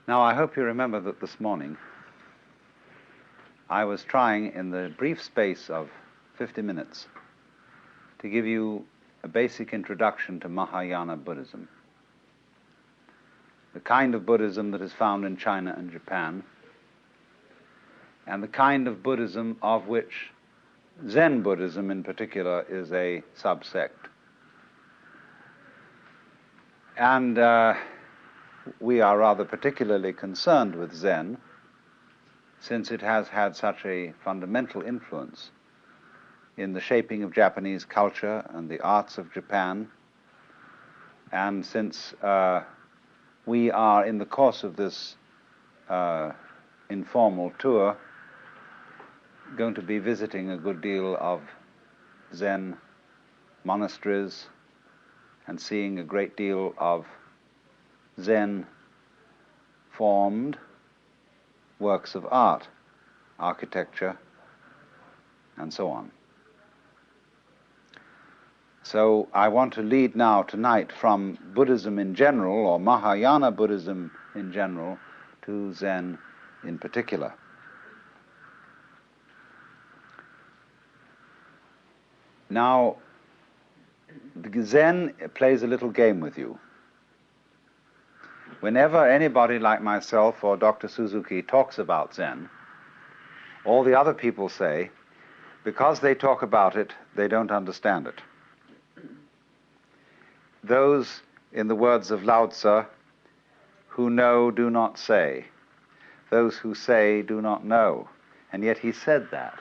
Now, I hope you remember that this morning I was trying, in the brief space of 50 minutes, to give you a basic introduction to Mahayana Buddhism, the kind of Buddhism that is found in China and Japan, and the kind of Buddhism of which Zen Buddhism in particular is a subsect. And we are rather particularly concerned with Zen, since it has had such a fundamental influence in the shaping of Japanese culture and the arts of Japan, and since we are, in the course of this informal tour, going to be visiting a good deal of Zen monasteries and seeing a great deal of Zen-formed works of art, architecture, and so on. So I want to lead now tonight from Buddhism in general, or Mahayana Buddhism in general, to Zen in particular. Now, Zen plays a little game with you. Whenever anybody like myself or Dr. Suzuki talks about Zen, all the other people say, because they talk about it, they don't understand it. Those, in the words of Lao Tzu, who know do not say. Those who say do not know. And yet he said that.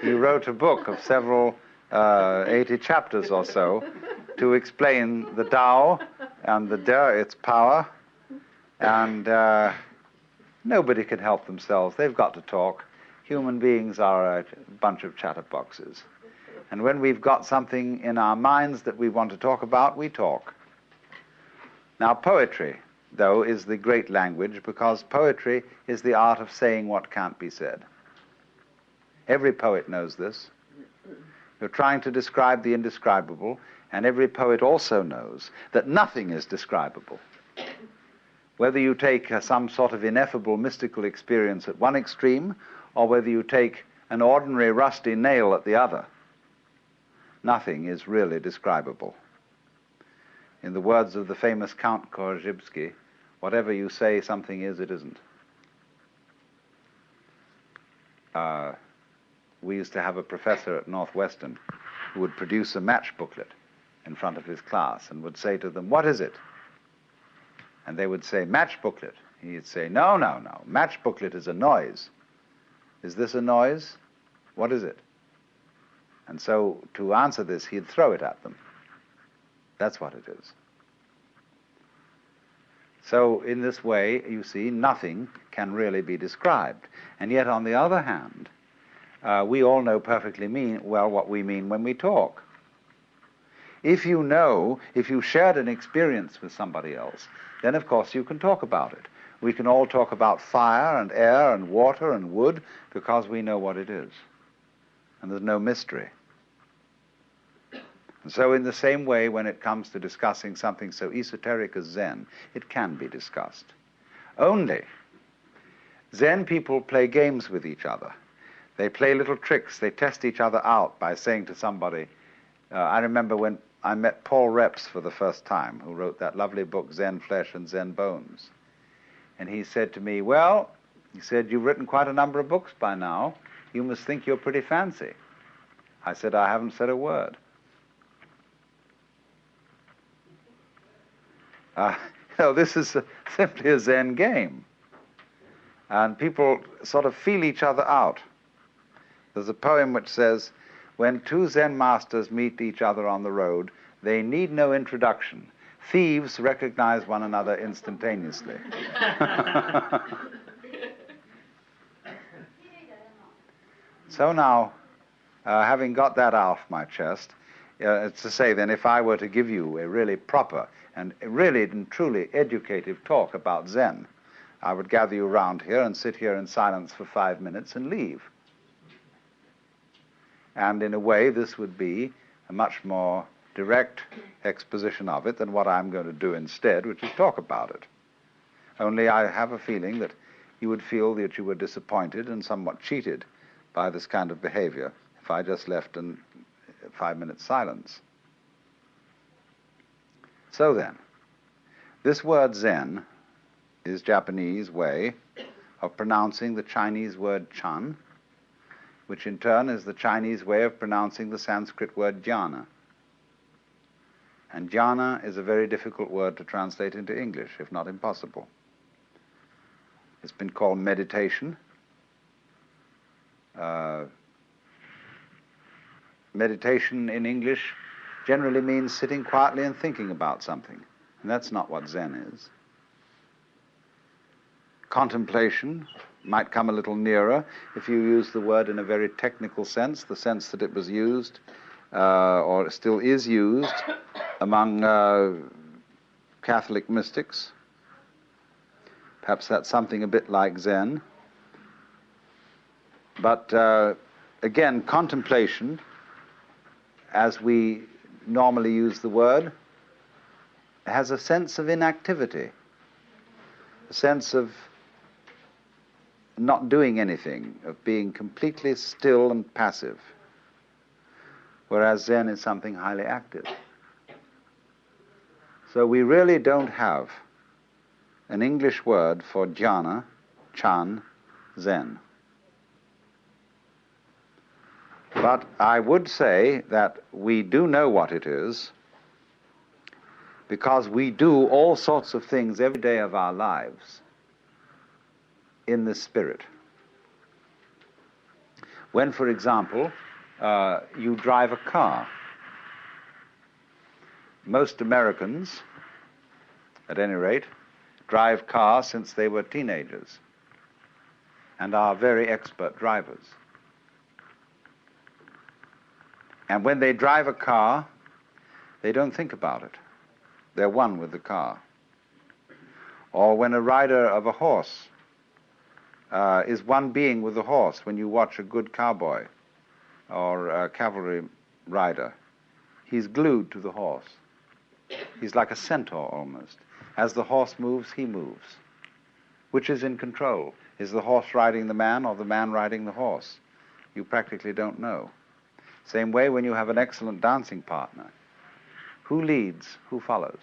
He wrote a book of several 80 chapters or so to explain the Tao and the De, its power, and nobody can help themselves. They've got to talk. Human beings are a bunch of chatterboxes. And when we've got something in our minds that we want to talk about, we talk. Now, poetry, though, is the great language, because poetry is the art of saying what can't be said. Every poet knows this. You're trying to describe the indescribable, and every poet also knows that nothing is describable. Whether you take some sort of ineffable mystical experience at one extreme, or whether you take an ordinary rusty nail at the other, nothing is really describable. In the words of the famous Count Korzybski, whatever you say something is, it isn't. We used to have a professor at Northwestern who would produce a match booklet in front of his class and would say to them, "What is it?" And they would say, "Match booklet." He'd say, "No, no, no. Match booklet is a noise. Is this a noise? What is it?" And so to answer this, he'd throw it at them. That's what it is. So in this way, you see, nothing can really be described. And yet, on the other hand, we all know perfectly well what we mean when we talk. If you shared an experience with somebody else, then of course you can talk about it. We can all talk about fire and air and water and wood because we know what it is. And there's no mystery. And so in the same way, when it comes to discussing something so esoteric as Zen, it can be discussed. Only, Zen people play games with each other. They play little tricks. They test each other out by saying to somebody, I remember when I met Paul Reps for the first time, who wrote that lovely book, Zen Flesh and Zen Bones. And he said to me, "Well," he said, "you've written quite a number of books by now. You must think you're pretty fancy." I said, "I haven't said a word." This is simply a Zen game. And people sort of feel each other out. There's a poem which says, "When two Zen masters meet each other on the road, they need no introduction. Thieves recognize one another instantaneously." So now, having got that off my chest, it's to say then, if I were to give you a really proper and really and truly educative talk about Zen, I would gather you around here and sit here in silence for 5 minutes and leave. And in a way, this would be a much more direct exposition of it than what I'm going to do instead, which is talk about it. Only I have a feeling that you would feel that you were disappointed and somewhat cheated by this kind of behavior if I just left in 5 minutes silence. So then, this word Zen is Japanese way of pronouncing the Chinese word Chan, which in turn is the Chinese way of pronouncing the Sanskrit word jhana. And jhana is a very difficult word to translate into English, if not impossible. It's been called meditation. Meditation in English generally means sitting quietly and thinking about something, and that's not what Zen is. Contemplation might come a little nearer if you use the word in a very technical sense, the sense that it was used, or still is used, among Catholic mystics. Perhaps that's something a bit like Zen. But again, contemplation, as we normally use the word, has a sense of inactivity, a sense of not doing anything, of being completely still and passive, whereas Zen is something highly active. So we really don't have an English word for jhana, Chan, Zen. But I would say that we do know what it is, because we do all sorts of things every day of our lives in this spirit. When, for example, you drive a car, most Americans, at any rate, drive cars since they were teenagers and are very expert drivers. And when they drive a car, they don't think about it. They're one with the car. Or when a rider of a horse is one being with the horse, when you watch a good cowboy or a cavalry rider, he's glued to the horse. He's like a centaur almost. As the horse moves, he moves. Which is in control? Is the horse riding the man or the man riding the horse? You practically don't know. Same way when you have an excellent dancing partner. Who leads? Who follows?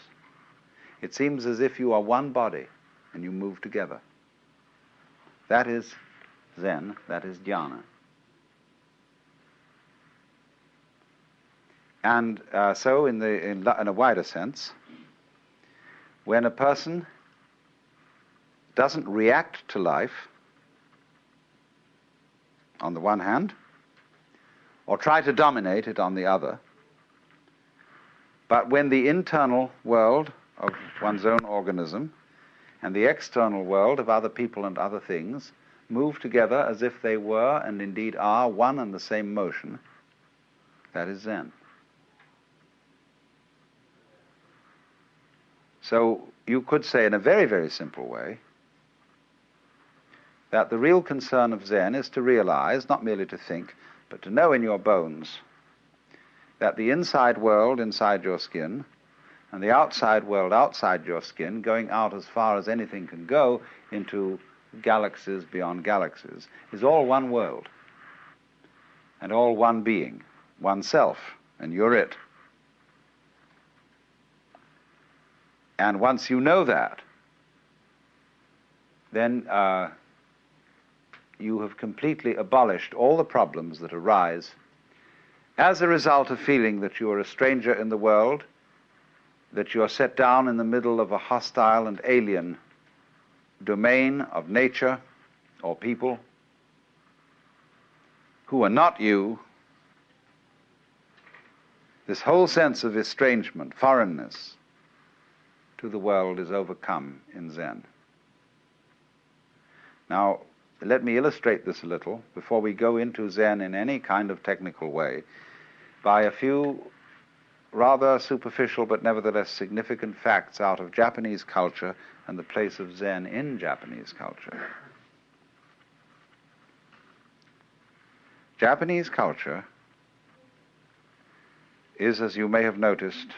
It seems as if you are one body and you move together. That is Zen, that is jhana. And so in a wider sense, when a person doesn't react to life, on the one hand, or try to dominate it on the other, but when the internal world of one's own organism and the external world of other people and other things move together as if they were and indeed are one and the same motion, that is Zen. So you could say in a very, very simple way that the real concern of Zen is to realize, not merely to think, but to know in your bones that the inside world inside your skin and the outside world outside your skin, going out as far as anything can go into galaxies beyond galaxies, is all one world and all one being, oneself, and you're it. And once you know that, then you have completely abolished all the problems that arise as a result of feeling that you are a stranger in the world, that you are set down in the middle of a hostile and alien domain of nature or people who are not you. This whole sense of estrangement, foreignness to the world is overcome in Zen. Now, let me illustrate this a little before we go into Zen in any kind of technical way by a few rather superficial but nevertheless significant facts out of Japanese culture and the place of Zen in Japanese culture. Japanese culture is, as you may have noticed,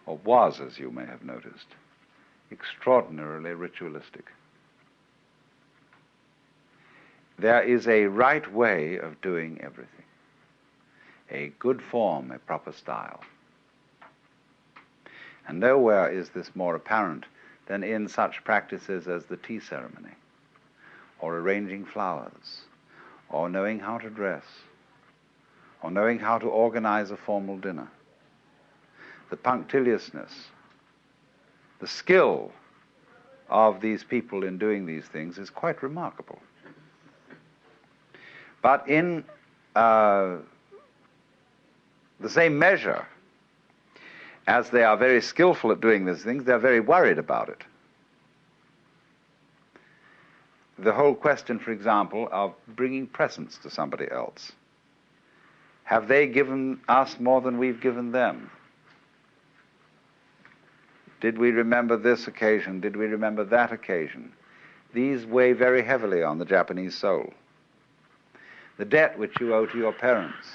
or was, as you may have noticed, extraordinarily ritualistic. There is a right way of doing everything, a good form, a proper style. And nowhere is this more apparent than in such practices as the tea ceremony, or arranging flowers, or knowing how to dress, or knowing how to organize a formal dinner. The punctiliousness, the skill of these people in doing these things is quite remarkable. But in the same measure as they are very skillful at doing these things, they're very worried about it. The whole question, for example, of bringing presents to somebody else. Have they given us more than we've given them? Did we remember this occasion? Did we remember that occasion? These weigh very heavily on the Japanese soul. The debt which you owe to your parents,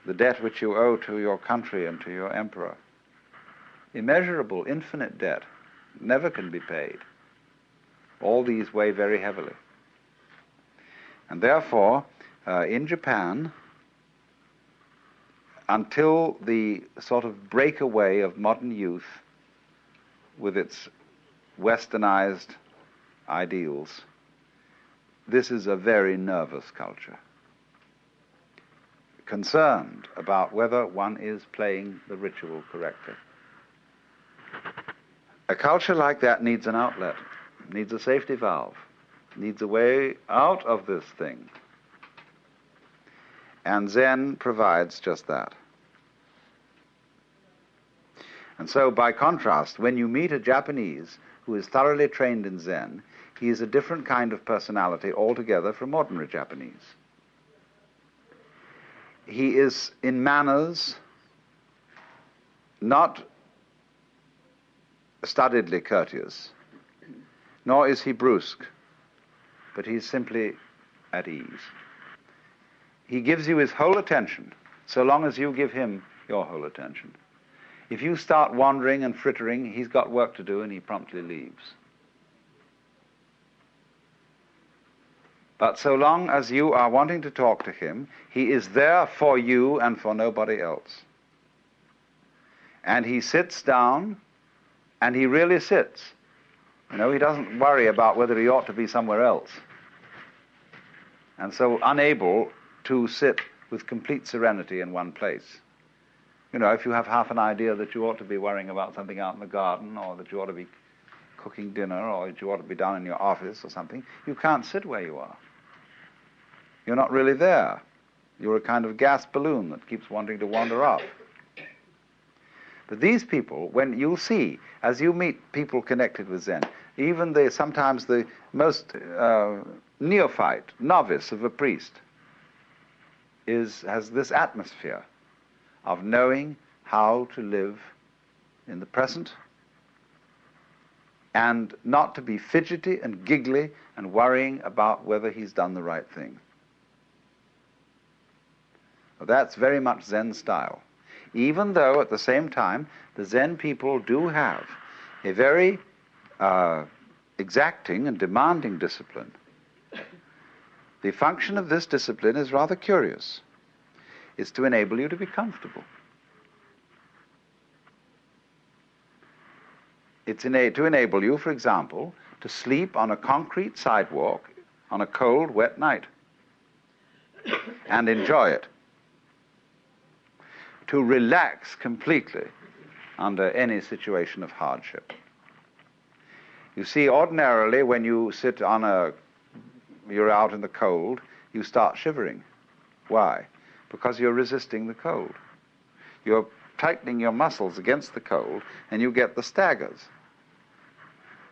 the debt which you owe to your country and to your emperor, immeasurable, infinite debt, never can be paid. All these weigh very heavily. And therefore, in Japan, until the sort of breakaway of modern youth with its westernized ideals, this is a very nervous culture, concerned about whether one is playing the ritual correctly. A culture like that needs an outlet, needs a safety valve, needs a way out of this thing. And Zen provides just that. And so, by contrast, when you meet a Japanese who is thoroughly trained in Zen, he is a different kind of personality altogether from ordinary Japanese. He is, in manners, not studiedly courteous, nor is he brusque, but he's simply at ease. He gives you his whole attention, so long as you give him your whole attention. If you start wandering and frittering, he's got work to do and he promptly leaves. But so long as you are wanting to talk to him, he is there for you and for nobody else. And he sits down, and he really sits. You know, he doesn't worry about whether he ought to be somewhere else. And so unable to sit with complete serenity in one place. You know, if you have half an idea that you ought to be worrying about something out in the garden, or that you ought to be cooking dinner, or that you ought to be down in your office or something, you can't sit where you are. You're not really there. You're a kind of gas balloon that keeps wanting to wander off. But these people, when you'll see, as you meet people connected with Zen, even sometimes the most neophyte, novice of a priest, has this atmosphere of knowing how to live in the present and not to be fidgety and giggly and worrying about whether he's done the right thing. Well, that's very much Zen style. Even though at the same time the Zen people do have a very exacting and demanding discipline. The function of this discipline is rather curious. It's to enable you to be comfortable. It's to enable you, for example, to sleep on a concrete sidewalk on a cold, wet night and enjoy it. To relax completely under any situation of hardship. You see, ordinarily when you sit you're out in the cold, you start shivering. Why? Because you're resisting the cold. You're tightening your muscles against the cold, and you get the staggers.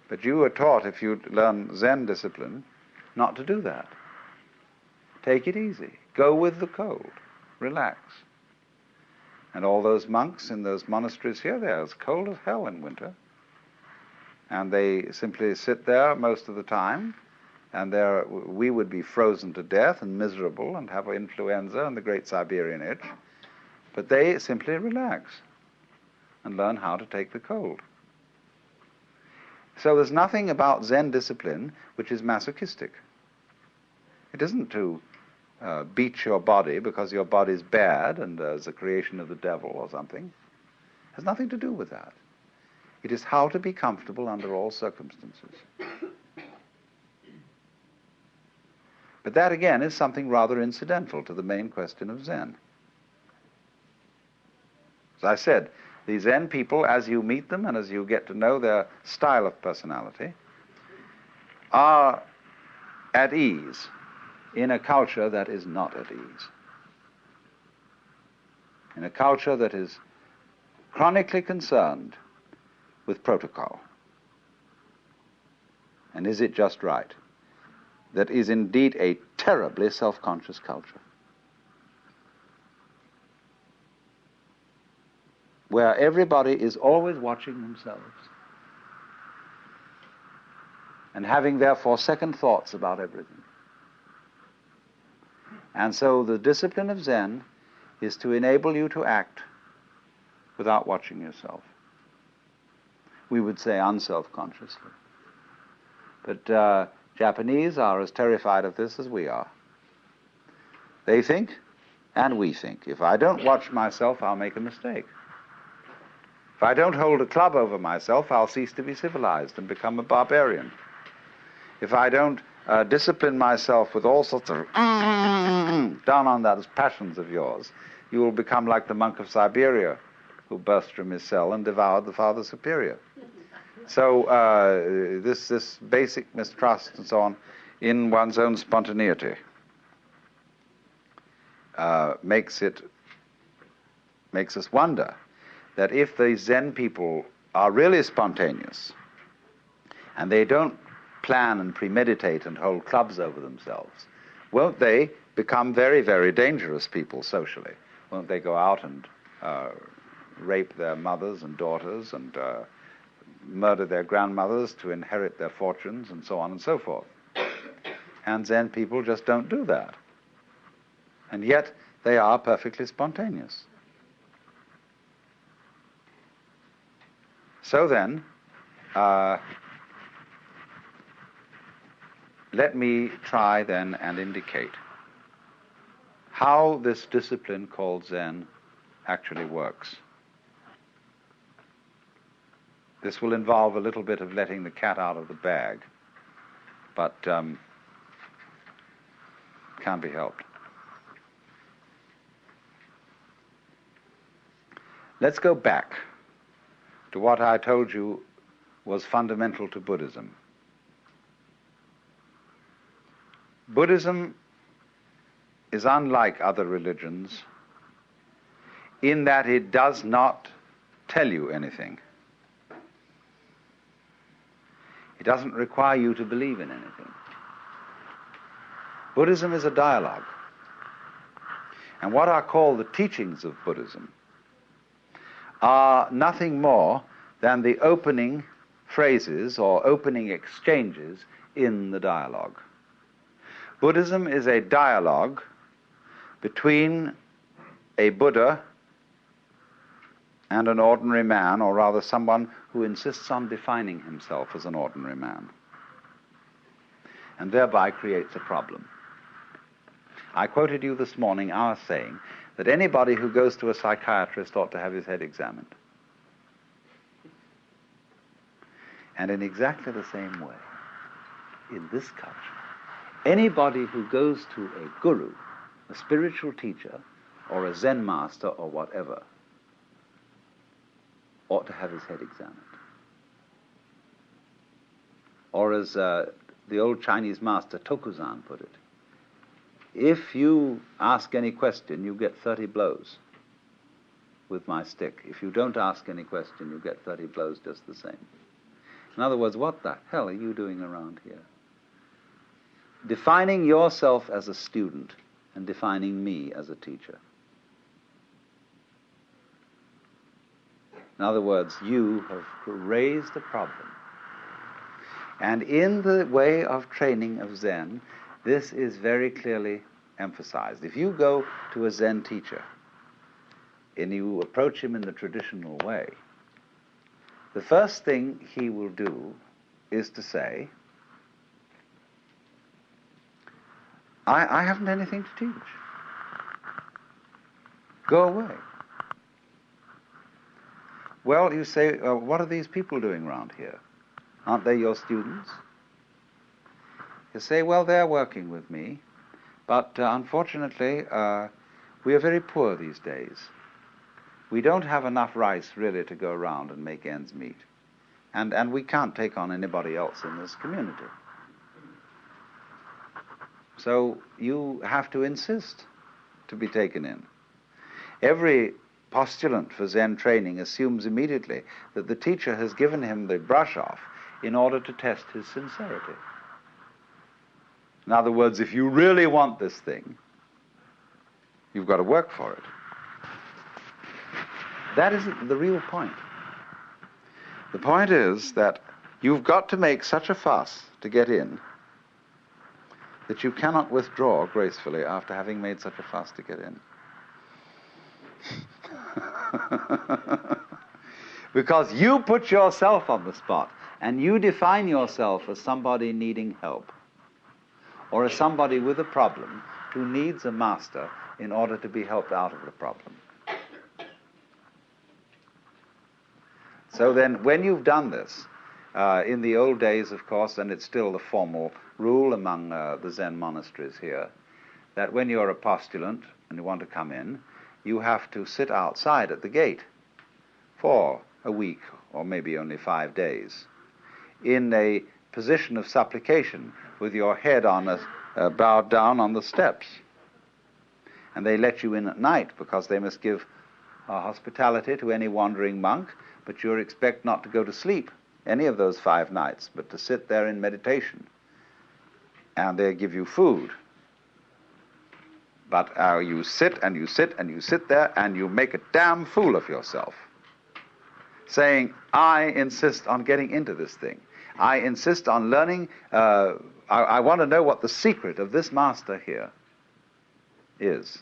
But you were taught, if you learn Zen discipline, not to do that. Take it easy. Go with the cold. Relax. And all those monks in those monasteries here, they're as cold as hell in winter. And they simply sit there most of the time, and we would be frozen to death and miserable and have influenza and the great Siberian itch. But they simply relax and learn how to take the cold. So there's nothing about Zen discipline which is masochistic. It isn't to beat your body because your body's bad and is a creation of the devil or something. It has nothing to do with that. It is how to be comfortable under all circumstances. But that, again, is something rather incidental to the main question of Zen. As I said, the Zen people, as you meet them and as you get to know their style of personality, are at ease in a culture that is not at ease. In a culture that is chronically concerned with protocol. And is it just right? That is indeed a terribly self-conscious culture, where everybody is always watching themselves and having therefore second thoughts about everything. And so the discipline of Zen is to enable you to act without watching yourself. We would say unself-consciously. But Japanese are as terrified of this as we are. They think, and we think, if I don't watch myself, I'll make a mistake. If I don't hold a club over myself, I'll cease to be civilized and become a barbarian. If I don't discipline myself with all sorts of down on those passions of yours, you will become like the monk of Siberia who burst from his cell and devoured the Father Superior. So this basic mistrust and so on in one's own spontaneity makes us wonder that if the Zen people are really spontaneous and they don't plan and premeditate and hold clubs over themselves, won't they become very, very dangerous people socially? Won't they go out and rape their mothers and daughters and murder their grandmothers to inherit their fortunes and so on and so forth? And Zen people just don't do that. And yet they are perfectly spontaneous. So then, let me try then and indicate how this discipline called Zen actually works. This will involve a little bit of letting the cat out of the bag, but can't be helped. Let's go back to what I told you was fundamental to Buddhism. Buddhism is unlike other religions in that it does not tell you anything. It doesn't require you to believe in anything. Buddhism is a dialogue. And what are called the teachings of Buddhism are nothing more than the opening phrases or opening exchanges in the dialogue. Buddhism is a dialogue between a Buddha and an ordinary man, or rather someone who insists on defining himself as an ordinary man, and thereby creates a problem. I quoted you this morning our saying that anybody who goes to a psychiatrist ought to have his head examined. And in exactly the same way, in this culture, anybody who goes to a guru, a spiritual teacher, or a Zen master, or whatever, ought to have his head examined. Or as the old Chinese master Tokuzan put it, if you ask any question, you get 30 blows with my stick. If you don't ask any question, you get 30 blows just the same. In other words, what the hell are you doing around here? Defining yourself as a student and defining me as a teacher. In other words, you have raised a problem. And in the way of training of Zen, this is very clearly emphasized. If you go to a Zen teacher, and you approach him in the traditional way, the first thing he will do is to say, I haven't anything to teach. Go away. Well, you say, what are these people doing around here? Aren't they your students? You say, well, they're working with me, but unfortunately, we are very poor these days. We don't have enough rice really to go around and make ends meet. And we can't take on anybody else in this community. So you have to insist to be taken in. Every postulant for Zen training assumes immediately that the teacher has given him the brush off in order to test his sincerity. In other words, if you really want this thing, you've got to work for it. That isn't the real point. The point is that you've got to make such a fuss to get in that you cannot withdraw gracefully after having made such a fuss to get in. Because you put yourself on the spot and you define yourself as somebody needing help or as somebody with a problem who needs a master in order to be helped out of the problem. So then, when you've done this, in the old days, of course, and it's still the formal rule among the Zen monasteries here, that when you're a postulant and you want to come in, you have to sit outside at the gate for a week or maybe only 5 days in a position of supplication with your head on bowed down on the steps. And they let you in at night because they must give hospitality to any wandering monk, but you expect not to go to sleep any of those 5 nights, but to sit there in meditation. And they give you food. But you sit and you sit and you sit there and you make a damn fool of yourself, saying, I insist on getting into this thing. I insist on learning. I want to know what the secret of this master here is.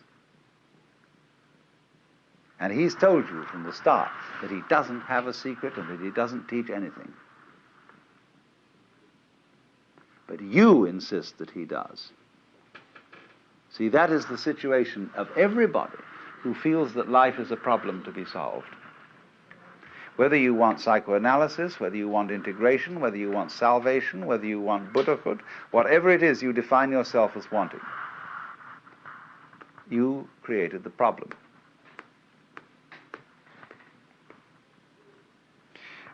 And he's told you from the start that he doesn't have a secret and that he doesn't teach anything. But you insist that he does. See, that is the situation of everybody who feels that life is a problem to be solved. Whether you want psychoanalysis, whether you want integration, whether you want salvation, whether you want Buddhahood, whatever it is you define yourself as wanting, you created the problem.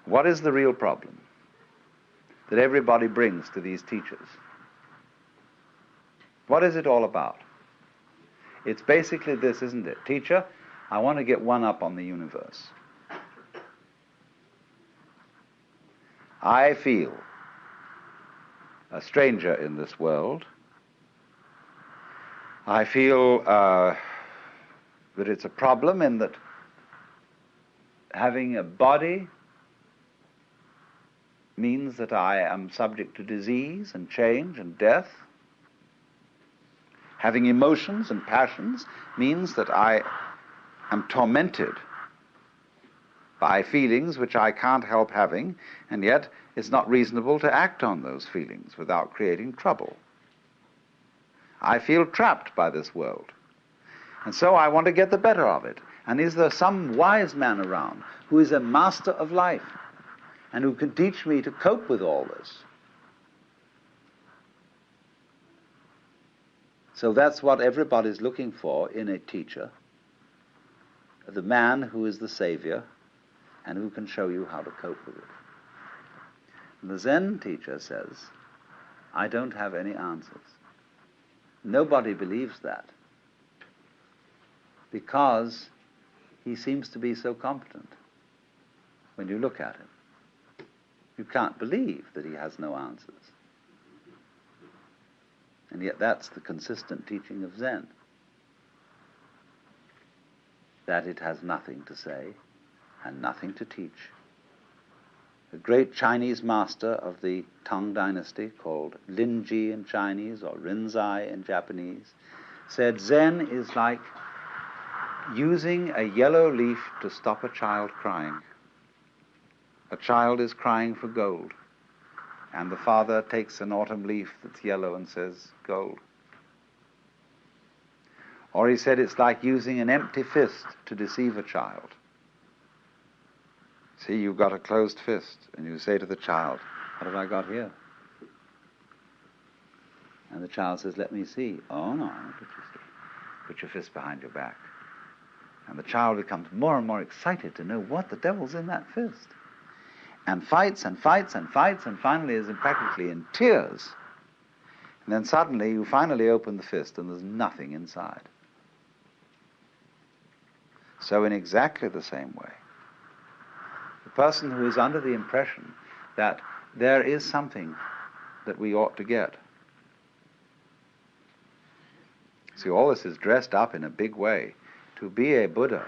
What is the real problem that everybody brings to these teachers? What is it all about? It's basically this, isn't it? Teacher, I want to get one up on the universe. I feel a stranger in this world. I feel that it's a problem in that having a body means that I am subject to disease and change and death. Having emotions and passions means that I am tormented by feelings which I can't help having, and yet it's not reasonable to act on those feelings without creating trouble. I feel trapped by this world, and so I want to get the better of it. And is there some wise man around who is a master of life and who can teach me to cope with all this? So that's what everybody's looking for in a teacher, the man who is the savior and who can show you how to cope with it. And the Zen teacher says, I don't have any answers. Nobody believes that because he seems to be so competent when you look at him. You can't believe that he has no answers. And yet that's the consistent teaching of Zen, that it has nothing to say and nothing to teach. A great Chinese master of the Tang dynasty, called Linji in Chinese or Rinzai in Japanese, said Zen is like using a yellow leaf to stop a child crying. A child is crying for gold, and the father takes an autumn leaf that's yellow and says, gold. Or he said it's like using an empty fist to deceive a child. See, you've got a closed fist, and you say to the child, what have I got here? And the child says, let me see. Oh, no, I don't let you see. Put your fist behind your back. And the child becomes more and more excited to know what the devil's in that fist. And fights and fights and fights, and finally is practically in tears. And then suddenly you finally open the fist and there's nothing inside. So in exactly the same way, the person who is under the impression that there is something that we ought to get. See, all this is dressed up in a big way. To be a Buddha,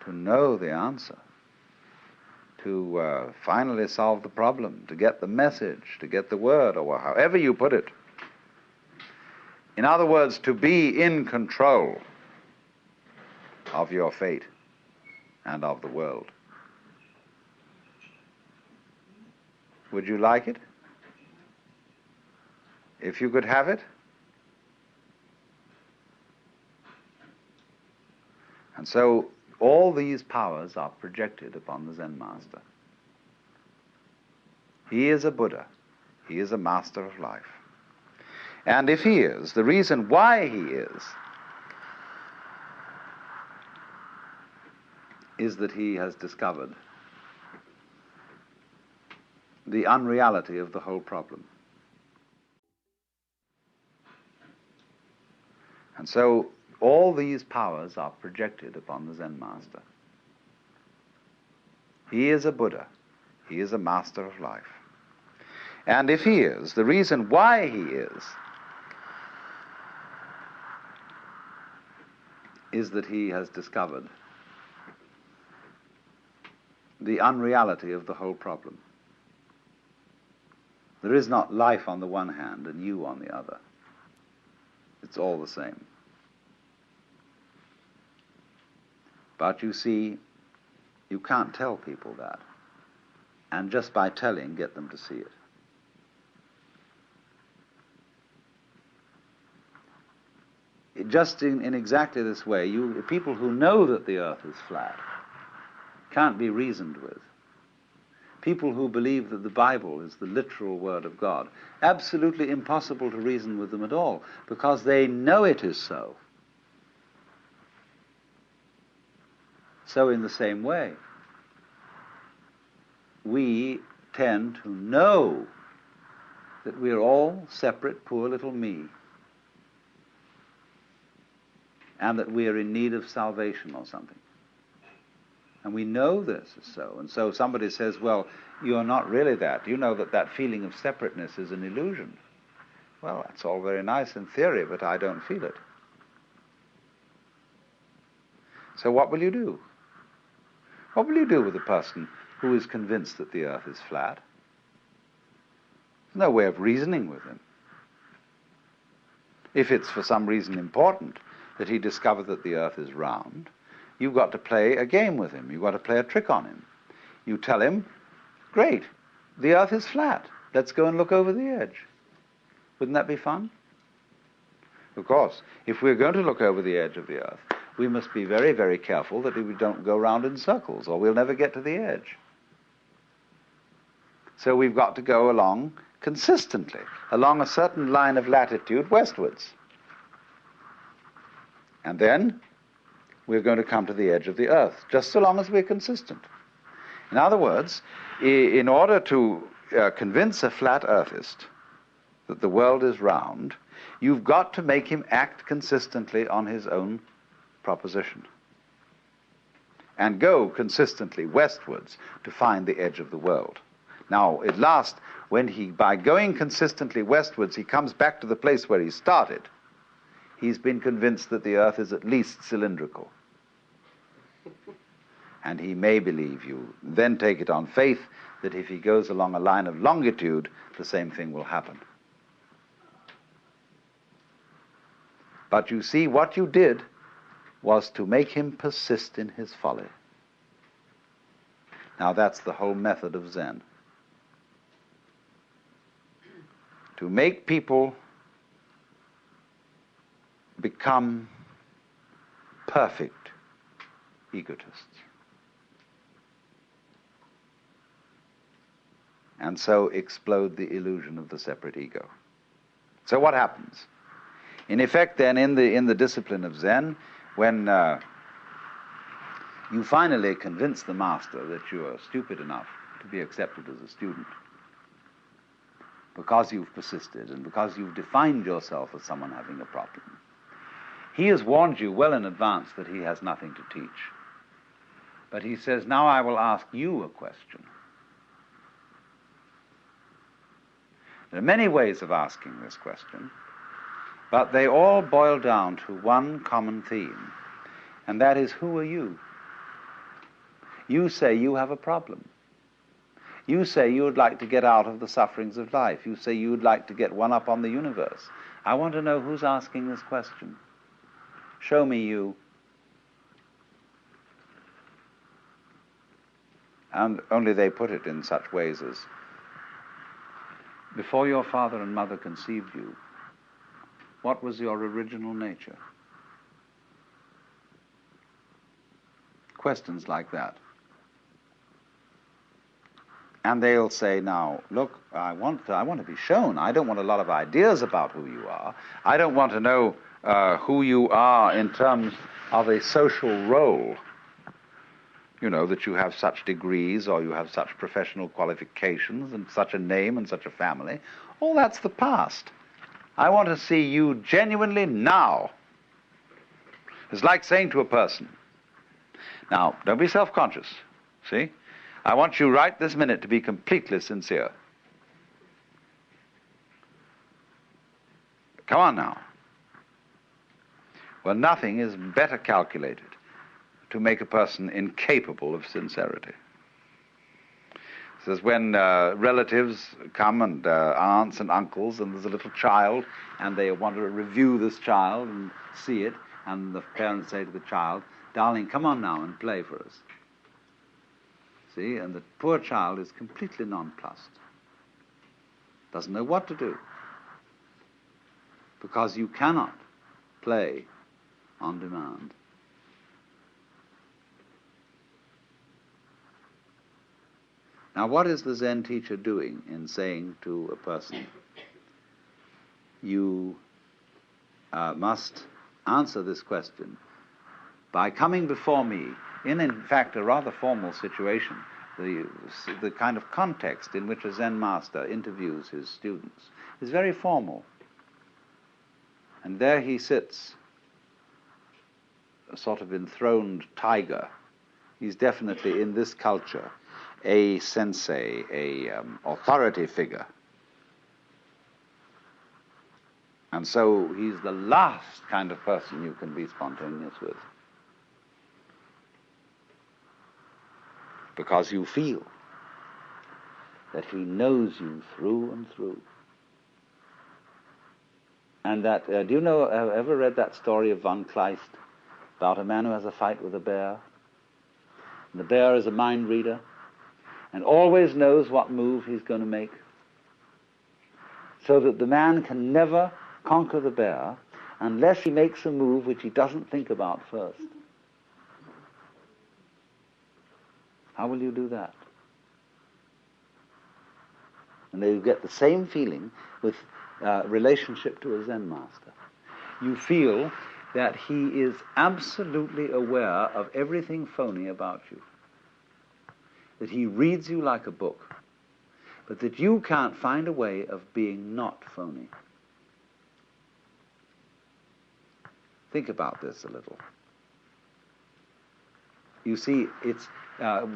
to know the answer, to finally solve the problem, to get the message, to get the word, or however you put it. In other words, to be in control of your fate and of the world. Would you like it? If you could have it? And so all these powers are projected upon the Zen master. He is a Buddha. He is a master of life. And if he is, the reason why he is that he has discovered the unreality of the whole problem. And so all these powers are projected upon the Zen master. He is a Buddha. He is a master of life. And if he is, the reason why he is that he has discovered the unreality of the whole problem. There is not life on the one hand and you on the other. It's all the same. But you see, you can't tell people that. And just by telling, get them to see it. Just in exactly this way, people who know that the earth is flat can't be reasoned with. People who believe that the Bible is the literal word of God, absolutely impossible to reason with them at all, because they know it is so. So in the same way, we tend to know that we're all separate, poor little me, and that we are in need of salvation or something. And we know this is so. And so somebody says, well, you're not really that. You know that that feeling of separateness is an illusion. Well, that's all very nice in theory, but I don't feel it. So what will you do? What will you do with a person who is convinced that the earth is flat? There's no way of reasoning with him. If it's for some reason important that he discover that the earth is round, you've got to play a game with him. You've got to play a trick on him. You tell him, great, the earth is flat. Let's go and look over the edge. Wouldn't that be fun? Of course, if we're going to look over the edge of the earth, we must be very, very careful that we don't go round in circles, or we'll never get to the edge. So we've got to go along consistently, along a certain line of latitude westwards. And then we're going to come to the edge of the earth, just so long as we're consistent. In other words, in order to convince a flat earthist that the world is round, you've got to make him act consistently on his own proposition and go consistently westwards to find the edge of the world. Now, at last, by going consistently westwards, he comes back to the place where he started, he's been convinced that the earth is at least cylindrical. And he may believe you. Then take it on faith that if he goes along a line of longitude, the same thing will happen. But you see, what you did was to make him persist in his folly. Now that's the whole method of Zen. To make people become perfect egotists. And so explode the illusion of the separate ego. So what happens? In effect, then, in the discipline of Zen, when you finally convince the master that you are stupid enough to be accepted as a student, because you've persisted and because you've defined yourself as someone having a problem, he has warned you well in advance that he has nothing to teach. But he says, now I will ask you a question. There are many ways of asking this question, but they all boil down to one common theme, and that is, who are you? You say you have a problem. You say you would like to get out of the sufferings of life. You say you would like to get one up on the universe. I want to know who's asking this question. Show me you. And only they put it in such ways as, before your father and mother conceived you, what was your original nature? Questions like that. And they'll say, now, look, I want to be shown. I don't want a lot of ideas about who you are. I don't want to know who you are in terms of a social role. You know, that you have such degrees or you have such professional qualifications and such a name and such a family. All that's the past. I want to see you genuinely now. It's like saying to a person, now, don't be self-conscious, see? I want you right this minute to be completely sincere. Come on now. Well, nothing is better calculated to make a person incapable of sincerity. It says when relatives come and aunts and uncles, and there's a little child, and they want to review this child and see it, and the parents say to the child, darling, come on now and play for us. See, and the poor child is completely nonplussed. Doesn't know what to do. Because you cannot play on demand. Now, what is the Zen teacher doing in saying to a person, you must answer this question by coming before me in fact, a rather formal situation, the kind of context in which a Zen master interviews his students is very formal. And there he sits, a sort of enthroned tiger. He's definitely, in this culture, a sensei, a authority figure. And so he's the last kind of person you can be spontaneous with. Because you feel that he knows you through and through. And that, do you know, ever read that story of von Kleist about a man who has a fight with a bear? And the bear is a mind reader and always knows what move he's going to make, so that the man can never conquer the bear unless he makes a move which he doesn't think about first. How will you do that? And you get the same feeling with relationship to a Zen master. You feel that he is absolutely aware of everything phony about you. That he reads you like a book, but that you can't find a way of being not phony. Think about this a little. You see, it's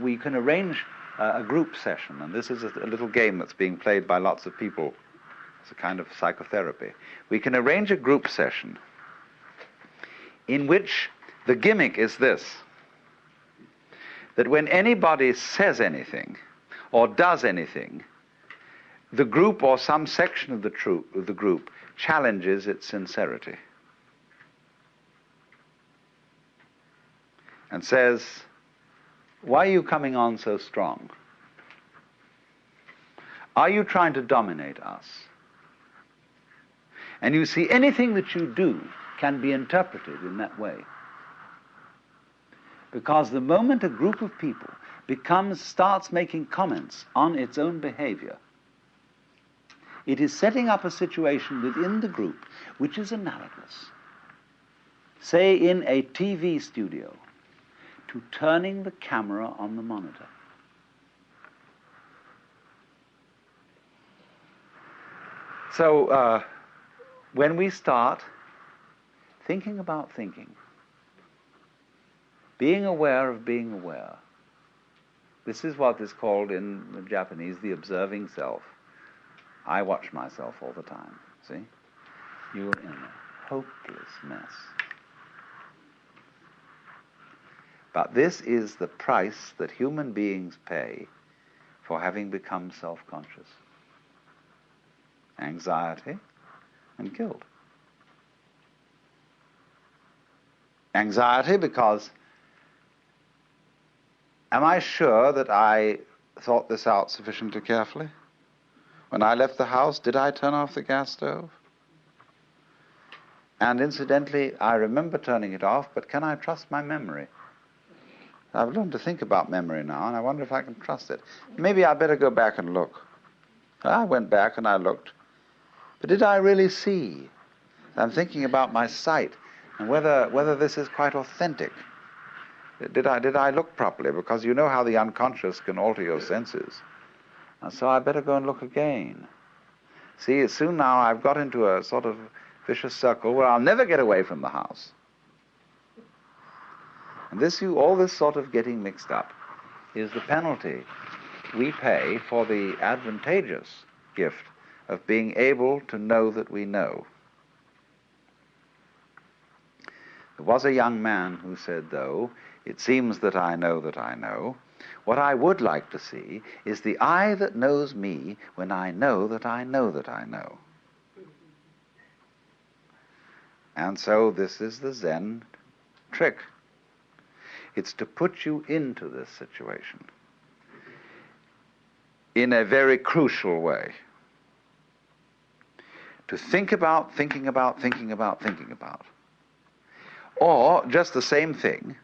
we can arrange a group session, and this is a little game that's being played by lots of people. It's a kind of psychotherapy. We can arrange a group session in which the gimmick is this, that when anybody says anything or does anything, the group or some section of the group challenges its sincerity. and says, "Why are you coming on so strong? Are you trying to dominate us?" And you see, anything that you do can be interpreted in that way. Because the moment a group of people starts making comments on its own behavior, it is setting up a situation within the group which is analogous, say in a TV studio, to turning the camera on the monitor. So when we start thinking about thinking, being aware of being aware, this is what is called in the Japanese the observing self. I watch myself all the time, see? You're in a hopeless mess. But this is the price that human beings pay for having become self-conscious. Anxiety and guilt. Anxiety because, am I sure that I thought this out sufficiently carefully? When I left the house, did I turn off the gas stove? And incidentally, I remember turning it off, but can I trust my memory? I've learned to think about memory now, and I wonder if I can trust it. Maybe I better go back and look. I went back and I looked. But did I really see? I'm thinking about my sight and whether this is quite authentic. Did I look properly? Because you know how the unconscious can alter your senses. And so I better go and look again. See, soon now I've got into a sort of vicious circle where I'll never get away from the house. And all this sort of getting mixed up is the penalty we pay for the advantageous gift of being able to know that we know. There was a young man who said, though, "It seems that I know that I know. What I would like to see is the I that knows me when I know that I know that I know." And so this is the Zen trick. It's to put you into this situation in a very crucial way. To think about, thinking about, thinking about, thinking about. Or, just the same thing,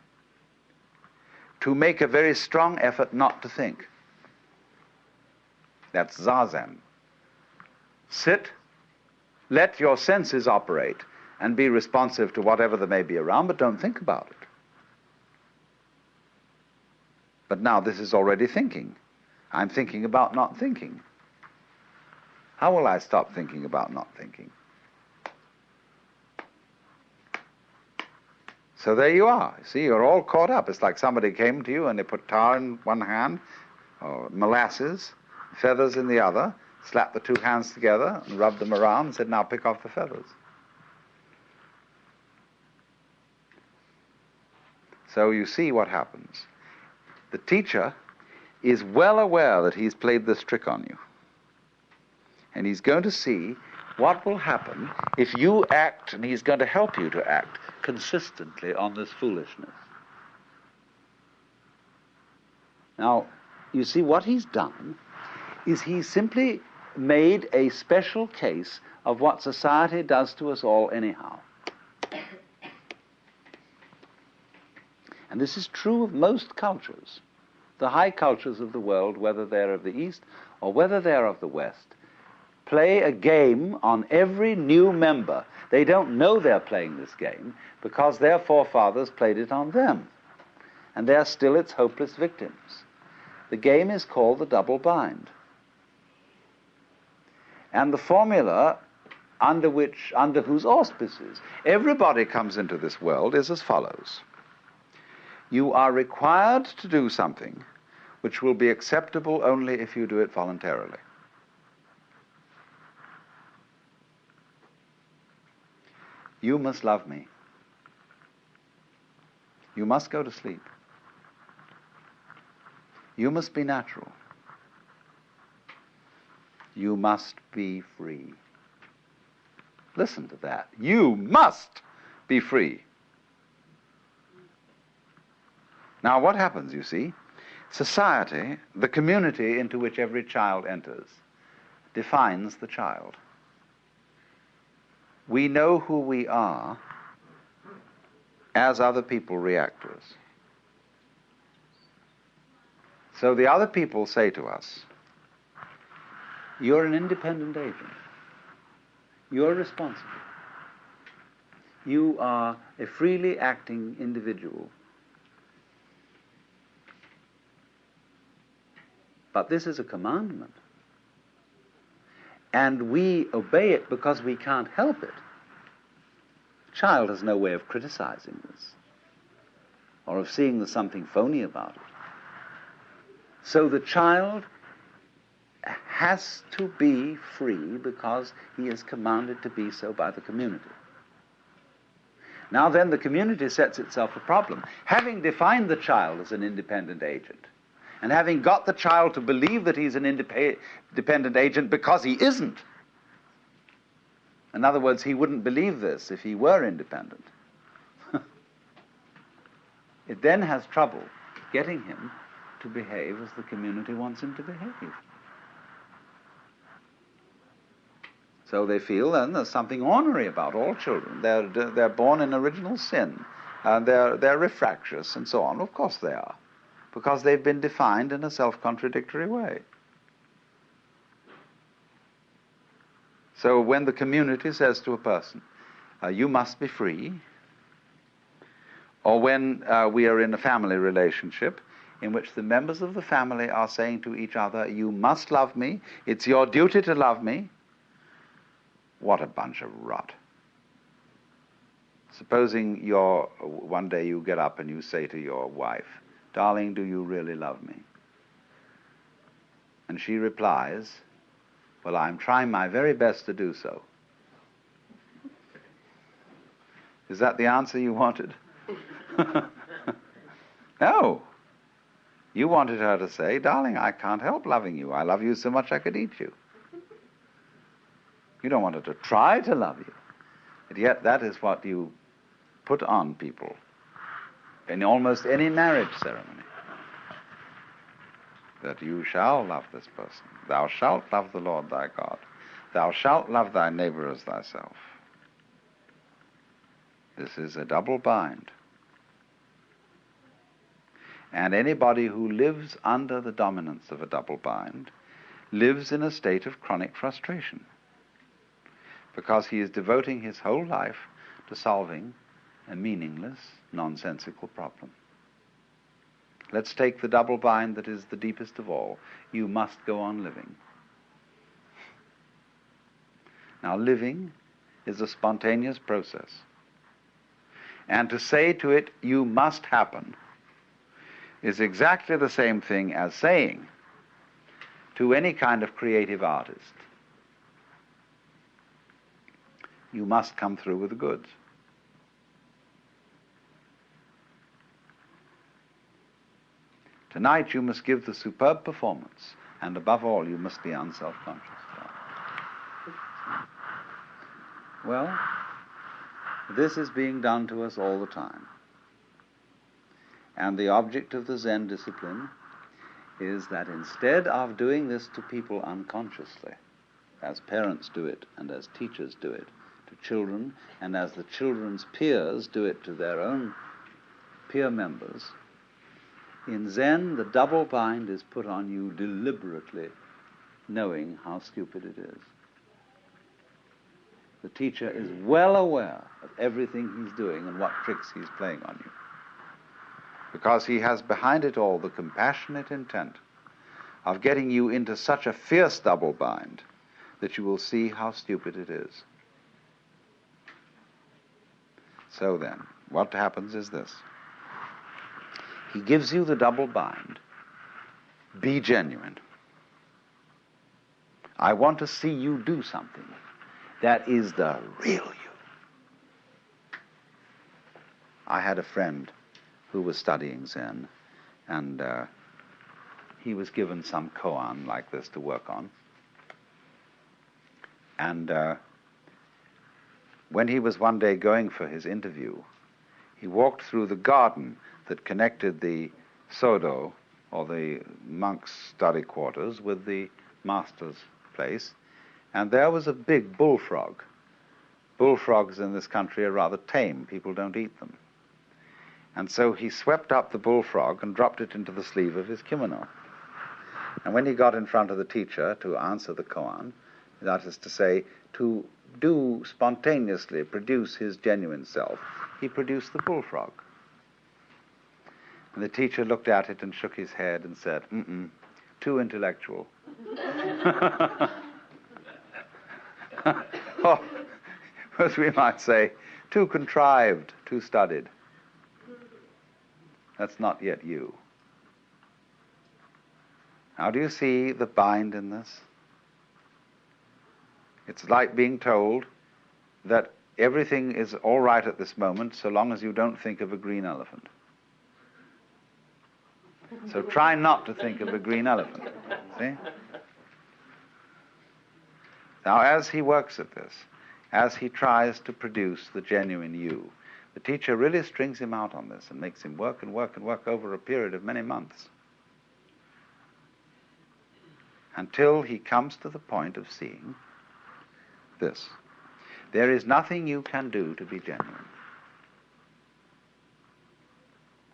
to make a very strong effort not to think. That's Zazen. Sit, let your senses operate, and be responsive to whatever there may be around, but don't think about it. But now this is already thinking. I'm thinking about not thinking. How will I stop thinking about not thinking? So there you are. See, you're all caught up. It's like somebody came to you and they put tar in one hand, or molasses, feathers in the other, slapped the two hands together and rubbed them around and said, "Now pick off the feathers." So you see what happens. The teacher is well aware that he's played this trick on you. And he's going to see what will happen if you act, and he's going to help you to act consistently on this foolishness. Now, you see, what he's done is he's simply made a special case of what society does to us all anyhow. And this is true of most cultures. The high cultures of the world, whether they're of the East or whether they're of the West, play a game on every new member. They don't know they're playing this game because their forefathers played it on them. And they're still its hopeless victims. The game is called the double bind. And the formula under whose auspices everybody comes into this world is as follows. You are required to do something which will be acceptable only if you do it voluntarily. You must love me. You must go to sleep. You must be natural. You must be free. Listen to that. You must be free. Now what happens, you see? Society, the community into which every child enters, defines the child. We know who we are as other people react to us. So the other people say to us, you're an independent agent. You're responsible. You are a freely acting individual. But this is a commandment. And we obey it because we can't help it. The child has no way of criticizing this or of seeing there's something phony about it. So the child has to be free because he is commanded to be so by the community. Now then, the community sets itself a problem. Having defined the child as an independent agent, and having got the child to believe that he's an independent agent because he isn't. In other words, he wouldn't believe this if he were independent. It then has trouble getting him to behave as the community wants him to behave. So they feel then there's something ornery about all children. They're born in original sin, and they're refractious and so on. Of course they are, because they've been defined in a self-contradictory way. So when the community says to a person, you must be free, or when we are in a family relationship in which the members of the family are saying to each other, you must love me, it's your duty to love me, what a bunch of rot. Supposing one day you get up and you say to your wife, darling, do you really love me? And she replies, well, I'm trying my very best to do so. Is that the answer you wanted? No. You wanted her to say, darling, I can't help loving you. I love you so much I could eat you. You don't want her to try to love you. And yet that is what you put on people in almost any marriage ceremony. That you shall love this person. Thou shalt love the Lord thy God. Thou shalt love thy neighbor as thyself. This is a double bind. And anybody who lives under the dominance of a double bind lives in a state of chronic frustration, because he is devoting his whole life to solving a meaningless, nonsensical problem. Let's take the double bind that is the deepest of all. You must go on living. Now, living is a spontaneous process. And to say to it, you must happen, is exactly the same thing as saying to any kind of creative artist, you must come through with the goods. Tonight you must give the superb performance, and above all you must be unself-conscious. Well, this is being done to us all the time. And the object of the Zen discipline is that instead of doing this to people unconsciously, as parents do it and as teachers do it to children, and as the children's peers do it to their own peer members, in Zen the double bind is put on you deliberately, knowing how stupid it is. The teacher is well aware of everything he's doing and what tricks he's playing on you, because he has behind it all the compassionate intent of getting you into such a fierce double bind that you will see how stupid it is. So then, what happens is this. He gives you the double bind. Be genuine. I want to see you do something that is the real you. I had a friend who was studying Zen, and he was given some koan like this to work on. And when he was one day going for his interview, He walked through the garden that connected the Sodo, or the monks' study quarters, with the master's place, and there was a big bullfrog. Bullfrogs in this country are rather tame. People don't eat them. And so he swept up the bullfrog and dropped it into the sleeve of his kimono. And when he got in front of the teacher to answer the koan, that is to say, to do spontaneously produce his genuine self, he produced the bullfrog. And the teacher looked at it and shook his head and said, too intellectual. Or, as we might say, too contrived, too studied. That's not yet you. Now, do you see the bind in this? It's like being told that everything is all right at this moment so long as you don't think of a green elephant. So try not to think of a green elephant. See? Now, as he works at this, as he tries to produce the genuine you, the teacher really strings him out on this and makes him work and work and work over a period of many months until he comes to the point of seeing this. There is nothing you can do to be genuine.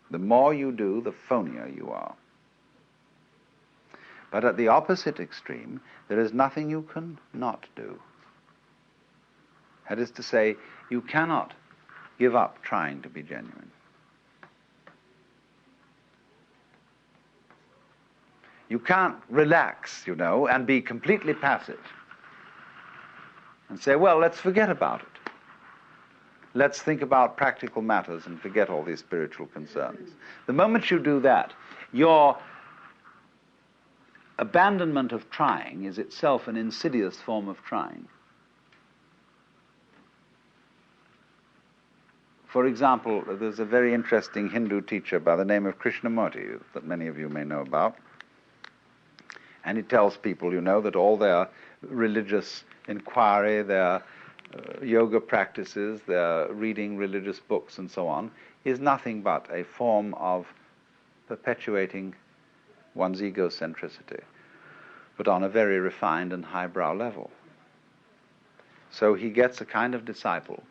The more you do, the phonier you are. But at the opposite extreme, there is nothing you can not do. That is to say, you cannot give up trying to be genuine. You can't relax, and be completely passive and say, well, let's forget about it. Let's think about practical matters and forget all these spiritual concerns. The moment you do that, your abandonment of trying is itself an insidious form of trying. For example, there's a very interesting Hindu teacher by the name of Krishnamurti that many of you may know about. And he tells people, that all their religious inquiry, their yoga practices, their reading religious books and so on, is nothing but a form of perpetuating one's egocentricity, but on a very refined and highbrow level. So he gets a kind of disciple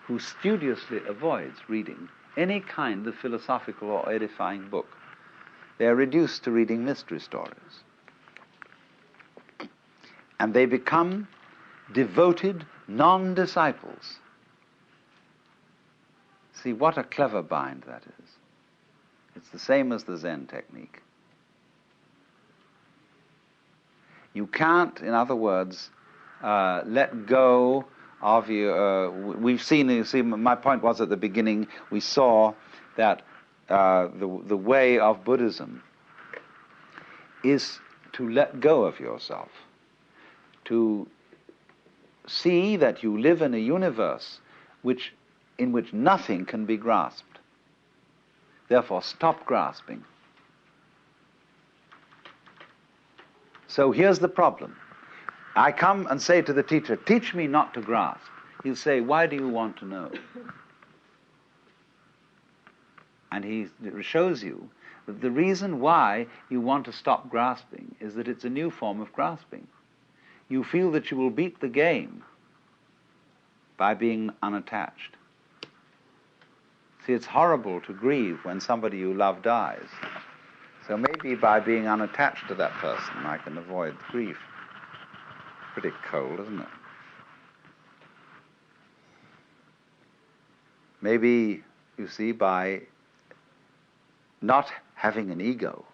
who studiously avoids reading any kind of philosophical or edifying book. They are reduced to reading mystery stories. And they become devoted non-disciples. See, what a clever bind that is. It's the same as the Zen technique. You can't, in other words, let go of your... we've seen, my point was at the beginning, we saw that the way of Buddhism is to let go of yourself, to see that you live in a universe in which nothing can be grasped. Therefore, stop grasping. So here's the problem. I come and say to the teacher, teach me not to grasp. He'll say, why do you want to know? And he shows you that the reason why you want to stop grasping is that it's a new form of grasping. You feel that you will beat the game by being unattached. See, it's horrible to grieve when somebody you love dies. So maybe by being unattached to that person, I can avoid grief. Pretty cold, isn't it? Maybe, you see, by not having an ego,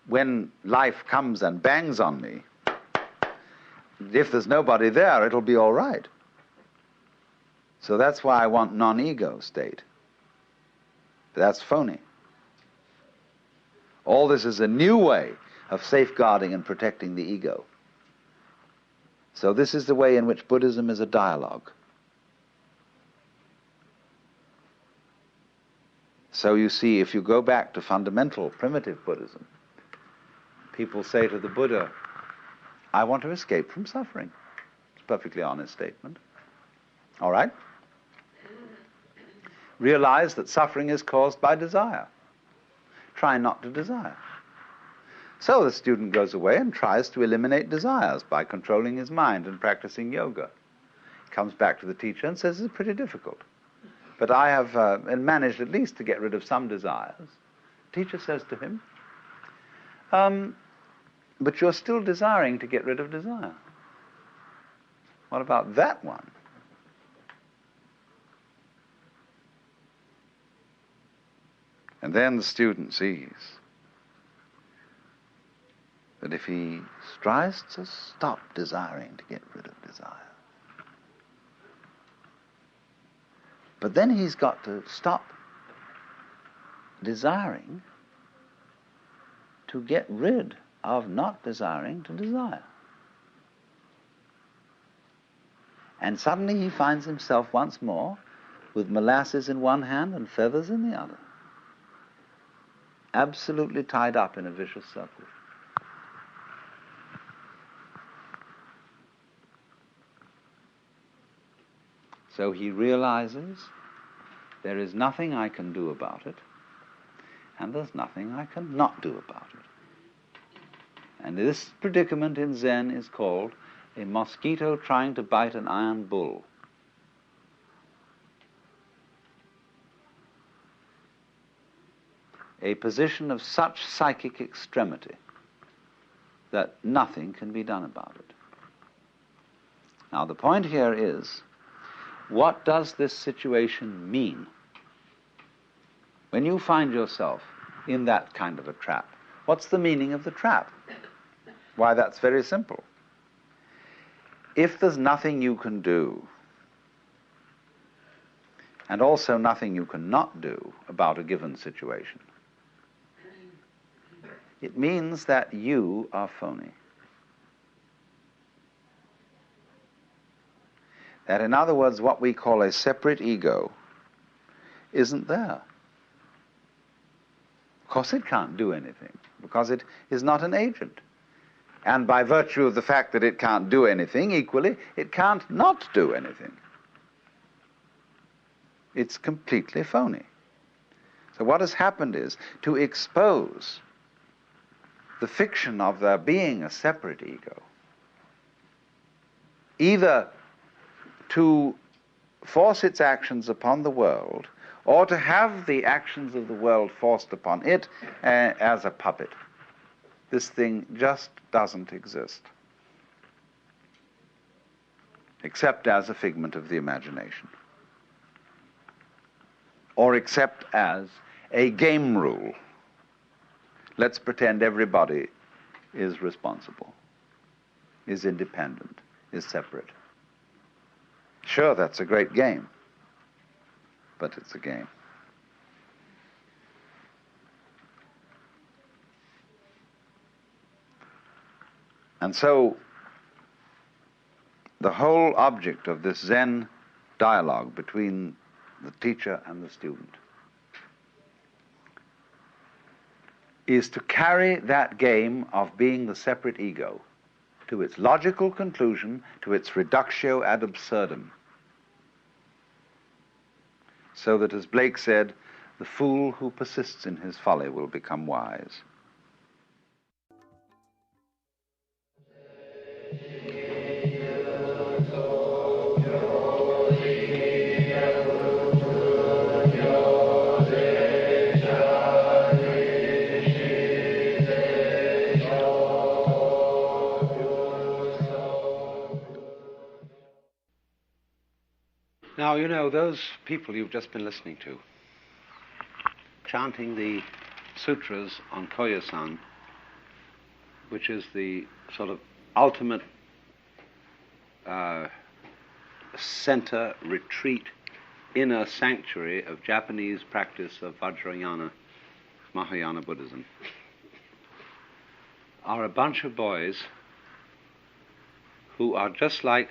when life comes and bangs on me, if there's nobody there, it'll be all right. So that's why I want non-ego state. That's phony. All this is a new way of safeguarding and protecting the ego. So this is the way in which Buddhism is a dialogue. So you see, if you go back to fundamental primitive Buddhism, people say to the Buddha, I want to escape from suffering. It's a perfectly honest statement. All right? Realize that suffering is caused by desire. Try not to desire. So the student goes away and tries to eliminate desires by controlling his mind and practicing yoga. Comes back to the teacher and says, it's pretty difficult. But I have managed at least to get rid of some desires. The teacher says to him, but you're still desiring to get rid of desire. What about that one? And then the student sees that if he tries to stop desiring to get rid of desire, but then he's got to stop desiring to get rid of not desiring to desire. And suddenly he finds himself once more with molasses in one hand and feathers in the other, absolutely tied up in a vicious circle. So he realizes there is nothing I can do about it, and there's nothing I can not do about it. And this predicament in Zen is called a mosquito trying to bite an iron bull. A position of such psychic extremity that nothing can be done about it. Now the point here is, what does this situation mean? When you find yourself in that kind of a trap, what's the meaning of the trap? Why, that's very simple. If there's nothing you can do, and also nothing you cannot do about a given situation, it means that you are phony. That, in other words, what we call a separate ego isn't there. Of course it can't do anything, because it is not an agent. And by virtue of the fact that it can't do anything, equally, it can't not do anything. It's completely phony. So what has happened is, to expose the fiction of there being a separate ego, either to force its actions upon the world, or to have the actions of the world forced upon it as a puppet. This thing just doesn't exist, except as a figment of the imagination, or except as a game rule. Let's pretend everybody is responsible, is independent, is separate. Sure, that's a great game, but it's a game. And so, the whole object of this Zen dialogue between the teacher and the student is to carry that game of being the separate ego to its logical conclusion, to its reductio ad absurdum. So that, as Blake said, the fool who persists in his folly will become wise. Now, you know, those people you've just been listening to, chanting the sutras on Koyasan, which is the sort of ultimate center, retreat, inner sanctuary of Japanese practice of Vajrayana, Mahayana Buddhism, are a bunch of boys who are just like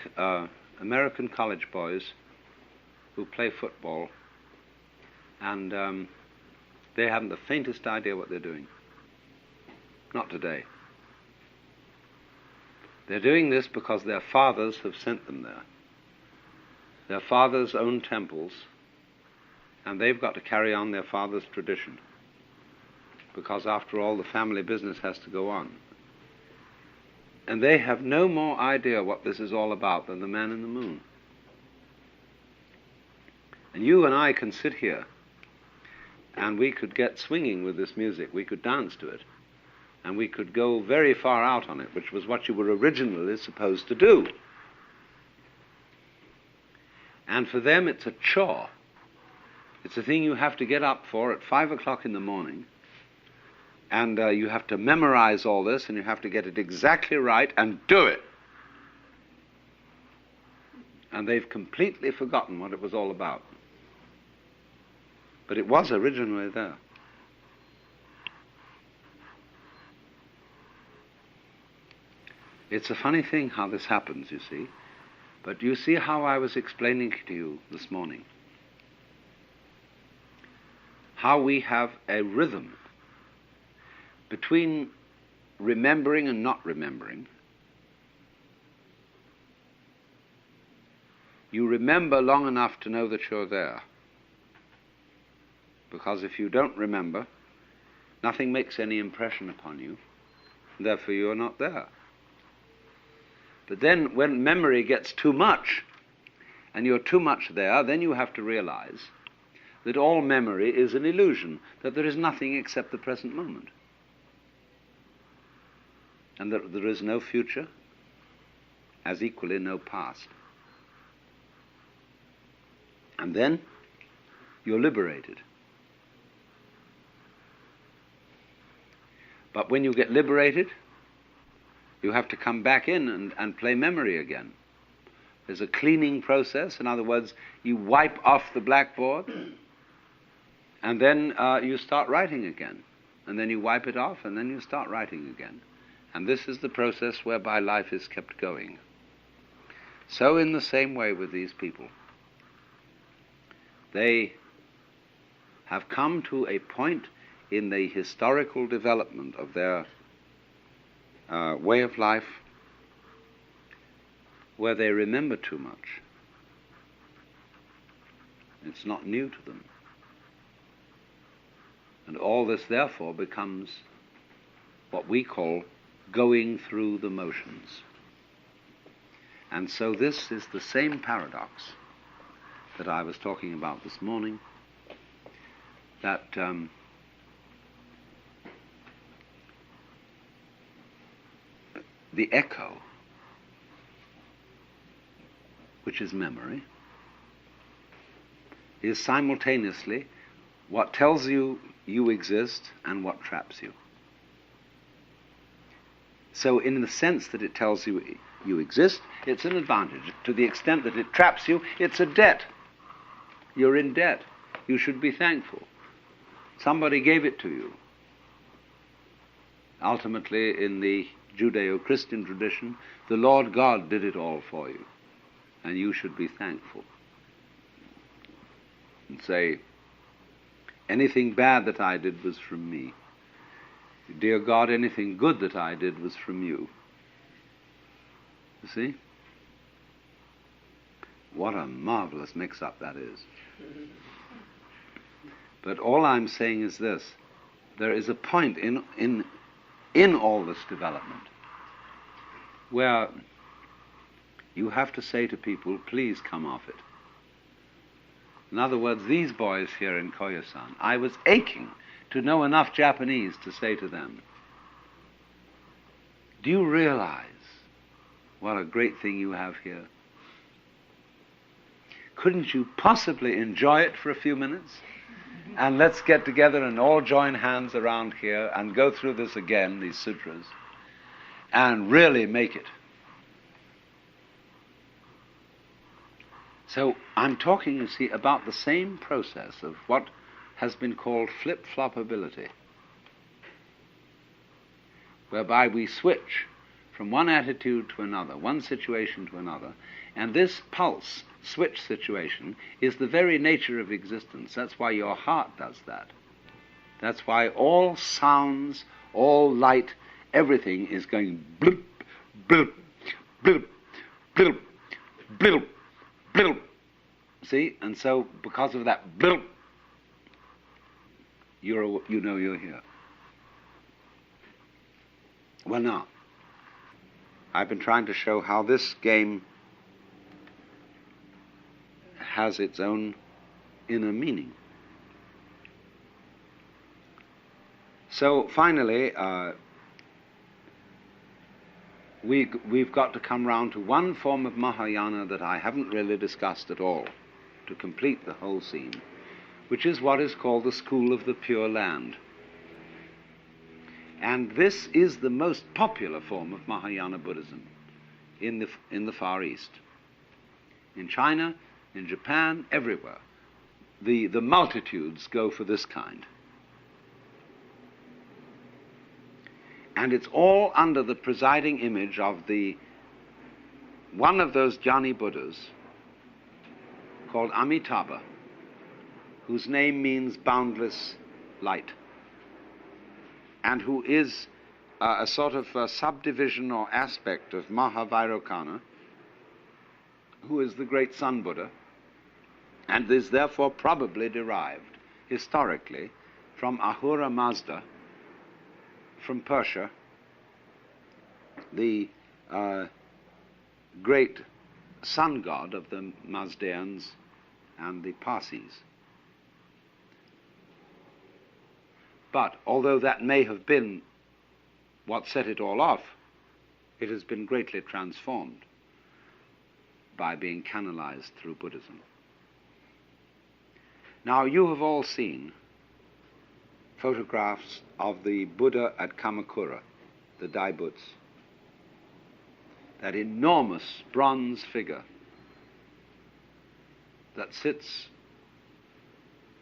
American college boys who play football, and they haven't the faintest idea what they're doing. Not today. They're doing this because their fathers have sent them there. Their fathers own temples, And they've got to carry on their father's tradition, because after all, the family business has to go on. And they have no more idea what this is all about than the man in the moon. And you and I can sit here and we could get swinging with this music. We could dance to it. And we could go very far out on it, which was what you were originally supposed to do. And for them, it's a chore. It's a thing you have to get up for at 5 o'clock in the morning. And you have to memorize all this, and you have to get it exactly right and do it. And they've completely forgotten what it was all about. But it was originally there. It's a funny thing how this happens, you see. But you see how I was explaining to you this morning? How we have a rhythm between remembering and not remembering. You remember long enough to know that you're there. Because if you don't remember, nothing makes any impression upon you, and therefore you're not there. But then when memory gets too much, and you're too much there, then you have to realize that all memory is an illusion, that there is nothing except the present moment. And that there is no future, as equally no past. And then you're liberated. But when you get liberated, you have to come back in and play memory again. There's a cleaning process. In other words, you wipe off the blackboard, and then you start writing again. And then you wipe it off, and then you start writing again. And this is the process whereby life is kept going. So in the same way with these people, they have come to a point in the historical development of their way of life where they remember too much. It's not new to them. And all this therefore becomes what we call going through the motions. And so this is the same paradox that I was talking about this morning, that the echo, which is memory, is simultaneously what tells you you exist and what traps you. So in the sense that it tells you you exist, it's an advantage. To the extent that it traps you, it's a debt. You're in debt. You should be thankful. Somebody gave it to you. Ultimately, in the Judeo-Christian tradition, the Lord God did it all for you, and you should be thankful. And say, anything bad that I did was from me. Dear God, anything good that I did was from you. You see? What a marvelous mix-up that is. But all I'm saying is this. There is a point in all this development where you have to say to people, please come off it. In other words, these boys here in Koyasan, I was aching to know enough Japanese to say to them, do you realize what a great thing you have here? Couldn't you possibly enjoy it for a few minutes? And let's get together and all join hands around here and go through this again, these sutras, and really make it. So I'm talking, you see, about the same process of what has been called flip-flopability, whereby we switch from one attitude to another, one situation to another, and this pulse switch situation is the very nature of existence. That's why your heart does that. That's why all sounds, all light, everything is going bloop, bloop, bloop, bloop, bloop, bloop. See? And so because of that bloop, you know you're here. Well, now, I've been trying to show how this game has its own inner meaning. So finally, we've got to come round to one form of Mahayana that I haven't really discussed at all to complete the whole scene, which is what is called the School of the Pure Land. And this is the most popular form of Mahayana Buddhism in the Far East. In China, in Japan, everywhere. The multitudes go for this kind. And it's all under the presiding image of one of those Jnani Buddhas called Amitabha, whose name means boundless light, and who is a sort of subdivision or aspect of Mahavairocana, who is the great Sun Buddha, and is therefore probably derived historically from Ahura Mazda, from Persia, the great sun god of the Mazdaeans and the Parsis. But although that may have been what set it all off, it has been greatly transformed by being canalized through Buddhism. Now, you have all seen photographs of the Buddha at Kamakura, the Daibuts, that enormous bronze figure that sits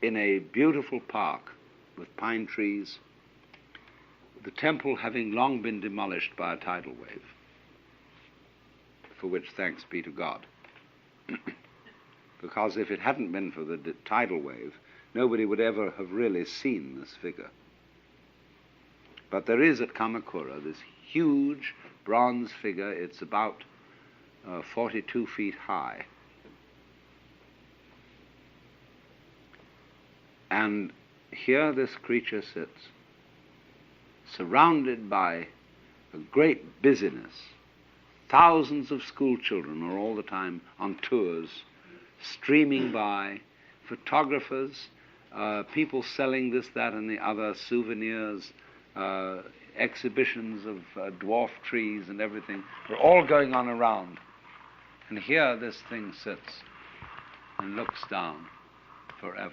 in a beautiful park with pine trees, the temple having long been demolished by a tidal wave, for which thanks be to God. Because if it hadn't been for the tidal wave, nobody would ever have really seen this figure. But there is at Kamakura this huge bronze figure. It's about 42 feet high. And here this creature sits, surrounded by a great busyness. Thousands of school children are all the time on tours, streaming by, photographers, people selling this, that, and the other, souvenirs, exhibitions of dwarf trees and everything. They're all going on around. And here this thing sits and looks down forever.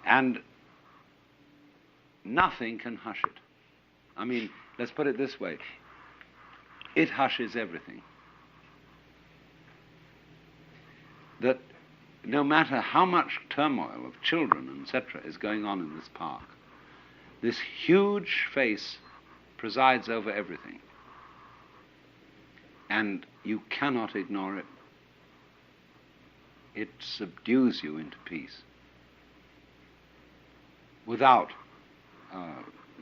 And nothing can hush it. I mean, let's put it this way. It hushes everything. That no matter how much turmoil of children, etc., is going on in this park, this huge face presides over everything. And you cannot ignore it. It subdues you into peace without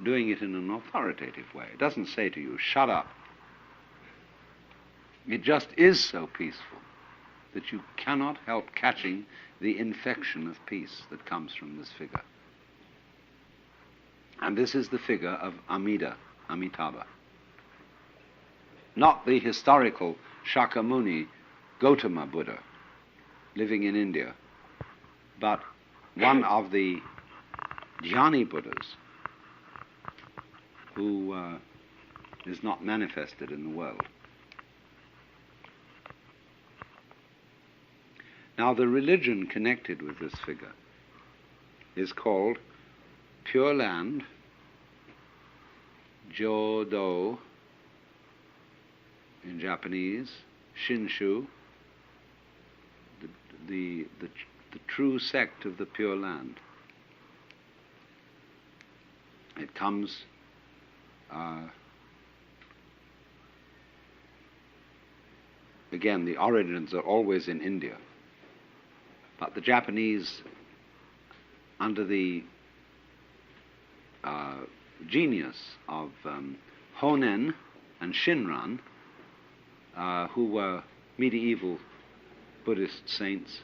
doing it in an authoritative way. It doesn't say to you, shut up. It just is so peaceful that you cannot help catching the infection of peace that comes from this figure. And this is the figure of Amitabha. Not the historical Shakyamuni Gautama Buddha living in India, but one of the Jnani Buddhas who is not manifested in the world. Now, the religion connected with this figure is called Pure Land, Jodo in Japanese, Shinshu, the true sect of the Pure Land. It comes again, the origins are always in India. But the Japanese, under the genius of Honen and Shinran, who were medieval Buddhist saints,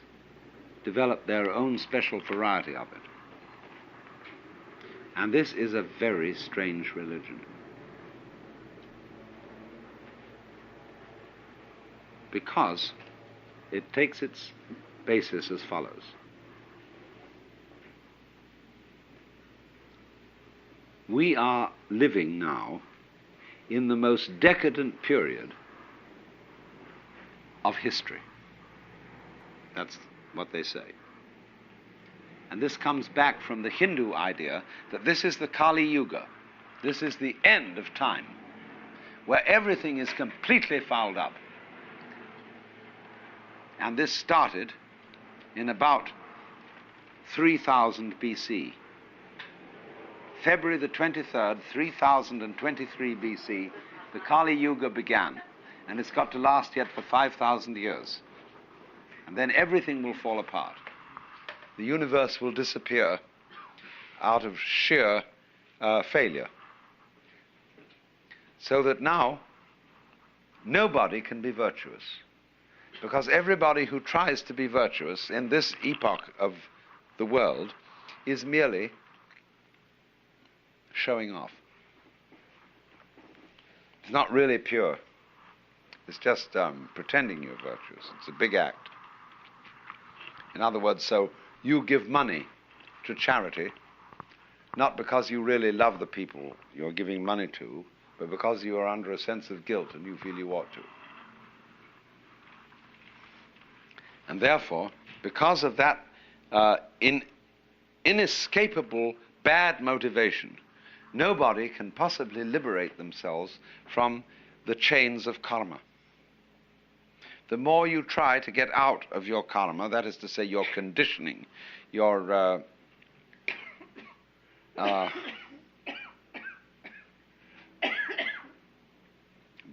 developed their own special variety of it. And this is a very strange religion. Because it takes its basis as follows. We are living now in the most decadent period of history. That's what they say. And this comes back from the Hindu idea that this is the Kali Yuga. This is the end of time, where everything is completely fouled up. And this started in about 3000 BC. February the 23rd, 3023 BC, the Kali Yuga began. And it's got to last yet for 5,000 years. And then everything will fall apart. The universe will disappear out of sheer failure. So that now, nobody can be virtuous. Because everybody who tries to be virtuous in this epoch of the world is merely showing off. It's not really pure. It's just pretending you're virtuous. It's a big act. In other words, so you give money to charity, not because you really love the people you're giving money to, but because you are under a sense of guilt and you feel you ought to. And therefore, because of that inescapable bad motivation, nobody can possibly liberate themselves from the chains of karma. The more you try to get out of your karma, that is to say your conditioning, your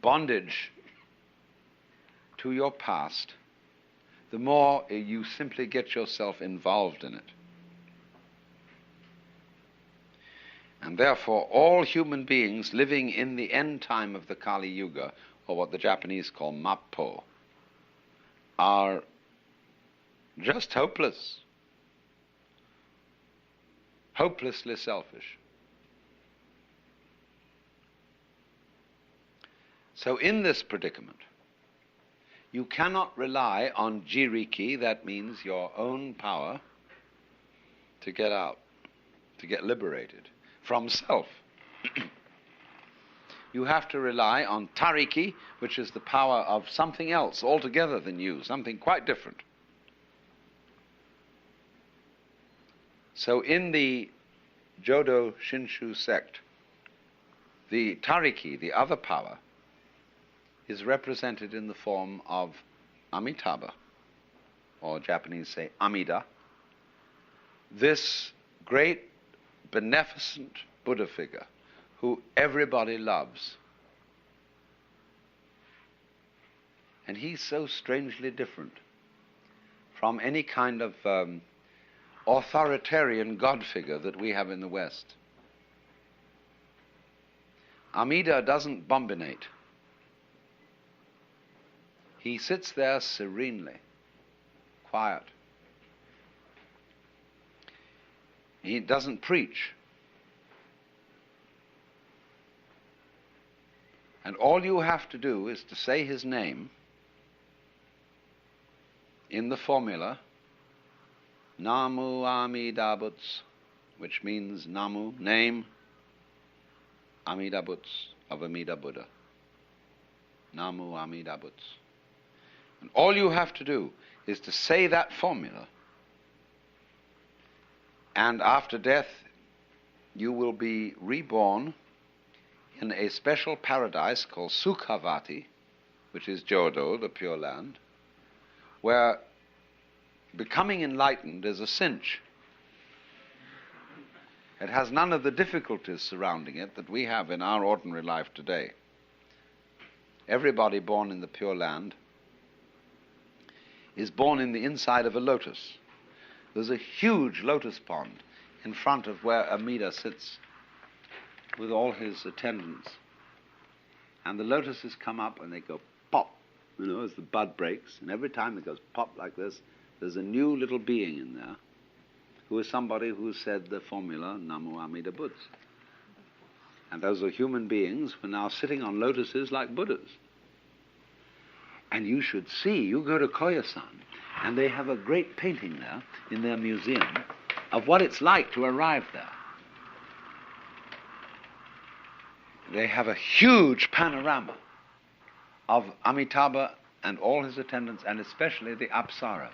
bondage to your past, the more you simply get yourself involved in it. And therefore, all human beings living in the end time of the Kali Yuga, or what the Japanese call Mappo, are just hopeless, hopelessly selfish. So in this predicament, you cannot rely on jiriki, that means your own power, to get out, to get liberated from self. You have to rely on tariki, which is the power of something else altogether than you, something quite different. So in the Jodo Shinshu sect, the tariki, the other power, is represented in the form of Amitabha, or Japanese say Amida, this great beneficent Buddha figure who everybody loves. And he's so strangely different from any kind of authoritarian God figure that we have in the West. Amida doesn't bombinate. He sits there serenely, quiet. He doesn't preach. And all you have to do is to say his name in the formula Namu Amidabuts, which means Namu, name, Amidabuts, of Amida Buddha. Namu Amidabuts. And all you have to do is to say that formula, and after death you will be reborn in a special paradise called Sukhavati, which is Jodo, the Pure Land, where becoming enlightened is a cinch. It has none of the difficulties surrounding it that we have in our ordinary life today. Everybody born in the Pure Land is born in the inside of a lotus. There's a huge lotus pond in front of where Amida sits with all his attendants. And the lotuses come up and they go pop, as the bud breaks. And every time it goes pop like this, there's a new little being in there who who is somebody who said the formula Namo Amida Buddhas. And those are human beings who are now sitting on lotuses like Buddhas. And you should see, you go to Koyasan, and they have a great painting there in their museum of what it's like to arrive there. They have a huge panorama of Amitabha and all his attendants, and especially the Apsaras.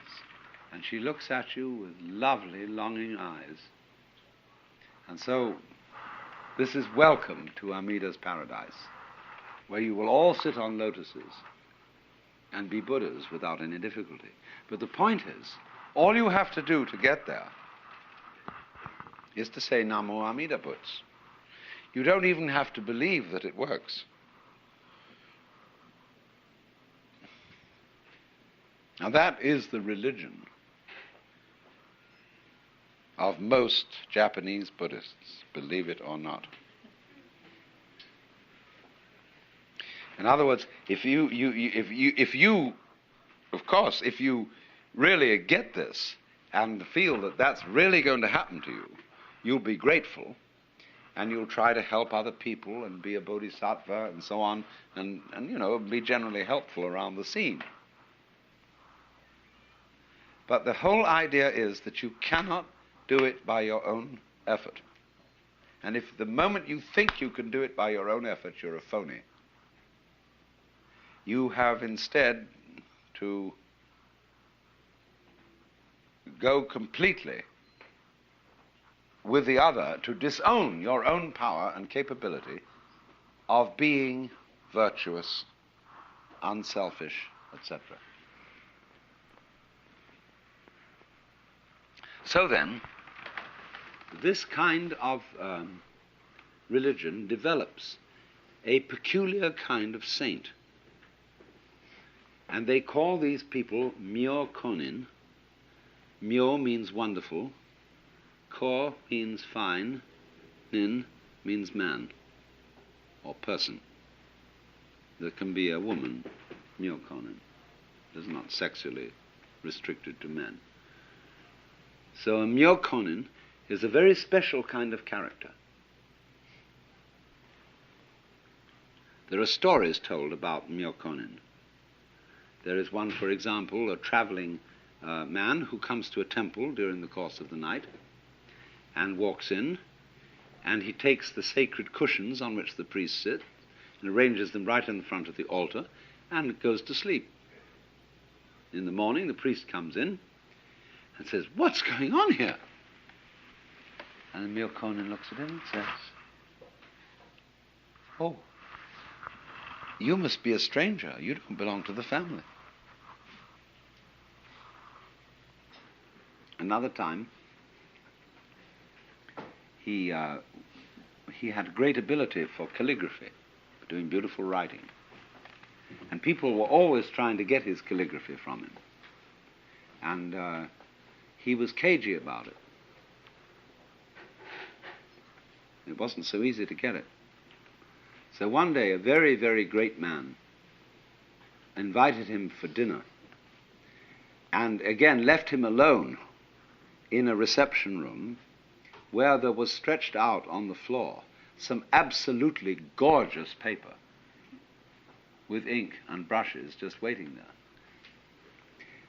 And she looks at you with lovely, longing eyes. And so, this is welcome to Amida's paradise, where you will all sit on lotuses and be Buddhas without any difficulty. But the point is, all you have to do to get there is to say Namo Amida Buddhas. You don't even have to believe that it works. Now that is the religion of most Japanese Buddhists, believe it or not. In other words, if you really get this and feel that that's really going to happen to you, you'll be grateful, and you'll try to help other people and be a bodhisattva and so on, and be generally helpful around the scene. But the whole idea is that you cannot do it by your own effort. And if the moment you think you can do it by your own effort, you're a phony. You have instead to go completely with the other, to disown your own power and capability of being virtuous, unselfish, etc. So then, this kind of religion develops a peculiar kind of saint. And they call these people Myo Konin. Myo means wonderful. Ko means fine. Nin means man or person. There can be a woman, Myo Konin. It is not sexually restricted to men. So a Myo Konin is a very special kind of character. There are stories told about Myo Konin. There is one, for example, a traveling man who comes to a temple during the course of the night and walks in, and he takes the sacred cushions on which the priests sit and arranges them right in the front of the altar and goes to sleep. In the morning, the priest comes in and says, "What's going on here?" And the Myo Konin looks at him and says, "Oh, you must be a stranger. You don't belong to the family." Another time, he had great ability for calligraphy, for doing beautiful writing. And people were always trying to get his calligraphy from him. And he was cagey about it. It wasn't so easy to get it. So one day, a very, very great man invited him for dinner and again left him alone in a reception room where there was stretched out on the floor some absolutely gorgeous paper with ink and brushes just waiting there.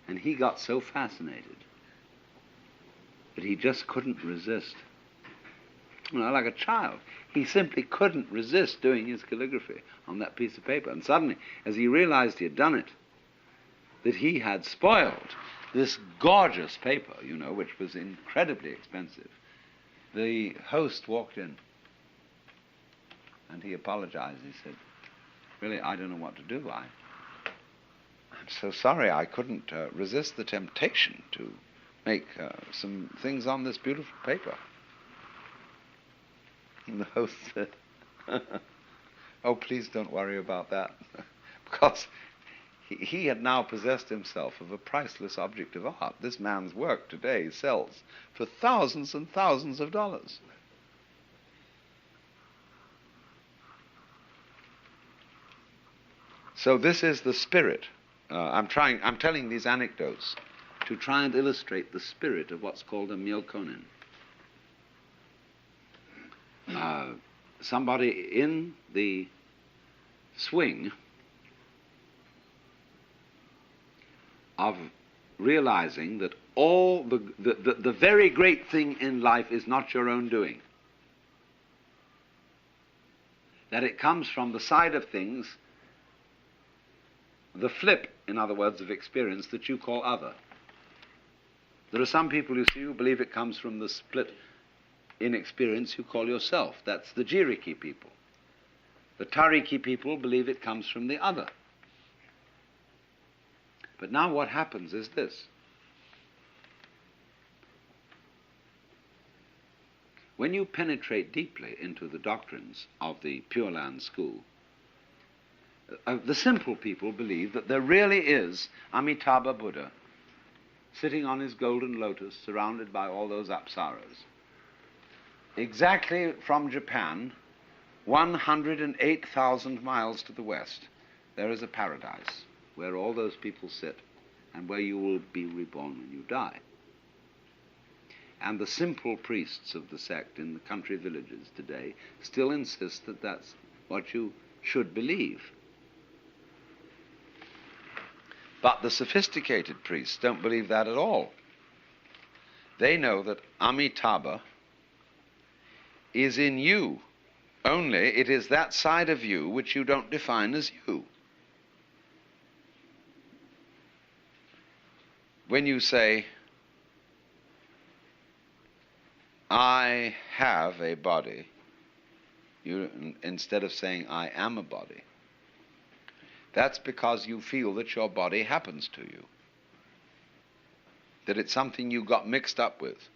And he got so fascinated that he just couldn't resist. Like a child. He simply couldn't resist doing his calligraphy on that piece of paper. And suddenly, as he realized he had done it, that he had spoiled this gorgeous paper, which was incredibly expensive, the host walked in and he apologized. He said, "Really, I don't know what to do. I'm so sorry. I couldn't resist the temptation to make some things on this beautiful paper." And the host said, "Oh, please don't worry about that," because he had now possessed himself of a priceless object of art. This man's work today sells for thousands and thousands of dollars. So this is the spirit. I'm telling these anecdotes to try and illustrate the spirit of what's called a myokonin. Somebody in the swing of realizing that all the very great thing in life is not your own doing. That it comes from the side of things, the flip, in other words, of experience that you call other. There are some people, you see, who believe it comes from the split in experience you call yourself. That's the Jiriki people. The Tariki people believe it comes from the other. But now what happens is this. When you penetrate deeply into the doctrines of the Pure Land school, the simple people believe that there really is Amitabha Buddha sitting on his golden lotus surrounded by all those apsaras. Exactly from Japan, 108,000 miles to the west, there is a paradise where all those people sit and where you will be reborn when you die. And the simple priests of the sect in the country villages today still insist that that's what you should believe. But the sophisticated priests don't believe that at all. They know that Amitabha is in you, only it is that side of you which you don't define as you. When you say, I have a body, instead of saying I am a body, that's because you feel that your body happens to you, that it's something you got mixed up with,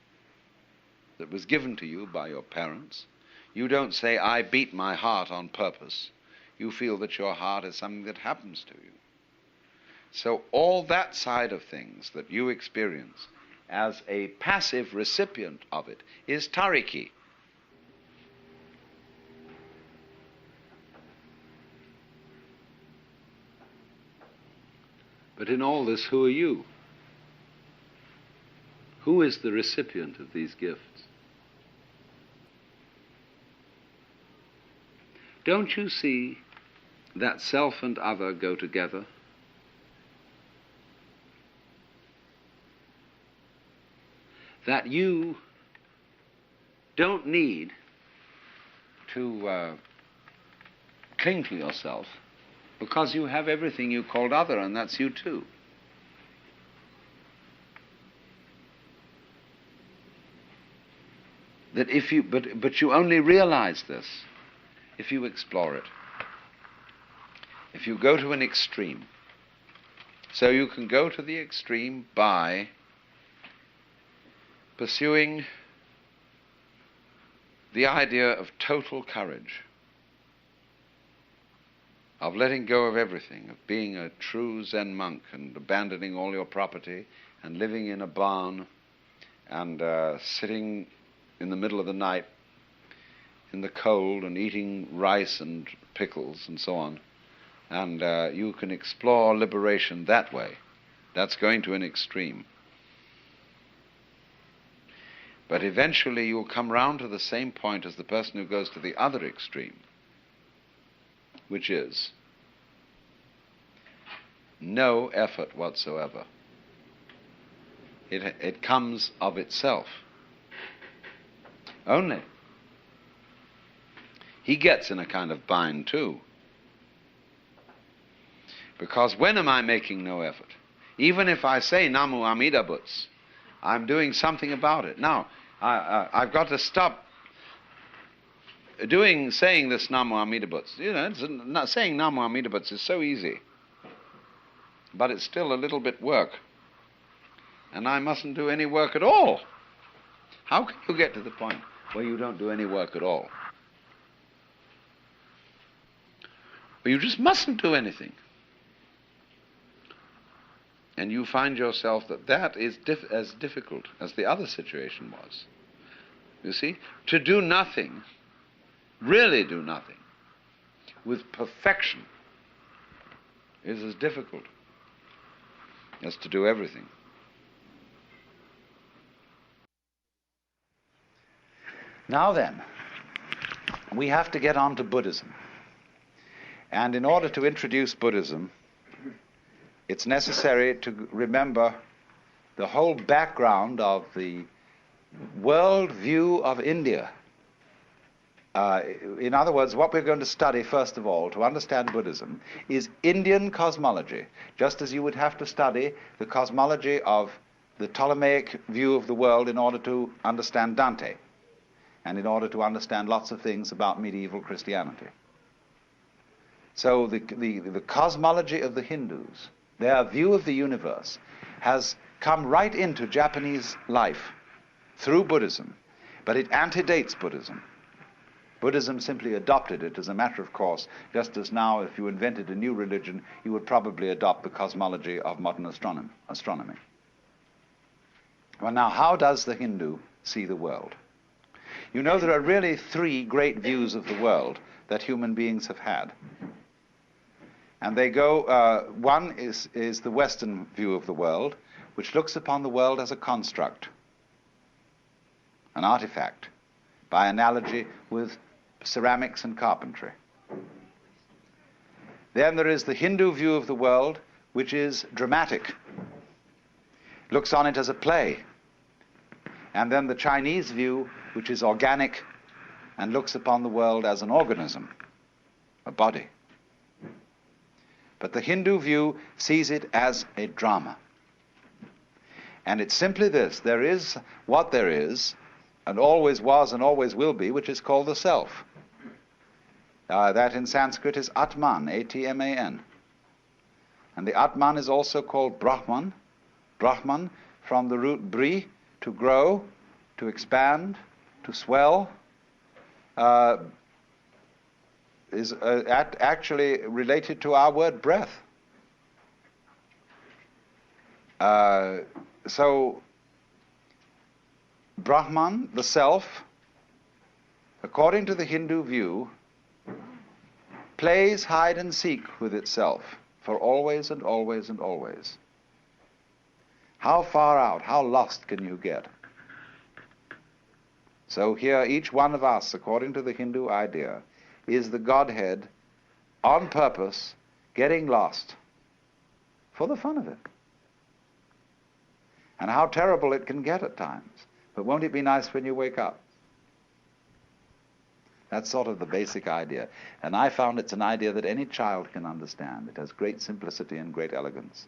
that was given to you by your parents. You don't say, I beat my heart on purpose. You feel that your heart is something that happens to you. So all that side of things that you experience as a passive recipient of it is tariki. But in all this, who are you? Who is the recipient of these gifts? Don't you see that self and other go together? That you don't need to cling to yourself because you have everything you called other, and that's you too. That if you, but you only realize this if you explore it. If you go to an extreme. So you can go to the extreme by pursuing the idea of total courage, of letting go of everything, of being a true Zen monk and abandoning all your property and living in a barn and sitting in the middle of the night in the cold and eating rice and pickles and so on. And you can explore liberation that way. That's going to an extreme. But eventually you'll come round to the same point as the person who goes to the other extreme, which is no effort whatsoever. It comes of itself. Only. He gets in a kind of bind too. Because when am I making no effort? Even if I say Namu Amida Butsu, I'm doing something about it. Now, I've got to stop saying this Namu Amida Butsu. You know, saying Namu Amida Butsu is so easy. But it's still a little bit work. And I mustn't do any work at all. How can you get to the point where you don't do any work at all? Well, you just mustn't do anything. And you find yourself that is as difficult as the other situation was. You see, to do nothing, really do nothing, with perfection, is as difficult as to do everything. Now then, we have to get on to Buddhism. And in order to introduce Buddhism, it's necessary to remember the whole background of the world view of India. In other words, what we're going to study, first of all, to understand Buddhism, is Indian cosmology, just as you would have to study the cosmology of the Ptolemaic view of the world in order to understand Dante, and in order to understand lots of things about medieval Christianity. So the cosmology of the Hindus, their view of the universe, has come right into Japanese life through Buddhism, but it antedates Buddhism. Buddhism simply adopted it as a matter of course, just as now if you invented a new religion, you would probably adopt the cosmology of modern astronomy. Well, now, how does the Hindu see the world? You know, there are really three great views of the world that human beings have had. And they go, one is the Western view of the world, which looks upon the world as a construct, an artifact, by analogy with ceramics and carpentry. Then there is the Hindu view of the world, which is dramatic, looks on it as a play. And then the Chinese view, which is organic and looks upon the world as an organism, a body. But the Hindu view sees it as a drama. And it's simply this: there is what there is, and always was and always will be, which is called the self. That in Sanskrit is Atman, A-T-M-A-N. And the Atman is also called Brahman. Brahman, from the root bri, to grow, to expand, to swell, is actually related to our word breath. So, Brahman, the self, according to the Hindu view, plays hide and seek with itself for always and always and always. How far out, how lost can you get? So here, each one of us, according to the Hindu idea, is the Godhead on purpose, getting lost for the fun of it. And how terrible it can get at times. But won't it be nice when you wake up? That's sort of the basic idea. And I found it's an idea that any child can understand. It has great simplicity and great elegance.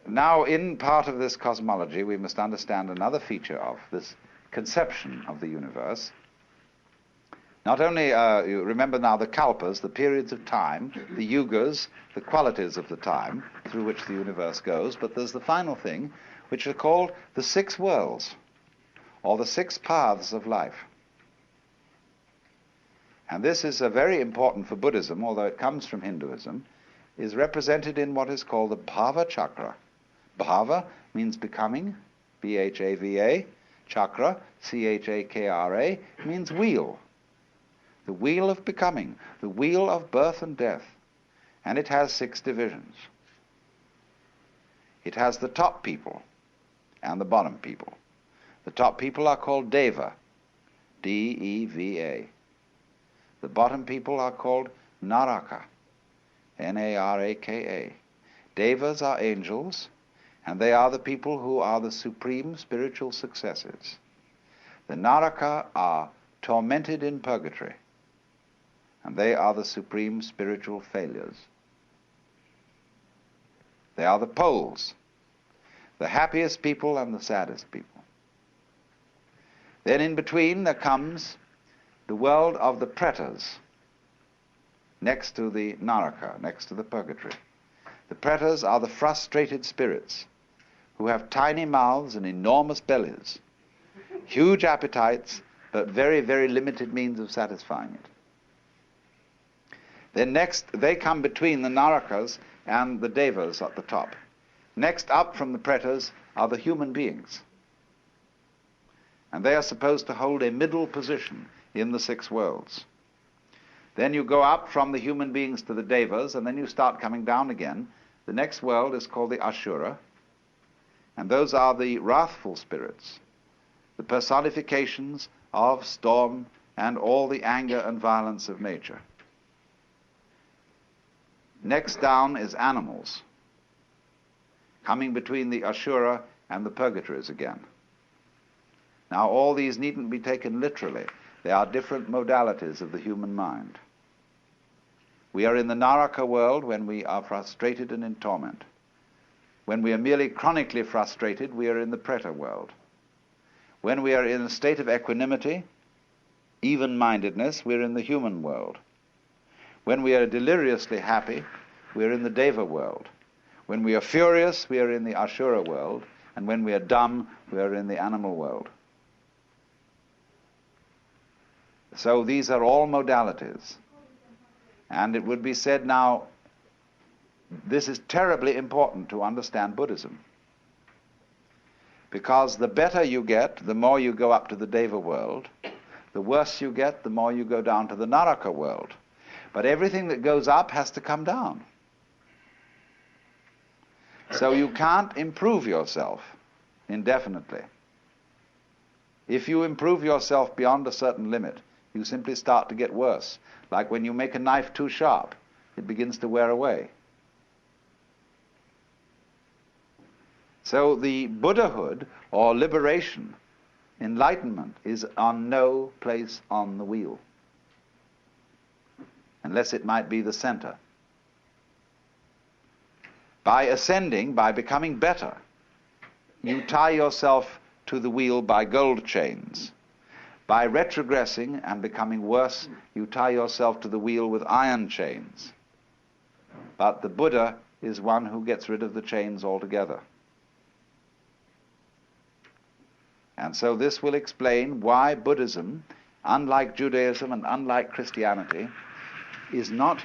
Now, in part of this cosmology, we must understand another feature of this conception of the universe. Not only, you remember now the kalpas, the periods of time, the yugas, the qualities of the time through which the universe goes, but there's the final thing, which are called the six worlds, or the six paths of life. And this is very important for Buddhism, although it comes from Hinduism, is represented in what is called the bhava chakra. Bhava means becoming, B-H-A-V-A. Chakra, C-H-A-K-R-A, means wheel. The wheel of becoming, the wheel of birth and death. And it has 6 divisions. It has the top people and the bottom people. The top people are called Deva, D-E-V-A. The bottom people are called Naraka, N-A-R-A-K-A. Devas are angels, and they are the people who are the supreme spiritual successors. The Naraka are tormented in purgatory, and they are the supreme spiritual failures. They are the poles, the happiest people and the saddest people. Then in between there comes the world of the pretas, next to the Naraka, next to the purgatory. The pretas are the frustrated spirits who have tiny mouths and enormous bellies, huge appetites, but very, very limited means of satisfying it. Then next, they come between the Narakas and the Devas at the top. Next up from the pretas are the human beings. And they are supposed to hold a middle position in the 6 worlds. Then you go up from the human beings to the Devas, and then you start coming down again. The next world is called the Ashura, and those are the wrathful spirits, the personifications of storm and all the anger and violence of nature. Next down is animals, coming between the Ashura and the purgatories again. Now all these needn't be taken literally. They are different modalities of the human mind. We are in the Naraka world when we are frustrated and in torment. When we are merely chronically frustrated, we are in the Preta world. When we are in a state of equanimity, even-mindedness, we are in the human world. When we are deliriously happy, we are in the Deva world. When we are furious, we are in the Ashura world. And when we are dumb, we are in the animal world. So these are all modalities. And it would be said now, this is terribly important to understand Buddhism. Because the better you get, the more you go up to the Deva world. The worse you get, the more you go down to the Naraka world. But everything that goes up has to come down. So you can't improve yourself indefinitely. If you improve yourself beyond a certain limit, you simply start to get worse. Like when you make a knife too sharp, it begins to wear away. So the Buddhahood, or liberation, enlightenment, is on no place on the wheel, unless it might be the center. By ascending, by becoming better, you tie yourself to the wheel by gold chains. By retrogressing and becoming worse, you tie yourself to the wheel with iron chains. But the Buddha is one who gets rid of the chains altogether. And so this will explain why Buddhism, unlike Judaism and unlike Christianity, is not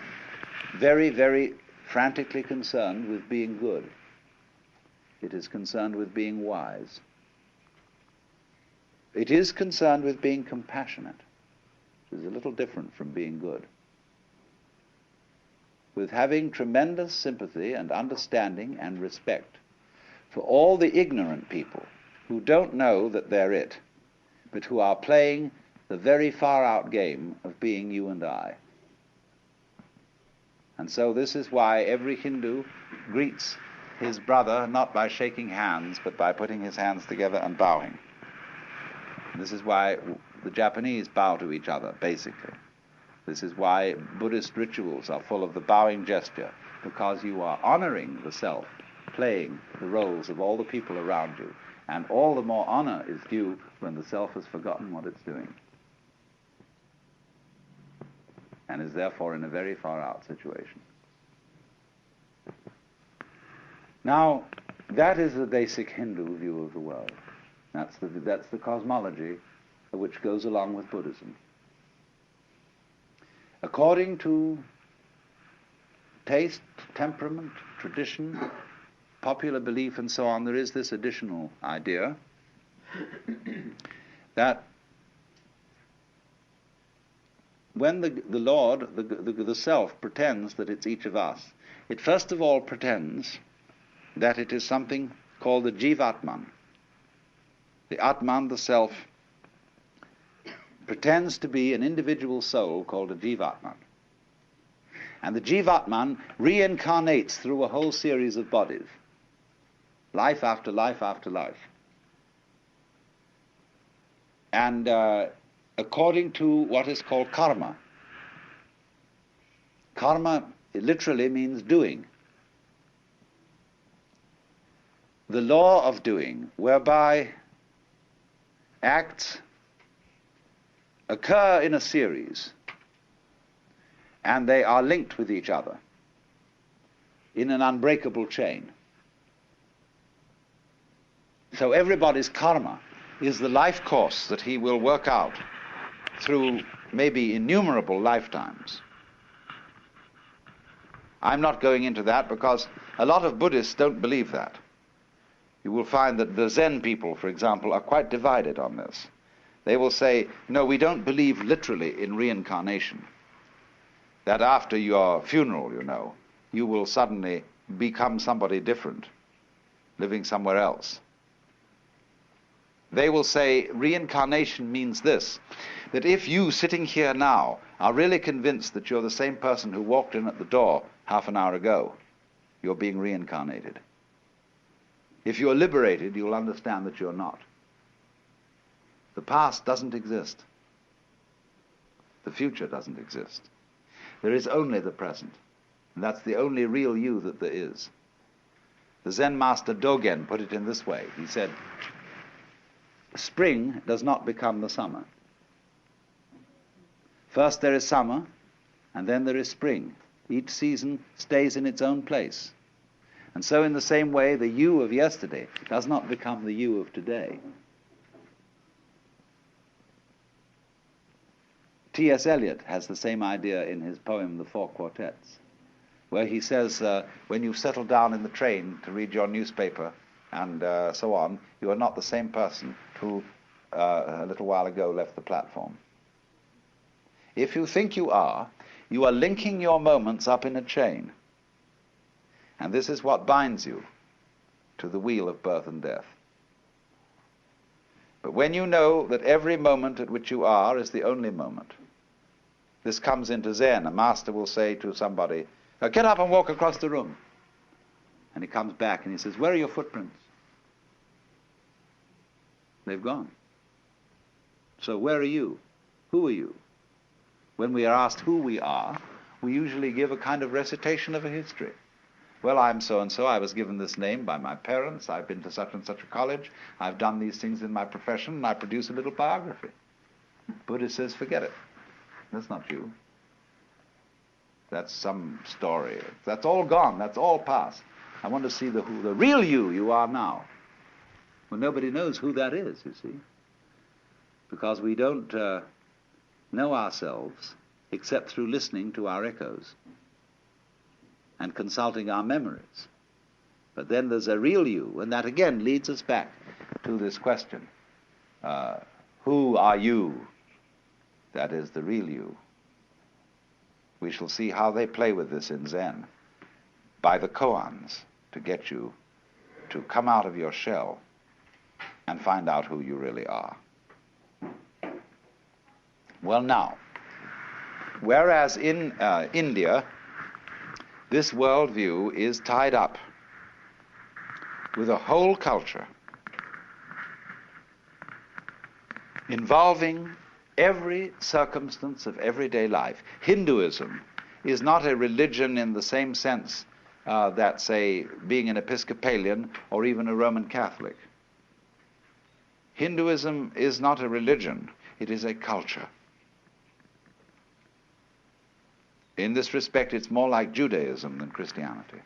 very, very frantically concerned with being good. It is concerned with being wise. It is concerned with being compassionate, which is a little different from being good. With having tremendous sympathy and understanding and respect for all the ignorant people who don't know that they're it, but who are playing the very far-out game of being you and I. And so this is why every Hindu greets his brother not by shaking hands, but by putting his hands together and bowing. This is why the Japanese bow to each other, basically. This is why Buddhist rituals are full of the bowing gesture, because you are honoring the self, playing the roles of all the people around you. And all the more honor is due when the self has forgotten what it's doing, and is therefore in a very far-out situation. Now, that is the basic Hindu view of the world. That's the cosmology which goes along with Buddhism. According to taste, temperament, tradition, popular belief and so on, there is this additional idea that when the Lord, the self, pretends that it's each of us, it first of all pretends that it is something called the Jivatman. The Atman, the self, pretends to be an individual soul called a Jivatman. And the Jivatman reincarnates through a whole series of bodies, life after life after life. And according to what is called karma, karma literally means doing. The law of doing, whereby acts occur in a series and they are linked with each other in an unbreakable chain. So everybody's karma is the life course that he will work out through maybe innumerable lifetimes. I'm not going into that because a lot of Buddhists don't believe that. You will find that the Zen people, for example, are quite divided on this. They will say, no, we don't believe literally in reincarnation. That after your funeral, you will suddenly become somebody different, living somewhere else. They will say reincarnation means this, that if you, sitting here now, are really convinced that you're the same person who walked in at the door half an hour ago, you're being reincarnated. If you're liberated, you'll understand that you're not. The past doesn't exist. The future doesn't exist. There is only the present, and that's the only real you that there is. The Zen master Dogen put it in this way. He said, spring does not become the summer. First there is summer, and then there is spring. Each season stays in its own place. And so in the same way, the you of yesterday does not become the you of today. T.S. Eliot has the same idea in his poem, The Four Quartets, where he says, when you've settled down in the train to read your newspaper and so on, you are not the same person who a little while ago left the platform. If you think you are linking your moments up in a chain. And this is what binds you to the wheel of birth and death. But when you know that every moment at which you are is the only moment, this comes into Zen. A master will say to somebody, get up and walk across the room. And he comes back and he says, where are your footprints? They've gone. So where are you? Who are you? When we are asked who we are, we usually give a kind of recitation of a history. Well, I'm so-and-so, I was given this name by my parents, I've been to such and such a college, I've done these things in my profession, and I produce a little biography. Buddha says, forget it. That's not you. That's some story. That's all gone, that's all past. I want to see the real you are now. Well, nobody knows who that is, you see. Because we don't know ourselves except through listening to our echoes and consulting our memories. But then there's a real you, and that again leads us back to this question. Who are you? That is the real you. We shall see how they play with this in Zen, by the koans, to get you to come out of your shell and find out who you really are. Well now, whereas in India, this worldview is tied up with a whole culture involving every circumstance of everyday life. Hinduism is not a religion in the same sense that, say, being an Episcopalian or even a Roman Catholic. Hinduism is not a religion, it is a culture. In this respect, it's more like Judaism than Christianity,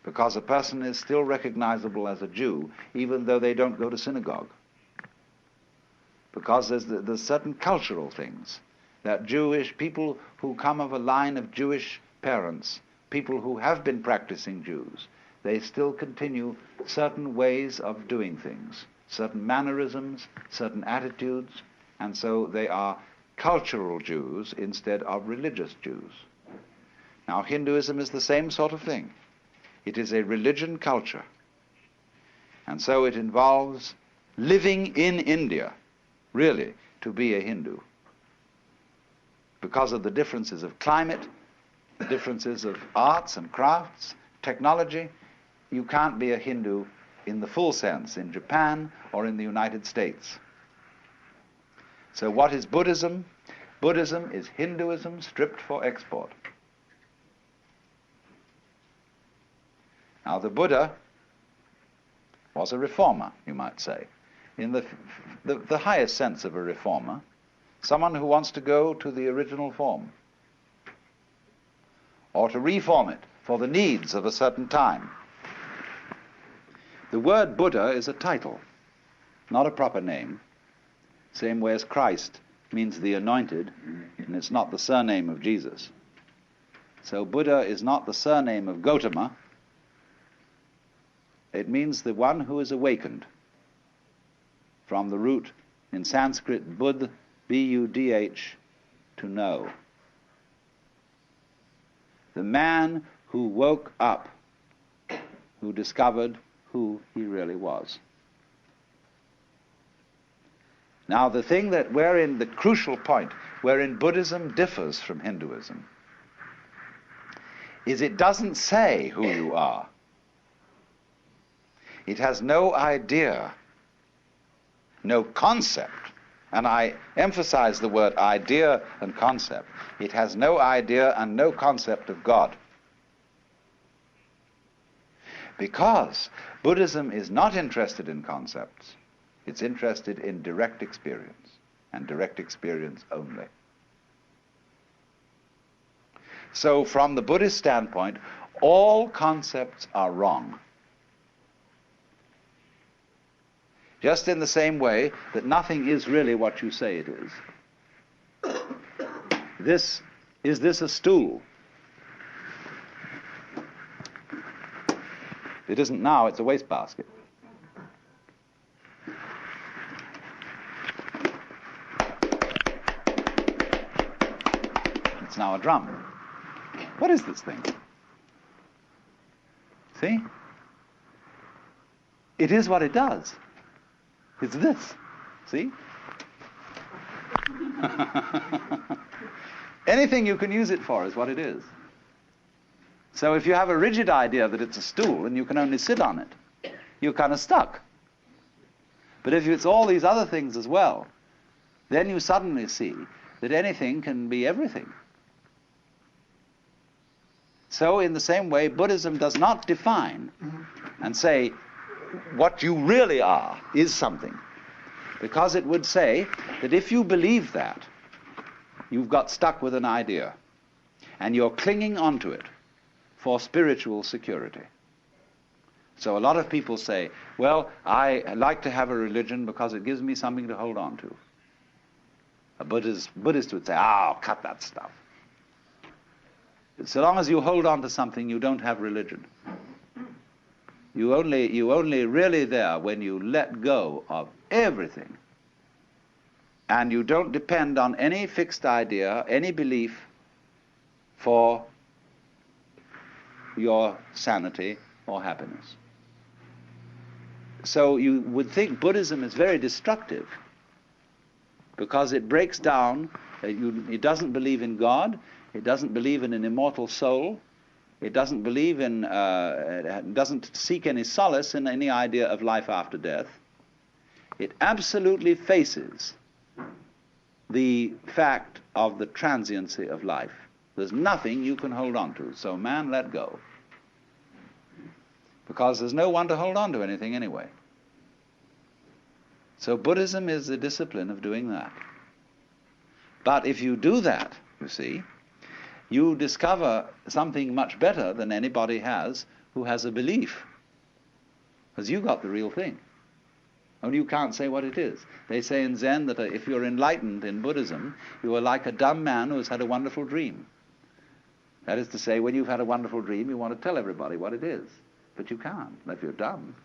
because a person is still recognizable as a Jew, even though they don't go to synagogue. Because there's certain cultural things that Jewish people who come of a line of Jewish parents, people who have been practicing Jews, they still continue certain ways of doing things, certain mannerisms, certain attitudes, and so they are cultural Jews instead of religious Jews. Now, Hinduism is the same sort of thing. It is a religion culture. And so it involves living in India, really, to be a Hindu. Because of the differences of climate, the differences of arts and crafts, technology, you can't be a Hindu in the full sense in Japan or in the United States. So what is Buddhism? Buddhism is Hinduism stripped for export. Now the Buddha was a reformer, you might say, in the highest sense of a reformer, someone who wants to go to the original form, or to reform it for the needs of a certain time. The word Buddha is a title, not a proper name. Same way as Christ means the anointed, and it's not the surname of Jesus. So Buddha is not the surname of Gautama. It means the one who is awakened, from the root in Sanskrit budh, B-U-D-H, to know. The man who woke up, who discovered who he really was. Now, the thing the crucial point wherein Buddhism differs from Hinduism is it doesn't say who you are. It has no idea, no concept, and I emphasize the word idea and concept. It has no idea and no concept of God. Because Buddhism is not interested in concepts, it's interested in direct experience, and direct experience only. So from the Buddhist standpoint, all concepts are wrong. Just in the same way that nothing is really what you say it is. Is this a stool? It isn't now, it's a wastebasket. It's now a drum. What is this thing? See? It is what it does. It's this. See? Anything you can use it for is what it is. So if you have a rigid idea that it's a stool and you can only sit on it, you're kind of stuck. But if it's all these other things as well, then you suddenly see that anything can be everything. So in the same way, Buddhism does not define and say what you really are is something. Because it would say that if you believe that, you've got stuck with an idea and you're clinging onto it for spiritual security. So a lot of people say, well, I like to have a religion because it gives me something to hold on to. A Buddhist would say, cut that stuff. So long as you hold on to something, you don't have religion. You only really there when you let go of everything. And you don't depend on any fixed idea, any belief for your sanity or happiness. So you would think Buddhism is very destructive because it breaks down, it doesn't believe in God, it doesn't believe in an immortal soul, it doesn't believe in, doesn't seek any solace in any idea of life after death. It absolutely faces the fact of the transiency of life. There's nothing you can hold on to, so man, let go. Because there's no one to hold on to anything anyway. So Buddhism is the discipline of doing that. But if you do that, you see, you discover something much better than anybody has who has a belief. Because you got the real thing. Only you can't say what it is. They say in Zen that if you're enlightened in Buddhism, you are like a dumb man who has had a wonderful dream. That is to say, when you've had a wonderful dream, you want to tell everybody what it is. But you can't, if you're dumb.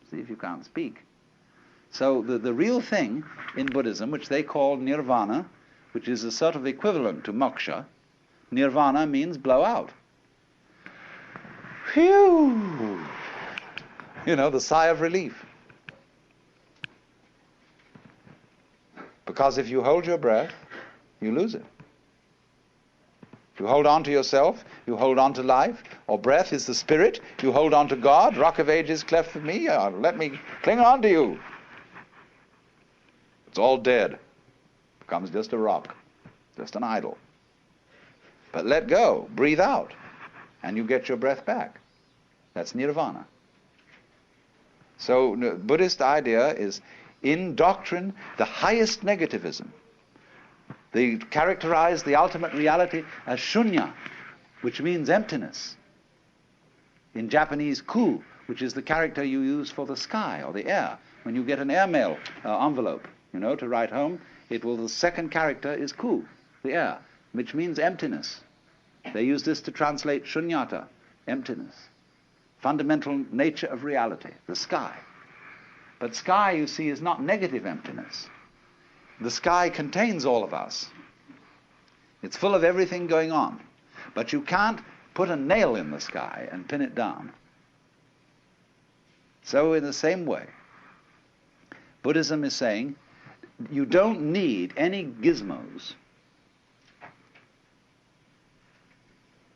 See, if you can't speak. So the real thing in Buddhism, which they call nirvana, which is a sort of equivalent to moksha, nirvana means blow out. Phew! You know, the sigh of relief. Because if you hold your breath, you lose it. If you hold on to yourself, you hold on to life, or breath is the spirit, you hold on to God, rock of ages cleft for me, let me cling on to you. It's all dead. Becomes just a rock, just an idol. But let go, breathe out, and you get your breath back. That's nirvana. So the Buddhist idea is, in doctrine, the highest negativism. They characterize the ultimate reality as shunya, which means emptiness. In Japanese, ku, which is the character you use for the sky or the air. When you get an airmail envelope, to write home, the second character is ku, the air, which means emptiness. They use this to translate shunyata, emptiness. Fundamental nature of reality, the sky. But sky, you see, is not negative emptiness. The sky contains all of us. It's full of everything going on. But you can't put a nail in the sky and pin it down. So in the same way, Buddhism is saying, you don't need any gizmos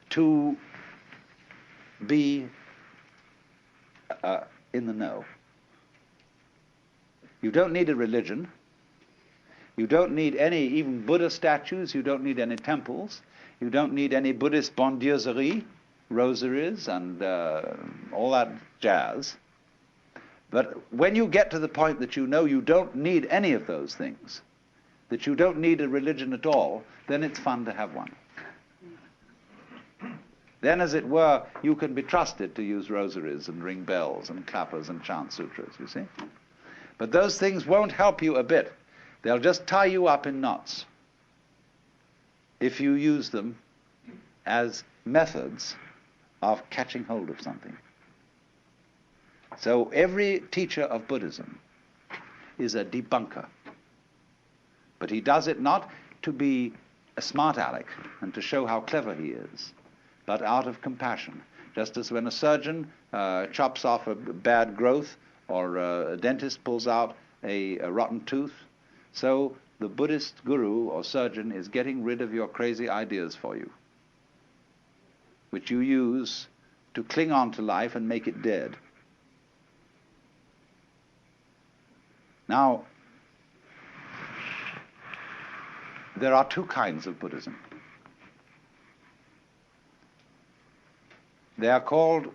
to be in the know. You don't need a religion. You don't need any, even Buddha statues. You don't need any temples. You don't need any Buddhist bondieuserie, rosaries, and all that jazz. But when you get to the point that you know you don't need any of those things, that you don't need a religion at all, then it's fun to have one. Then, as it were, you can be trusted to use rosaries and ring bells and clappers and chant sutras, you see. But those things won't help you a bit. They'll just tie you up in knots if you use them as methods of catching hold of something. So every teacher of Buddhism is a debunker. But he does it not to be a smart aleck and to show how clever he is, but out of compassion. Just as when a surgeon chops off a bad growth, or a dentist pulls out a rotten tooth, so the Buddhist guru or surgeon is getting rid of your crazy ideas for you, which you use to cling on to life and make it dead. Now, there are two kinds of Buddhism. They are called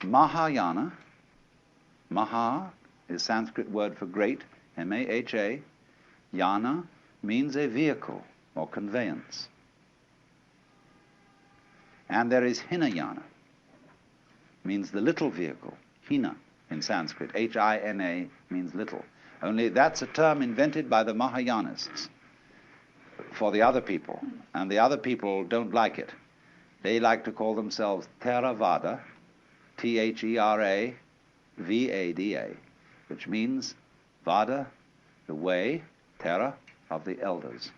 Mahayana. Maha is Sanskrit word for great, M-A-H-A. Yana means a vehicle or conveyance. And there is Hinayana, means the little vehicle. Hina in Sanskrit, H-I-N-A, means little. Only that's a term invented by the Mahayanists for the other people, and the other people don't like it. They like to call themselves Theravada, T-H-E-R-A-V-A-D-A, which means Vada, the way, Thera, of the elders.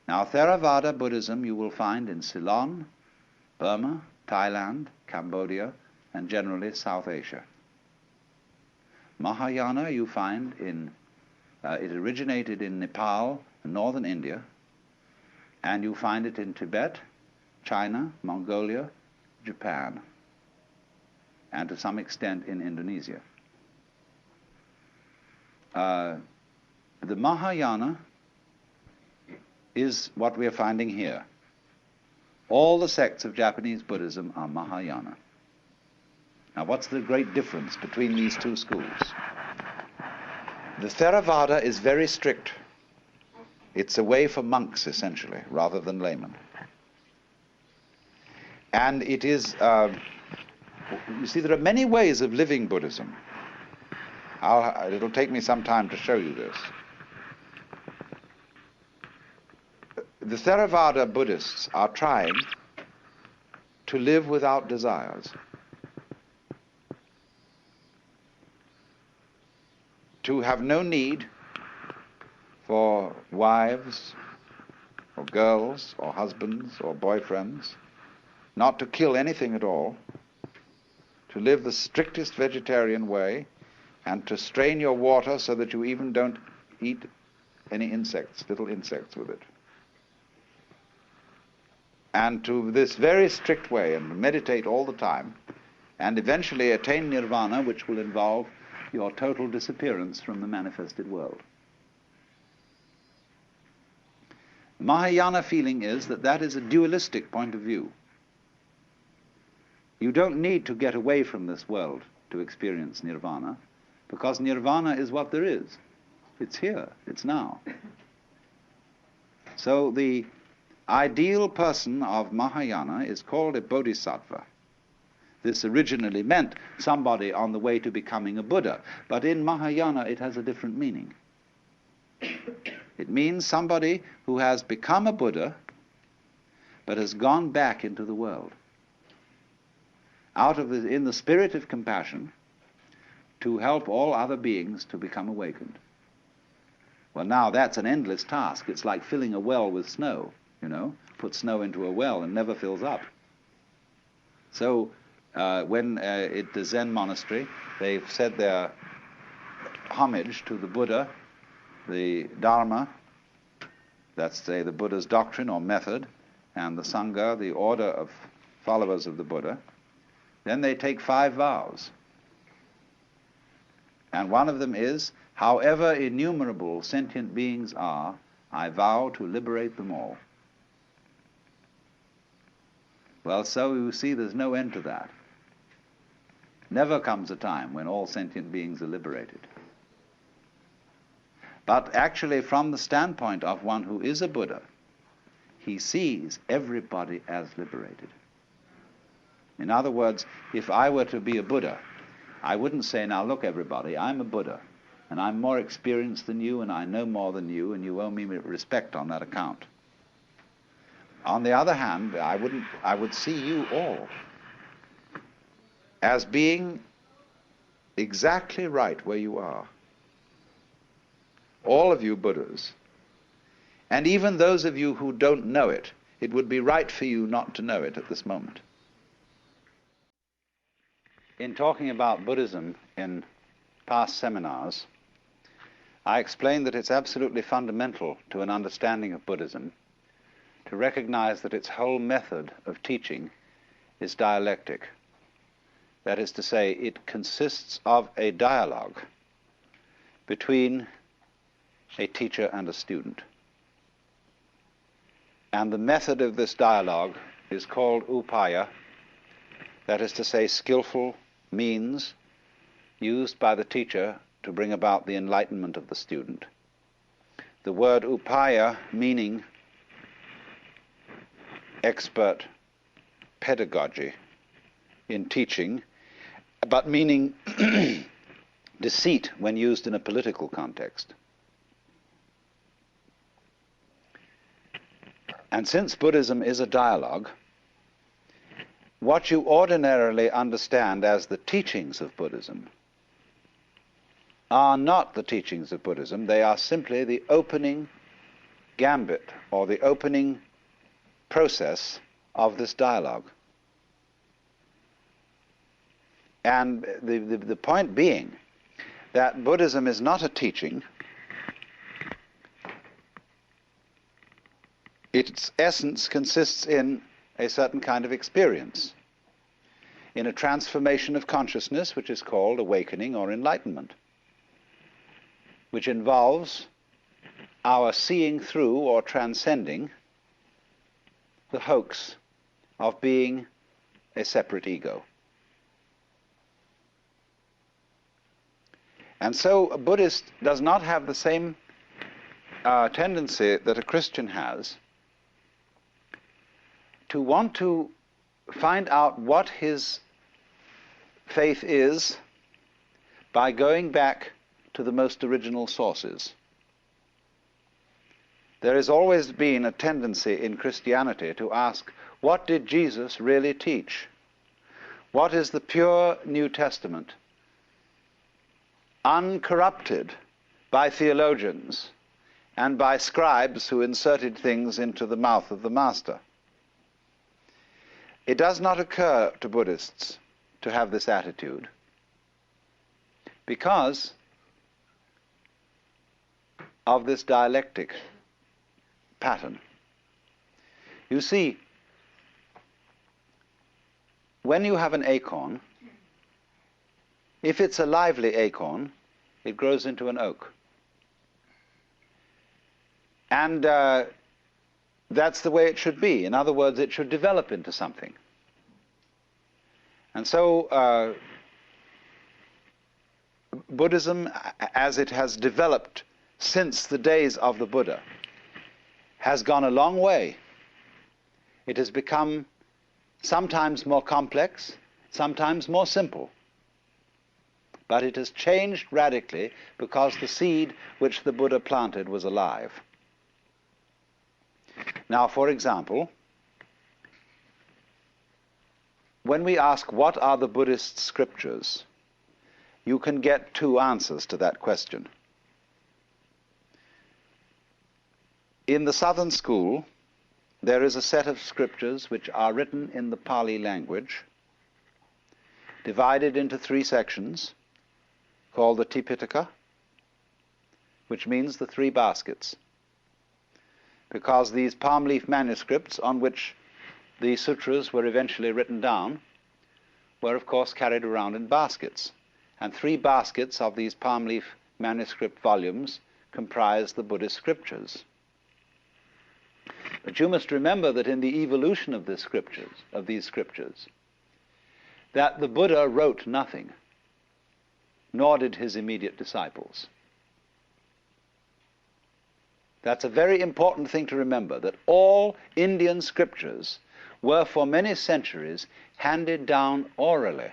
Now, Theravada Buddhism you will find in Ceylon, Burma, Thailand, Cambodia, and generally South Asia. Mahayana you find in, it originated in Nepal and northern India, and you find it in Tibet, China, Mongolia, Japan, and to some extent in Indonesia. The Mahayana is what we are finding here. All the sects of Japanese Buddhism are Mahayana. Now, what's the great difference between these two schools? The Theravada is very strict. It's a way for monks, essentially, rather than laymen. And it is, you see, there are many ways of living Buddhism. It'll take me some time to show you this. The Theravada Buddhists are trying to live without desires, to have no need for wives or girls or husbands or boyfriends, not to kill anything at all, to live the strictest vegetarian way, and to strain your water so that you even don't eat any insects, little insects with it. And to this very strict way, and meditate all the time, and eventually attain nirvana, which will involve your total disappearance from the manifested world. Mahayana feeling is that that is a dualistic point of view. You don't need to get away from this world to experience nirvana, because nirvana is what there is. It's here, it's now. So the ideal person of Mahayana is called a bodhisattva. This originally meant somebody on the way to becoming a Buddha, but in Mahayana it has a different meaning. It means somebody who has become a Buddha, but has gone back into the world, in the spirit of compassion, to help all other beings to become awakened. Well, now that's an endless task. It's like filling a well with snow, Put snow into a well and never fills up. So when at the Zen monastery, they've said their homage to the Buddha, the Dharma, let's say the Buddha's doctrine or method, and the Sangha, the order of followers of the Buddha, then they take 5 vows. And one of them is, however innumerable sentient beings are, I vow to liberate them all. Well, so you see there's no end to that. Never comes a time when all sentient beings are liberated. But actually, from the standpoint of one who is a Buddha, he sees everybody as liberated. In other words, if I were to be a Buddha, I wouldn't say, now look everybody, I'm a Buddha, and I'm more experienced than you, and I know more than you, and you owe me respect on that account. On the other hand, I would see you all as being exactly right where you are. All of you Buddhas, and even those of you who don't know it, it would be right for you not to know it at this moment. In talking about Buddhism in past seminars, I explained that it's absolutely fundamental to an understanding of Buddhism to recognize that its whole method of teaching is dialectic. That is to say, it consists of a dialogue between a teacher and a student. And the method of this dialogue is called upaya, that is to say, skillful means used by the teacher to bring about the enlightenment of the student. The word upaya meaning expert pedagogy in teaching, but meaning deceit when used in a political context. And since Buddhism is a dialogue, what you ordinarily understand as the teachings of Buddhism are not the teachings of Buddhism. They are simply the opening gambit or the opening process of this dialogue. And the point being that Buddhism is not a teaching. Its essence consists in a certain kind of experience, in a transformation of consciousness which is called awakening or enlightenment, which involves our seeing through or transcending the hoax of being a separate ego. And so a Buddhist does not have the same tendency that a Christian has to want to find out what his faith is by going back to the most original sources. There has always been a tendency in Christianity to ask, what did Jesus really teach? What is the pure New Testament, uncorrupted by theologians and by scribes who inserted things into the mouth of the master? It does not occur to Buddhists to have this attitude because of this dialectic pattern. You see, when you have an acorn, if it's a lively acorn, it grows into an oak. And that's the way it should be. In other words, it should develop into something. And so Buddhism, as it has developed since the days of the Buddha, has gone a long way. It has become sometimes more complex, sometimes more simple. But it has changed radically because the seed which the Buddha planted was alive. Now, for example, when we ask what are the Buddhist scriptures, you can get 2 answers to that question. In the Southern School, there is a set of scriptures which are written in the Pali language, divided into 3 sections, called the Tipitaka, which means the 3 baskets. Because these palm leaf manuscripts on which the sutras were eventually written down were, of course, carried around in baskets. And 3 baskets of these palm leaf manuscript volumes comprise the Buddhist scriptures. But you must remember that in the evolution of these scriptures, that the Buddha wrote nothing, nor did his immediate disciples. That's a very important thing to remember, that all Indian scriptures were for many centuries handed down orally.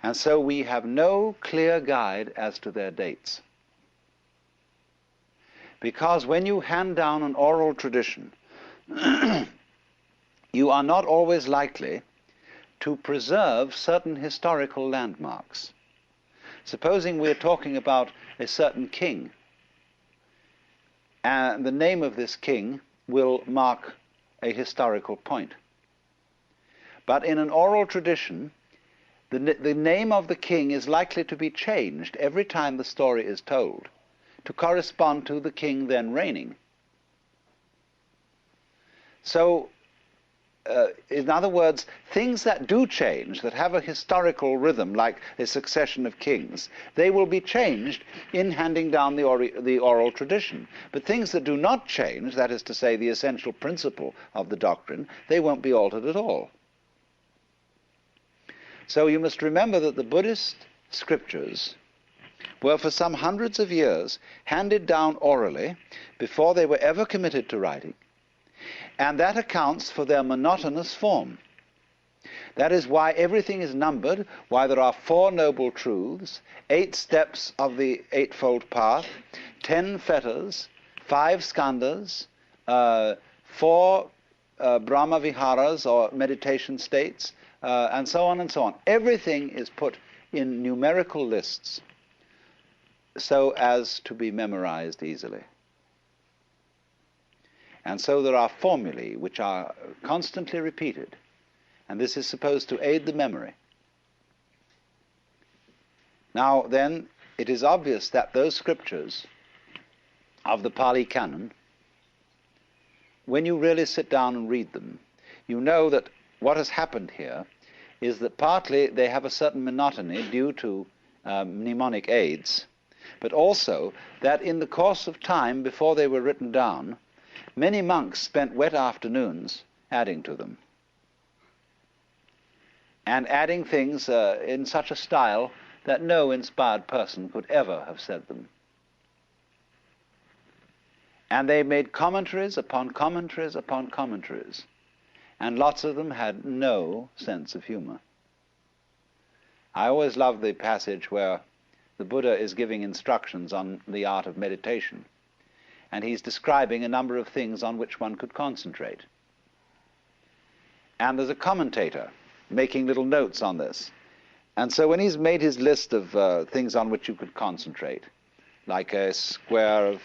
And so we have no clear guide as to their dates. Because when you hand down an oral tradition, you are not always likely to preserve certain historical landmarks. Supposing we're talking about a certain king, and the name of this king will mark a historical point. But in an oral tradition, the name of the king is likely to be changed every time the story is told to correspond to the king then reigning. So, in other words, things that do change, that have a historical rhythm, like a succession of kings, they will be changed in handing down the oral tradition. But things that do not change, that is to say, the essential principle of the doctrine, they won't be altered at all. So you must remember that the Buddhist scriptures were for some hundreds of years handed down orally before they were ever committed to writing. And that accounts for their monotonous form. That is why everything is numbered, why there are 4 noble truths, 8 steps of the Eightfold Path, 10 fetters, 5 skandhas, 4 Brahma viharas or meditation states, and so on and so on. Everything is put in numerical lists so as to be memorized easily. And so there are formulae which are constantly repeated, and this is supposed to aid the memory. Now then, it is obvious that those scriptures of the Pali Canon, when you really sit down and read them, you know that what has happened here is that partly they have a certain monotony due to mnemonic aids, but also that in the course of time before they were written down, many monks spent wet afternoons adding to them, and adding things in such a style that no inspired person could ever have said them. And they made commentaries upon commentaries upon commentaries, and lots of them had no sense of humor. I always love the passage where the Buddha is giving instructions on the art of meditation, and he's describing a number of things on which one could concentrate. And there's a commentator making little notes on this. And so when he's made his list of things on which you could concentrate, like a square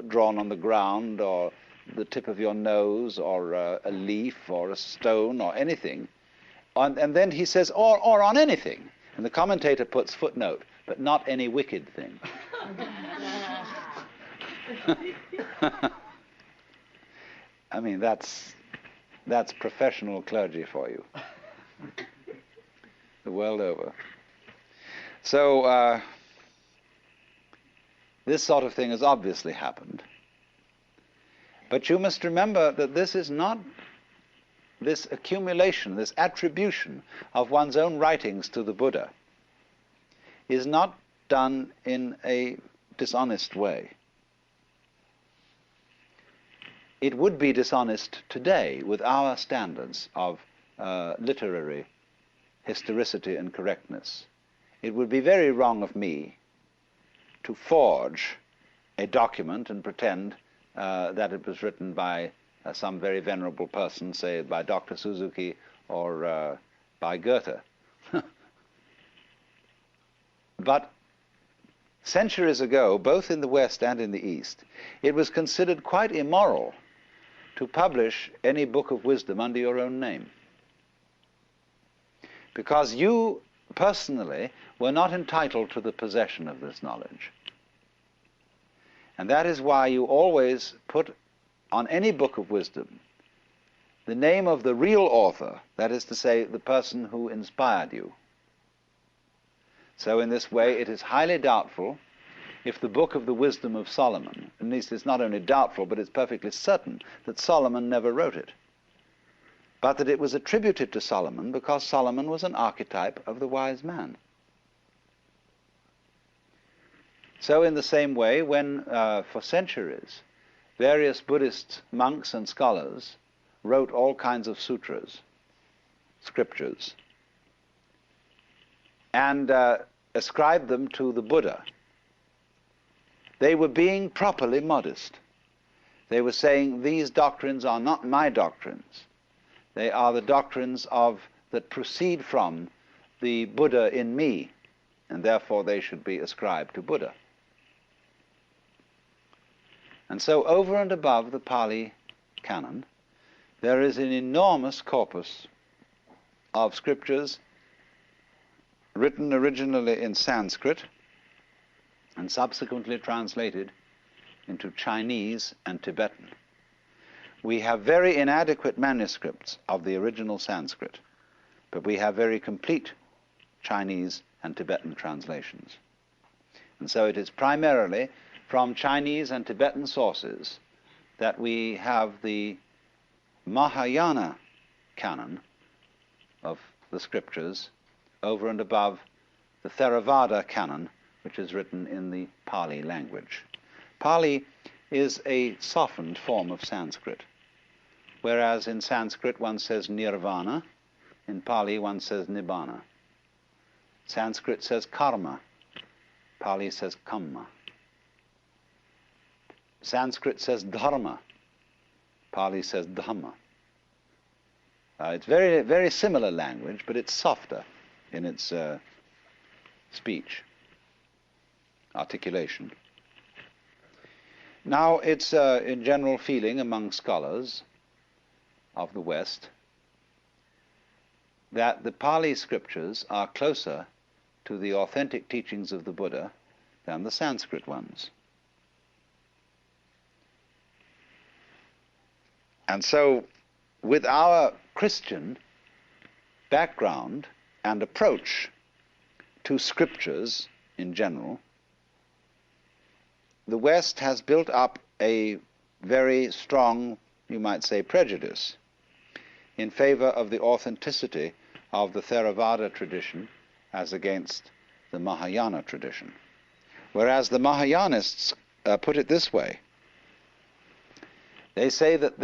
drawn on the ground, or the tip of your nose, or a leaf, or a stone, or anything, and then he says, or on anything. And the commentator puts footnote, but not any wicked thing. I mean, that's professional clergy for you, the world over. So this sort of thing has obviously happened. But you must remember that this is not, this accumulation, this attribution of one's own writings to the Buddha is not done in a dishonest way. It would be dishonest today with our standards of literary historicity and correctness. It would be very wrong of me to forge a document and pretend that it was written by some very venerable person, say by Dr. Suzuki or by Goethe. But centuries ago, both in the West and in the East, it was considered quite immoral to publish any book of wisdom under your own name, because you personally were not entitled to the possession of this knowledge. And that is why you always put on any book of wisdom the name of the real author, that is to say, the person who inspired you. So in this way, it is highly doubtful if the book of the wisdom of Solomon, at least it's not only doubtful, but it's perfectly certain that Solomon never wrote it, but that it was attributed to Solomon because Solomon was an archetype of the wise man. So in the same way, when for centuries various Buddhist monks and scholars wrote all kinds of sutras, scriptures, and ascribed them to the Buddha, they were being properly modest. They were saying, these doctrines are not my doctrines. They are the doctrines that proceed from the Buddha in me, and therefore they should be ascribed to Buddha. And so over and above the Pali canon, there is an enormous corpus of scriptures written originally in Sanskrit and subsequently translated into Chinese and Tibetan. We have very inadequate manuscripts of the original Sanskrit, but we have very complete Chinese and Tibetan translations. And so it is primarily from Chinese and Tibetan sources that we have the Mahayana canon of the scriptures over and above the Theravada canon, which is written in the Pali language. Pali is a softened form of Sanskrit, whereas in Sanskrit one says nirvana, in Pali one says nibbana. Sanskrit says karma, Pali says kamma. Sanskrit says dharma, Pali says dhamma. It's very, very similar language, but it's softer in its speech, articulation. Now, it's a general feeling among scholars of the West that the Pali scriptures are closer to the authentic teachings of the Buddha than the Sanskrit ones. And so, with our Christian background and approach to scriptures in general, the West has built up a very strong, you might say, prejudice in favor of the authenticity of the Theravada tradition as against the Mahayana tradition. Whereas the Mahayanists put it this way. They say that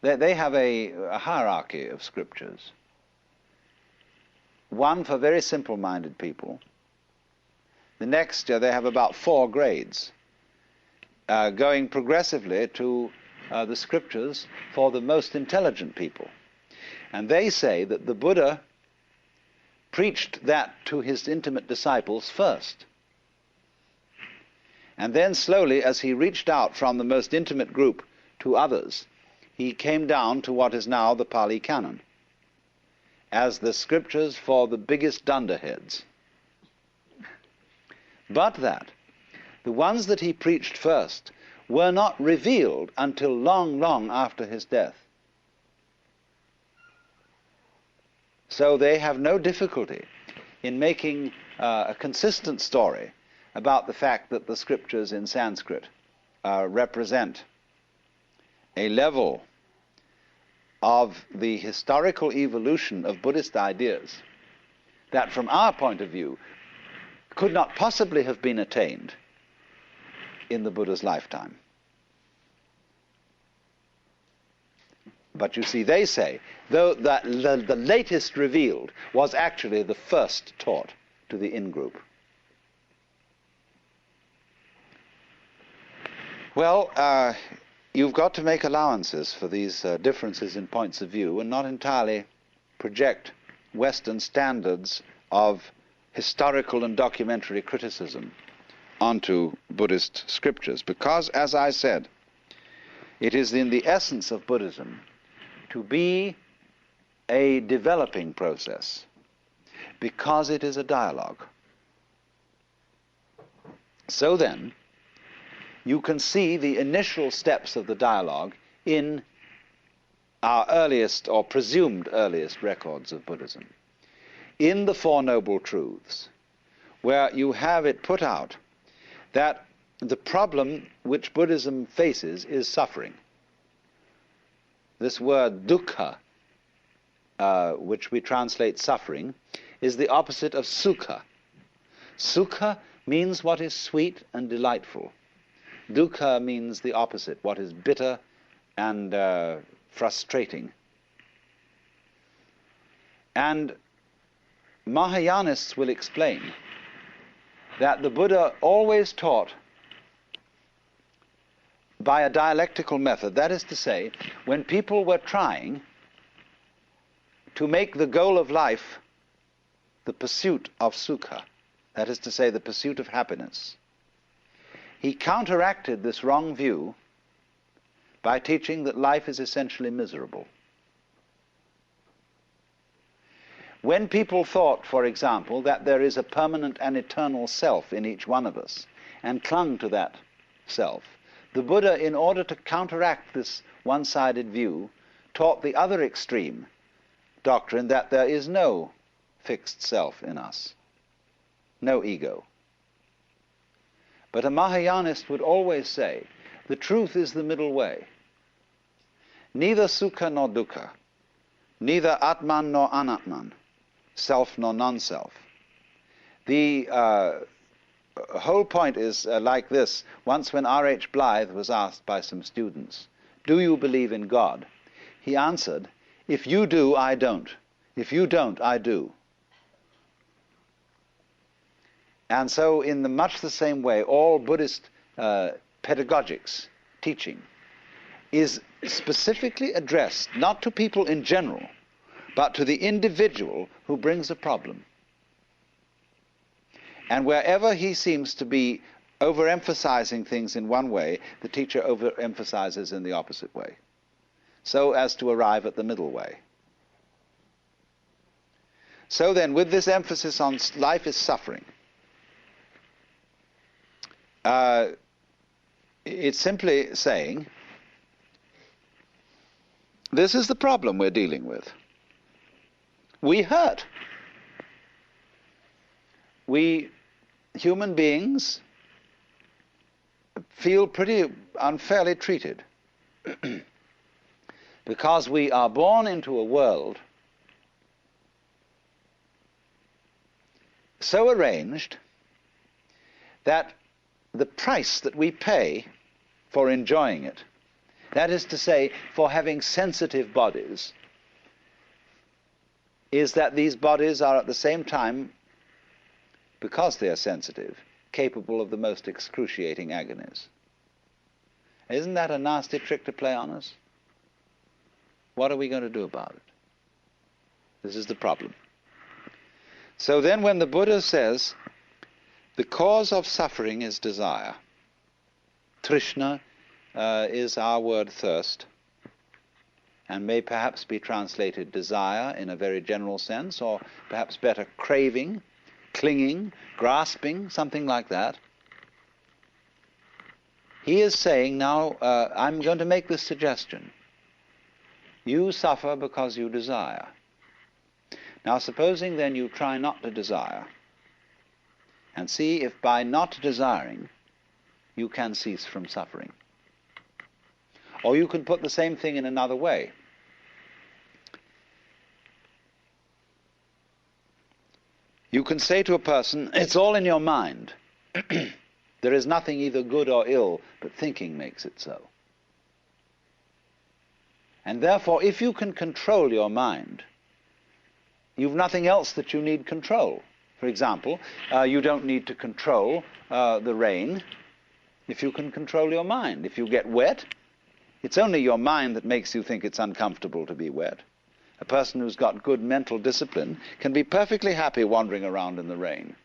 they have a hierarchy of scriptures. One for very simple-minded people. The next, they have about 4 grades, going progressively to the scriptures for the most intelligent people. And they say that the Buddha preached that to his intimate disciples first. And then slowly, as he reached out from the most intimate group to others, he came down to what is now the Pali Canon, as the scriptures for the biggest dunderheads. But that the ones that he preached first were not revealed until long, long after his death. So they have no difficulty in making a consistent story about the fact that the scriptures in Sanskrit represent a level of the historical evolution of Buddhist ideas that, from our point of view, could not possibly have been attained in the Buddha's lifetime. But you see, they say, though the latest revealed was actually the first taught to the in-group. Well, you've got to make allowances for these differences in points of view and not entirely project Western standards of historical and documentary criticism onto Buddhist scriptures. Because, as I said, it is in the essence of Buddhism to be a developing process, because it is a dialogue. So then, you can see the initial steps of the dialogue in our earliest or presumed earliest records of Buddhism, in the Four Noble Truths, where you have it put out that the problem which Buddhism faces is suffering. This word dukkha, which we translate suffering, is the opposite of sukha. Sukha means what is sweet and delightful. Dukkha means the opposite, what is bitter and frustrating. And Mahayanists will explain that the Buddha always taught by a dialectical method. That is to say, when people were trying to make the goal of life the pursuit of sukha, that is to say, the pursuit of happiness, he counteracted this wrong view by teaching that life is essentially miserable. When people thought, for example, that there is a permanent and eternal self in each one of us, and clung to that self, the Buddha, in order to counteract this one-sided view, taught the other extreme doctrine that there is no fixed self in us, no ego. But a Mahayanist would always say, the truth is the middle way. Neither sukha nor dukkha, neither atman nor anatman, self nor non-self. The whole point is like this. Once when R.H. Blythe was asked by some students, do you believe in God? He answered, if you do, I don't. If you don't, I do. And so in much the same way, all Buddhist pedagogics, teaching, is specifically addressed not to people in general, but to the individual who brings a problem. And wherever he seems to be overemphasizing things in one way, the teacher overemphasizes in the opposite way, so as to arrive at the middle way. So then, with this emphasis on life is suffering, it's simply saying, this is the problem we're dealing with. We hurt. We, human beings, feel pretty unfairly treated because we are born into a world so arranged that the price that we pay for enjoying it, that is to say, for having sensitive bodies, is that these bodies are at the same time, because they are sensitive, capable of the most excruciating agonies. Isn't that a nasty trick to play on us? What are we going to do about it? This is the problem. So then when the Buddha says, the cause of suffering is desire, Trishna is our word thirst, and may perhaps be translated desire in a very general sense, or perhaps better craving, clinging, grasping, something like that. He is saying now, I'm going to make this suggestion. You suffer because you desire. Now supposing then you try not to desire, and see if by not desiring you can cease from suffering. Or you can put the same thing in another way. You can say to a person, it's all in your mind. There is nothing either good or ill, but thinking makes it so. And therefore, if you can control your mind, you've nothing else that you need control. For example, you don't need to control the rain if you can control your mind. If you get wet, it's only your mind that makes you think it's uncomfortable to be wet. A person who's got good mental discipline can be perfectly happy wandering around in the rain.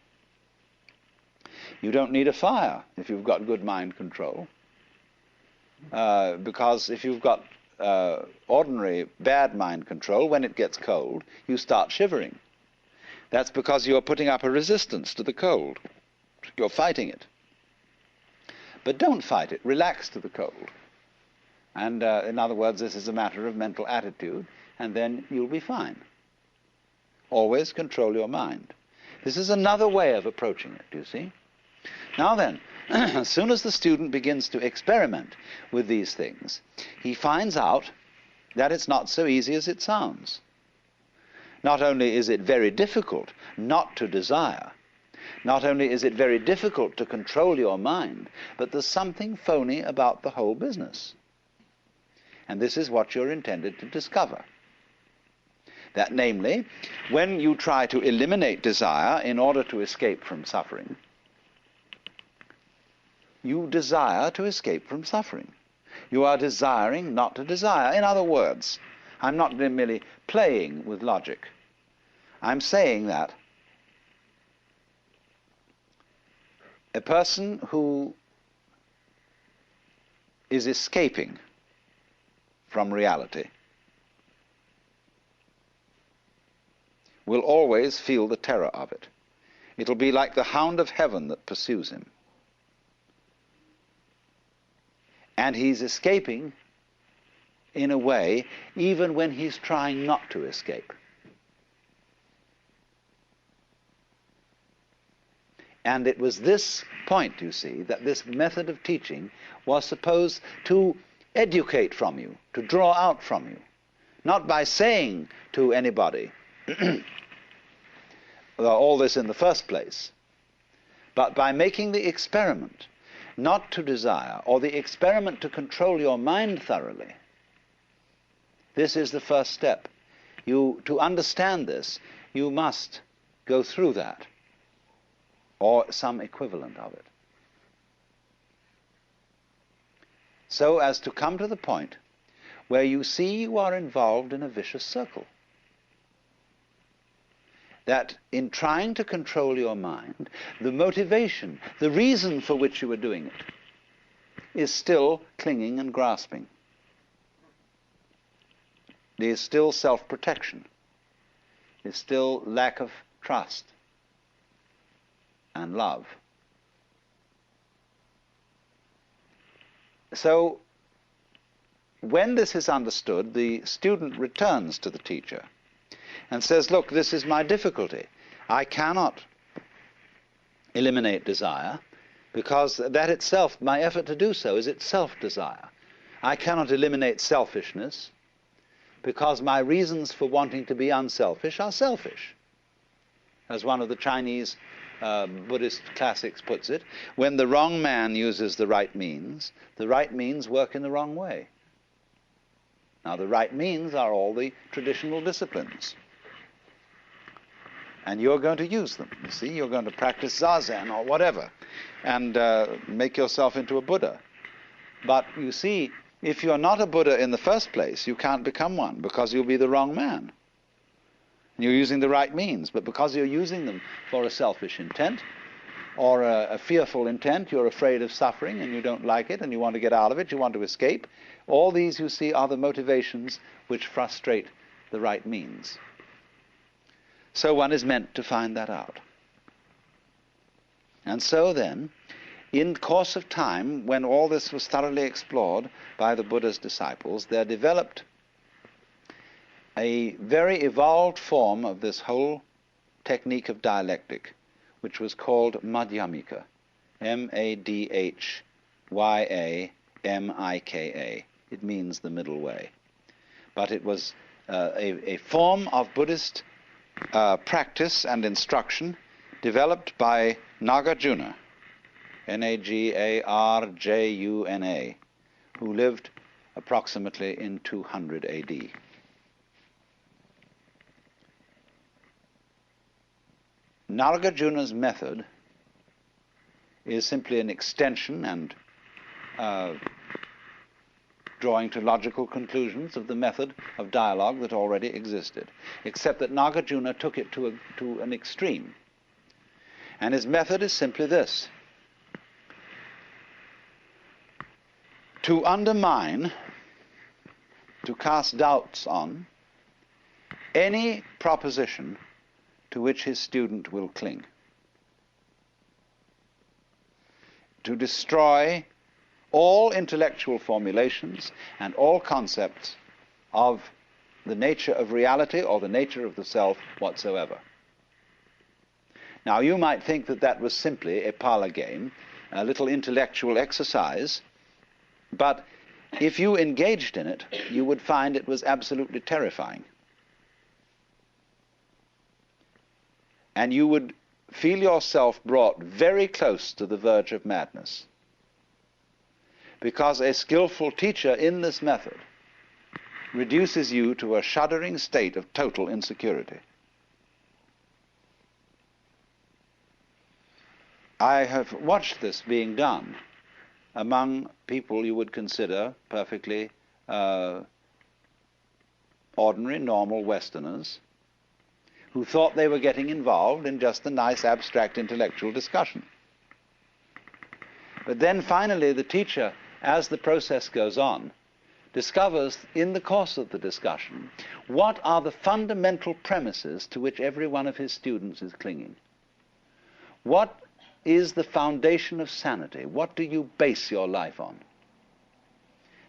You don't need a fire if you've got good mind control. Because if you've got ordinary bad mind control, when it gets cold, you start shivering. That's because you're putting up a resistance to the cold. You're fighting it. But don't fight it. Relax to the cold. And in other words, this is a matter of mental attitude, and then you'll be fine. Always control your mind. This is another way of approaching it, do you see? Now then, as soon as the student begins to experiment with these things, he finds out that it's not so easy as it sounds. Not only is it very difficult not to desire, not only is it very difficult to control your mind, but there's something phony about the whole business. And this is what you're intended to discover. That namely, when you try to eliminate desire in order to escape from suffering, you desire to escape from suffering. You are desiring not to desire. In other words, I'm not merely playing with logic. I'm saying that a person who is escaping from reality will always feel the terror of it. It'll be like the hound of heaven that pursues him. And he's escaping in a way even when he's trying not to escape. And it was this point, you see, that this method of teaching was supposed to educate from you, to draw out from you. Not by saying to anybody all this in the first place, but by making the experiment not to desire, or the experiment to control your mind thoroughly. This is the first step. To understand this, you must go through that, or some equivalent of it, so as to come to the point where you see you are involved in a vicious circle. That in trying to control your mind, the motivation, the reason for which you are doing it, is still clinging and grasping. There is still self-protection. There is still lack of trust and love. So, when this is understood, the student returns to the teacher and says, look, this is my difficulty. I cannot eliminate desire because that itself, my effort to do so, is itself desire. I cannot eliminate selfishness because my reasons for wanting to be unselfish are selfish. As one of the Chinese Buddhist classics puts it, when the wrong man uses the right means work in the wrong way. Now, the right means are all the traditional disciplines. And you're going to use them. You see, you're going to practice zazen or whatever and make yourself into a Buddha. But you see, if you're not a Buddha in the first place, you can't become one because you'll be the wrong man. You're using the right means, but because you're using them for a selfish intent or a fearful intent, you're afraid of suffering and you don't like it and you want to get out of it, you want to escape. All these, you see, are the motivations which frustrate the right means. So one is meant to find that out. And so then, in course of time, when all this was thoroughly explored by the Buddha's disciples, there developed a very evolved form of this whole technique of dialectic, which was called Madhyamika, Madhyamika. It means the middle way. But it was a form of Buddhist practice and instruction developed by Nagarjuna, Nagarjuna, who lived approximately in 200 AD. Nagarjuna's method is simply an extension and drawing to logical conclusions of the method of dialogue that already existed, except that Nagarjuna took it to an extreme. And his method is simply this: to undermine, to cast doubts on any proposition to which his student will cling, to destroy all intellectual formulations and all concepts of the nature of reality or the nature of the self whatsoever. Now, you might think that that was simply a parlor game, a little intellectual exercise, but if you engaged in it, you would find it was absolutely terrifying. And you would feel yourself brought very close to the verge of madness. Because a skillful teacher in this method reduces you to a shuddering state of total insecurity. I have watched this being done among people you would consider perfectly ordinary, normal Westerners who thought they were getting involved in just a nice abstract intellectual discussion. But then finally the teacher, as the process goes on, discovers in the course of the discussion what are the fundamental premises to which every one of his students is clinging. What is the foundation of sanity? What do you base your life on?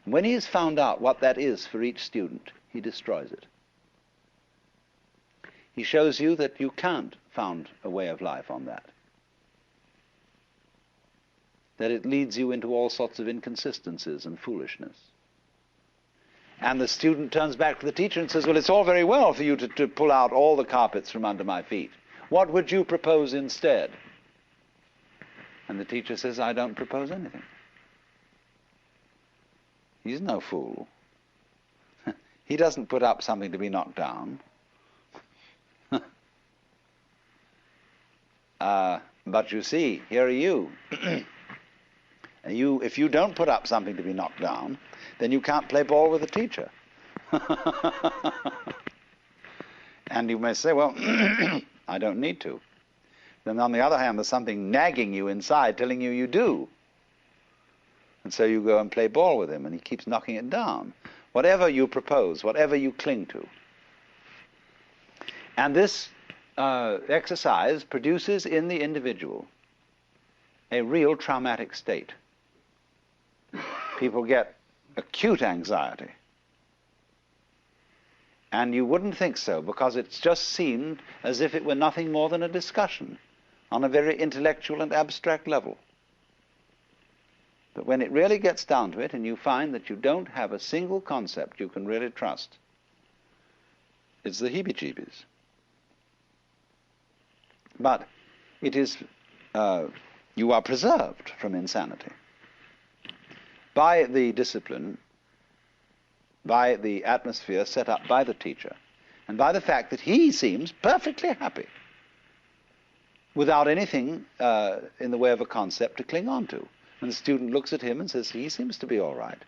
And when he has found out what that is for each student, he destroys it. He shows you that you can't found a way of life on that. That it leads you into all sorts of inconsistencies and foolishness. And the student turns back to the teacher and says, well, it's all very well for you to pull out all the carpets from under my feet. What would you propose instead? And the teacher says, I don't propose anything. He's no fool. He doesn't put up something to be knocked down. But you see, here are you. If you don't put up something to be knocked down, then you can't play ball with the teacher. And you may say, well, I don't need to. Then on the other hand, there's something nagging you inside telling you you do. And so you go and play ball with him, and he keeps knocking it down. Whatever you propose, whatever you cling to. And this exercise produces in the individual a real traumatic state. People get acute anxiety. And you wouldn't think so, because it's just seemed as if it were nothing more than a discussion on a very intellectual and abstract level. But when it really gets down to it, and you find that you don't have a single concept you can really trust, it's the heebie-jeebies. But it is, you are preserved from insanity by the discipline, by the atmosphere set up by the teacher, and by the fact that he seems perfectly happy without anything in the way of a concept to cling on to. And the student looks at him and says, he seems to be all right.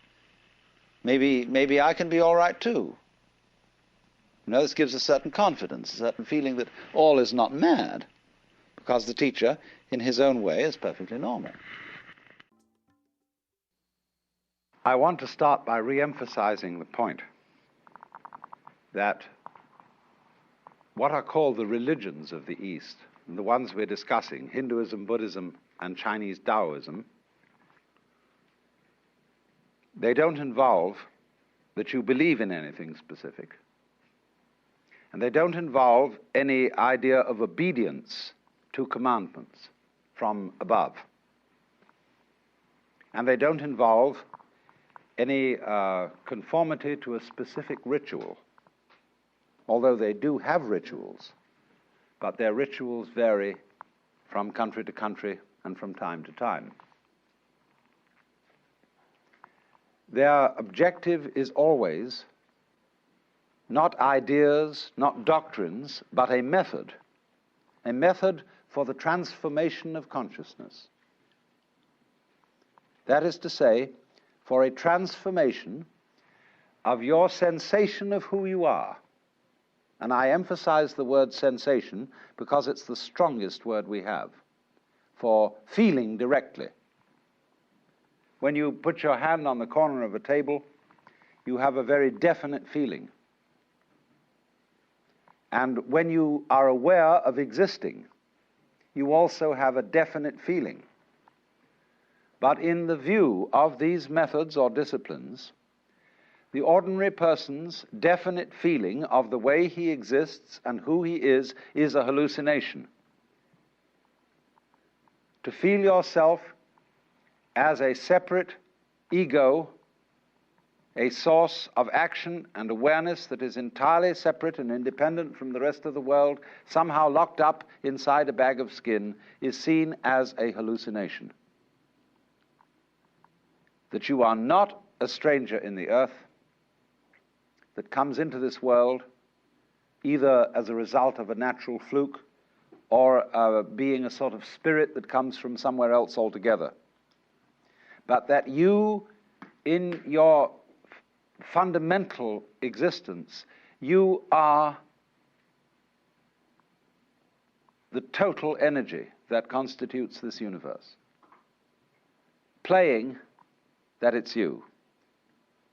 Maybe I can be all right too. You know, this gives a certain confidence, a certain feeling that all is not mad, because the teacher, in his own way, is perfectly normal. I want to start by re-emphasizing the point that what are called the religions of the East, the ones we're discussing, Hinduism, Buddhism, and Chinese Taoism, they don't involve that you believe in anything specific. And they don't involve any idea of obedience to commandments from above. And they don't involve any conformity to a specific ritual, although they do have rituals, but their rituals vary from country to country and from time to time. Their objective is always not ideas, not doctrines, but a method for the transformation of consciousness. That is to say, for a transformation of your sensation of who you are. And I emphasize the word sensation because it's the strongest word we have for feeling directly. When you put your hand on the corner of a table, you have a very definite feeling. And when you are aware of existing, you also have a definite feeling. But in the view of these methods or disciplines, the ordinary person's definite feeling of the way he exists and who he is a hallucination. To feel yourself as a separate ego, a source of action and awareness that is entirely separate and independent from the rest of the world, somehow locked up inside a bag of skin, is seen as a hallucination. That you are not a stranger in the earth, that comes into this world either as a result of a natural fluke or being a sort of spirit that comes from somewhere else altogether. But that you, in your fundamental existence, you are the total energy that constitutes this universe. Playing that it's you.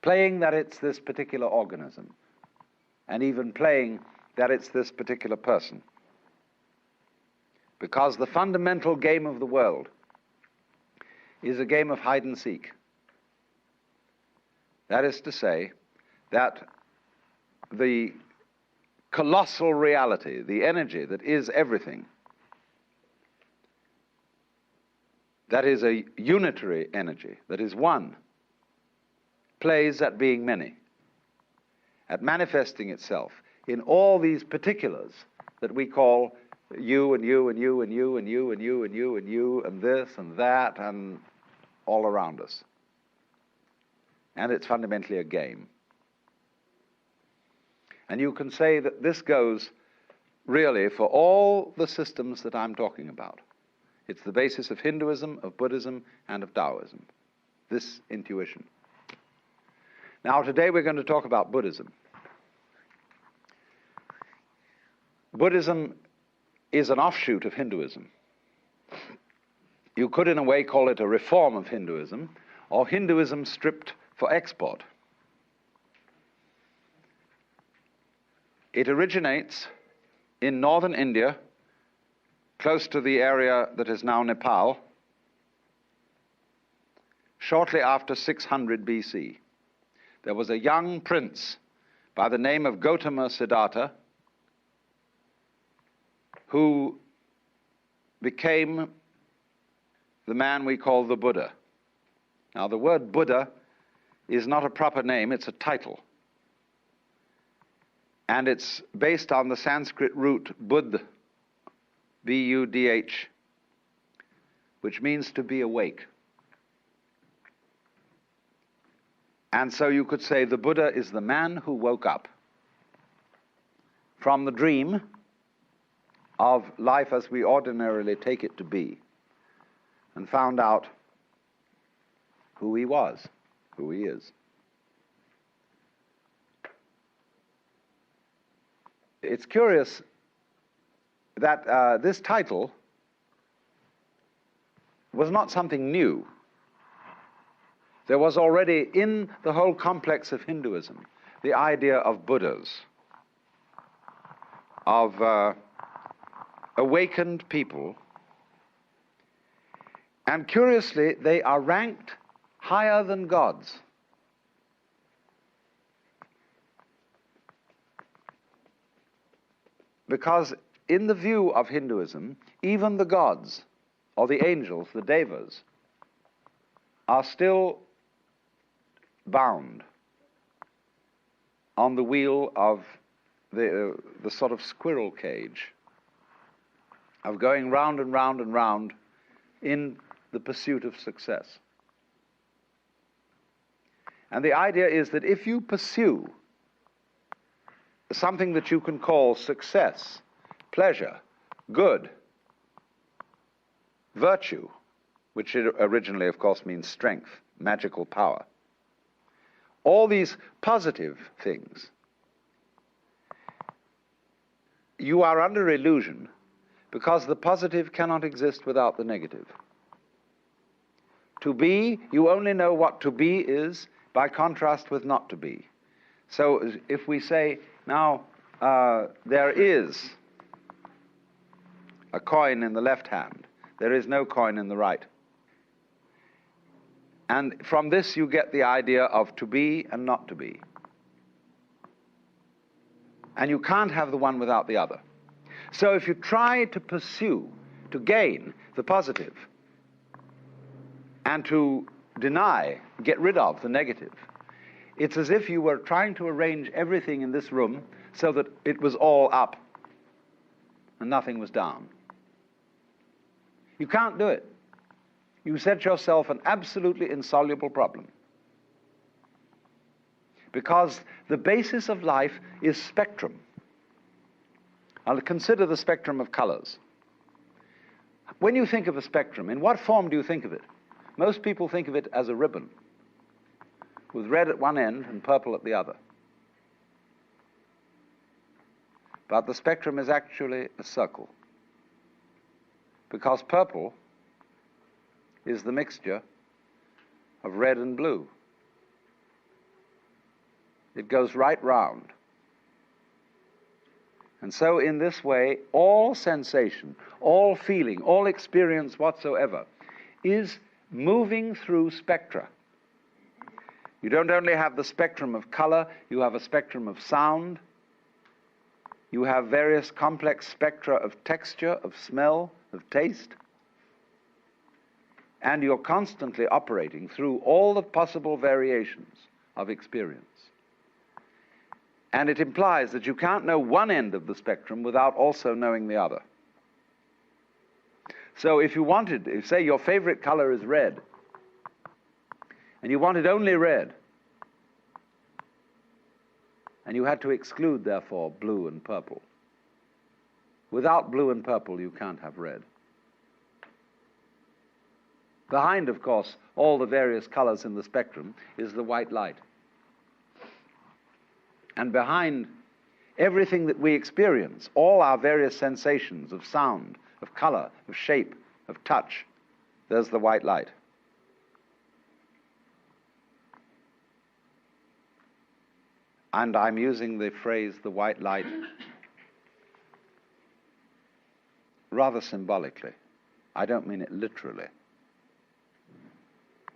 Playing that it's this particular organism. And even playing that it's this particular person. Because the fundamental game of the world is a game of hide and seek. That is to say, that the colossal reality, the energy that is everything, that is a unitary energy, that is one, plays at being many, at manifesting itself in all these particulars that we call you and you and you and you and you and you and you and you and this and that and all around us. And it's fundamentally a game. And you can say that this goes really for all the systems that I'm talking about. It's the basis of Hinduism, of Buddhism, and of Taoism, this intuition. Now, today we're going to talk about Buddhism. Buddhism is an offshoot of Hinduism. You could, in a way, call it a reform of Hinduism, or Hinduism stripped for export. It originates in northern India, close to the area that is now Nepal, shortly after 600 BC. There was a young prince by the name of Gautama Siddhartha who became the man we call the Buddha. Now, the word Buddha is not a proper name, it's a title. And it's based on the Sanskrit root Buddh, B-U-D-H, which means to be awake. And so you could say the Buddha is the man who woke up from the dream of life as we ordinarily take it to be and found out who he was, who he is. It's curious that this title was not something new. There was already in the whole complex of Hinduism the idea of Buddhas, of awakened people, and curiously they are ranked higher than gods. Because in the view of Hinduism, even the gods, or the angels, the devas, are still bound on the wheel of the sort of squirrel cage of going round and round and round in the pursuit of success. And the idea is that if you pursue something that you can call success, pleasure, good, virtue, which originally, of course, means strength, magical power, all these positive things, you are under illusion because the positive cannot exist without the negative. To be, you only know what to be is by contrast with not to be. So if we say, now, there is a coin in the left hand, there is no coin in the right. And from this you get the idea of to be and not to be. And you can't have the one without the other. So if you try to pursue, to gain the positive, and to deny, get rid of the negative, it's as if you were trying to arrange everything in this room so that it was all up and nothing was down. You can't do it. You set yourself an absolutely insoluble problem. Because the basis of life is spectrum. I'll consider the spectrum of colors. When you think of a spectrum, in what form do you think of it? Most people think of it as a ribbon, with red at one end and purple at the other. But the spectrum is actually a circle, because purple is the mixture of red and blue. It goes right round. And so in this way, all sensation, all feeling, all experience whatsoever is moving through spectra. You don't only have the spectrum of color, you have a spectrum of sound, you have various complex spectra of texture, of smell, of taste, and you're constantly operating through all the possible variations of experience. And it implies that you can't know one end of the spectrum without also knowing the other. So if you wanted, if say your favorite color is red, and you wanted only red, and you had to exclude, therefore, blue and purple. Without blue and purple, you can't have red. Behind, of course, all the various colors in the spectrum is the white light. And behind everything that we experience, all our various sensations of sound, of color, of shape, of touch, there's the white light. And I'm using the phrase, the white light, rather symbolically. I don't mean it literally.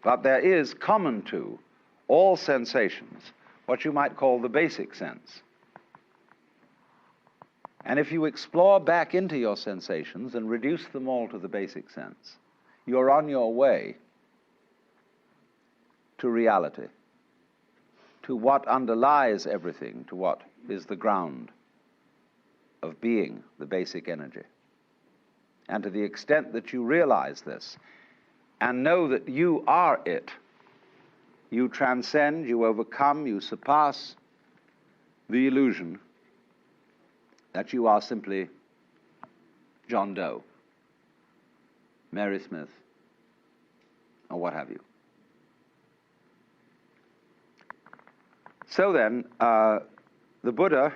But there is common to all sensations what you might call the basic sense. And if you explore back into your sensations and reduce them all to the basic sense, you're on your way to reality, to what underlies everything, to what is the ground of being, the basic energy. And to the extent that you realize this and know that you are it, you transcend, you overcome, you surpass the illusion that you are simply John Doe, Mary Smith, or what have you. So then, the Buddha,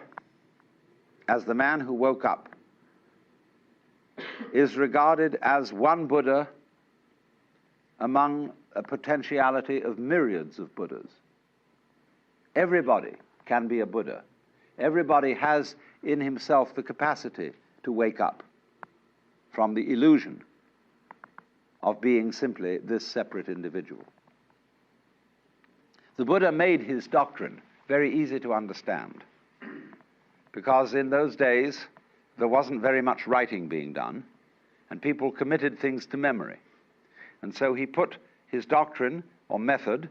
as the man who woke up, is regarded as one Buddha among a potentiality of myriads of Buddhas. Everybody can be a Buddha. Everybody has in himself the capacity to wake up from the illusion of being simply this separate individual. The Buddha made his doctrine very easy to understand, because in those days there wasn't very much writing being done, and people committed things to memory. And so he put his doctrine or method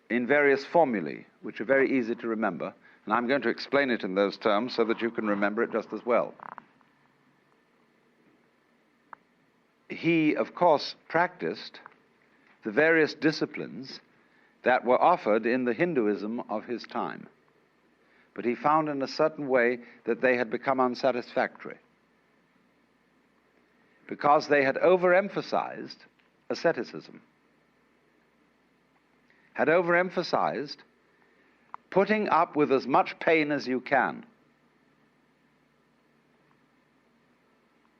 in various formulae, which are very easy to remember, and I'm going to explain it in those terms so that you can remember it just as well. He, of course, practiced the various disciplines that were offered in the Hinduism of his time, but he found in a certain way that they had become unsatisfactory, because they had overemphasized asceticism, had overemphasized putting up with as much pain as you can.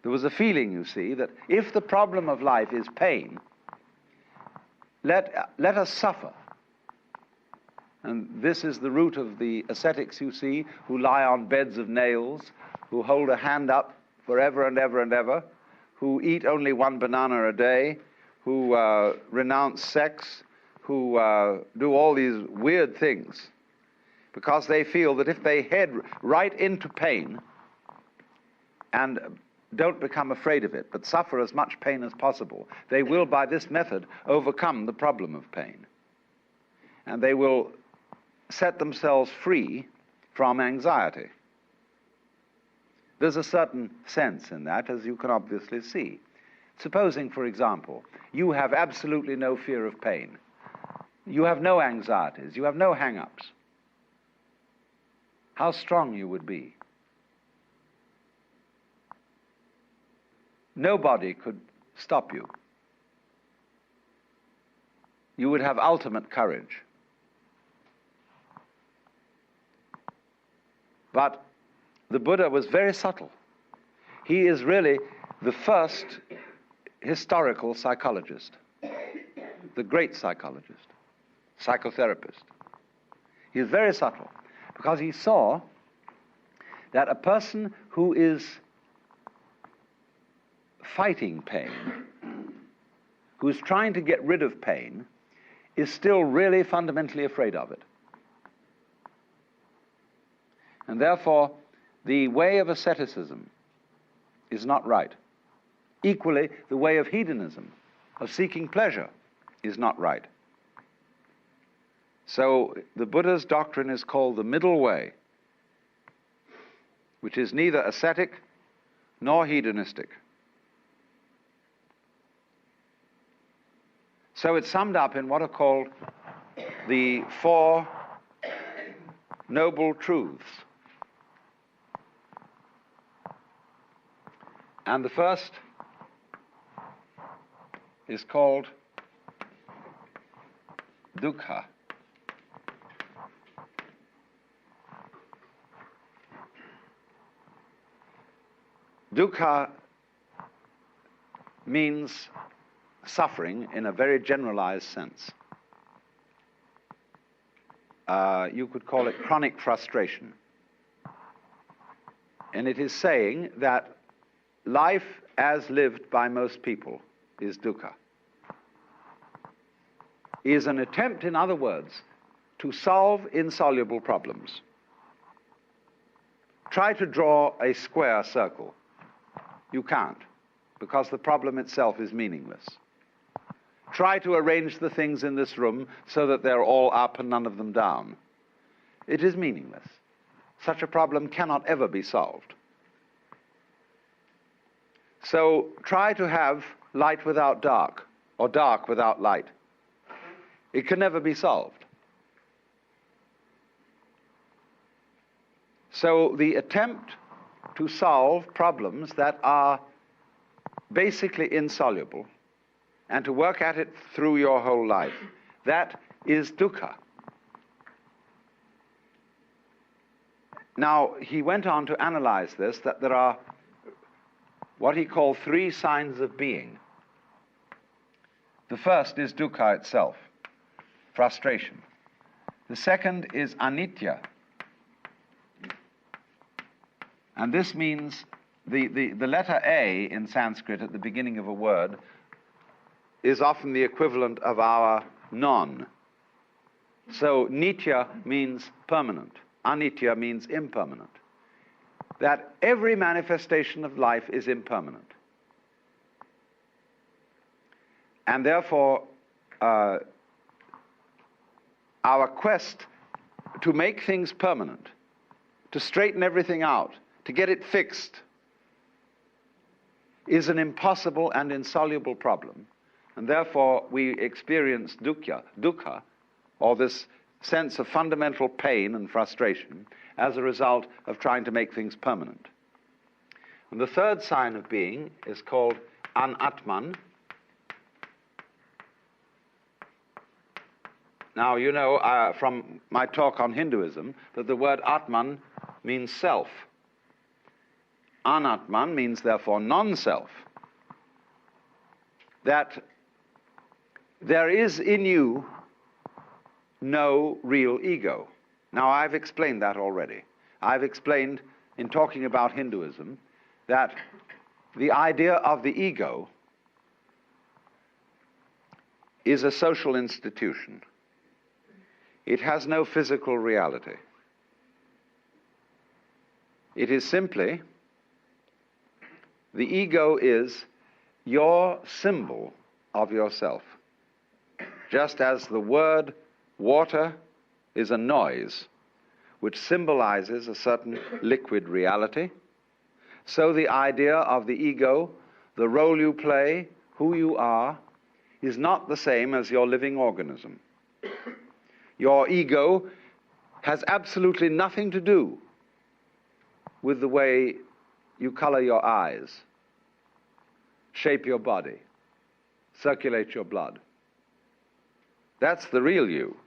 There was a feeling, you see, that if the problem of life is pain, let us suffer. And this is the root of the ascetics you see, who lie on beds of nails, who hold a hand up forever and ever and ever, who eat only one banana a day, who renounce sex, who do all these weird things, because they feel that if they head right into pain and don't become afraid of it, but suffer as much pain as possible, they will, by this method, overcome the problem of pain. And they will set themselves free from anxiety. There's a certain sense in that, as you can obviously see. Supposing, for example, you have absolutely no fear of pain. You have no anxieties. You have no hang-ups. How strong you would be. Nobody could stop you. You would have ultimate courage. But the Buddha was very subtle. He is really the first historical psychologist, the great psychologist, psychotherapist. He is very subtle because he saw that a person who is fighting pain, who is trying to get rid of pain, is still really fundamentally afraid of it. And therefore, the way of asceticism is not right. Equally, the way of hedonism, of seeking pleasure, is not right. So the Buddha's doctrine is called the middle way, which is neither ascetic nor hedonistic. So it's summed up in what are called the Four Noble Truths. And the first is called dukkha. Dukkha means suffering in a very generalized sense. You could call it chronic frustration. And it is saying that life as lived by most people is dukkha. Is an attempt, in other words, to solve insoluble problems. Try to draw a square circle. You can't, because the problem itself is meaningless. Try to arrange the things in this room so that they're all up and none of them down. It is meaningless. Such a problem cannot ever be solved. So try to have light without dark, or dark without light. It can never be solved. So the attempt to solve problems that are basically insoluble, and to work at it through your whole life, that is dukkha. Now, he went on to analyze this, that there are what he called three signs of being. The first is dukkha itself, frustration. The second is anitya. And this means the letter A in Sanskrit at the beginning of a word is often the equivalent of our non. So nitya means permanent. Anitya means impermanent. That every manifestation of life is impermanent. And therefore, our quest to make things permanent, to straighten everything out, to get it fixed, is an impossible and insoluble problem. And therefore, we experience dukkha, or this sense of fundamental pain and frustration, as a result of trying to make things permanent. And the third sign of being is called anatman. Now, you know from my talk on Hinduism that the word atman means self. Anatman means, therefore, non-self. That there is in you no real ego. Now, I've explained that already. I've explained, in talking about Hinduism, that the idea of the ego is a social institution. It has no physical reality. It is simply, the ego is your symbol of yourself. Just as the word water is a noise which symbolizes a certain liquid reality, so the idea of the ego, the role you play, who you are, is not the same as your living organism. Your ego has absolutely nothing to do with the way you color your eyes, shape your body, circulate your blood. That's the real you.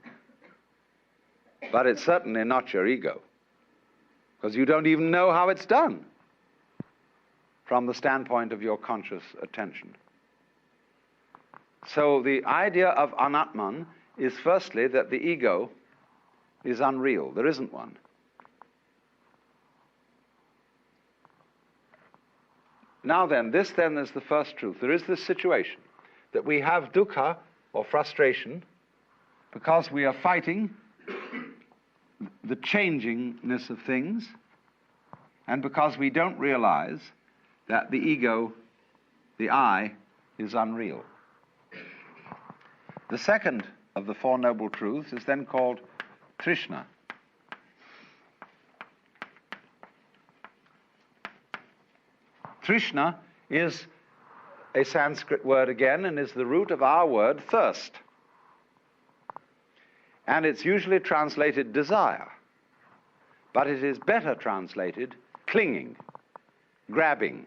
But it's certainly not your ego, because you don't even know how it's done from the standpoint of your conscious attention. So the idea of anatman is firstly that the ego is unreal. There isn't one. Now then, this then is the first truth. There is this situation that we have dukkha, or frustration, because we are fighting the changingness of things, and because we don't realize that the ego, the I, is unreal. The second of the Four Noble Truths is then called Trishna. Trishna is a Sanskrit word again, and is the root of our word thirst. And it's usually translated desire, but it is better translated clinging, grabbing,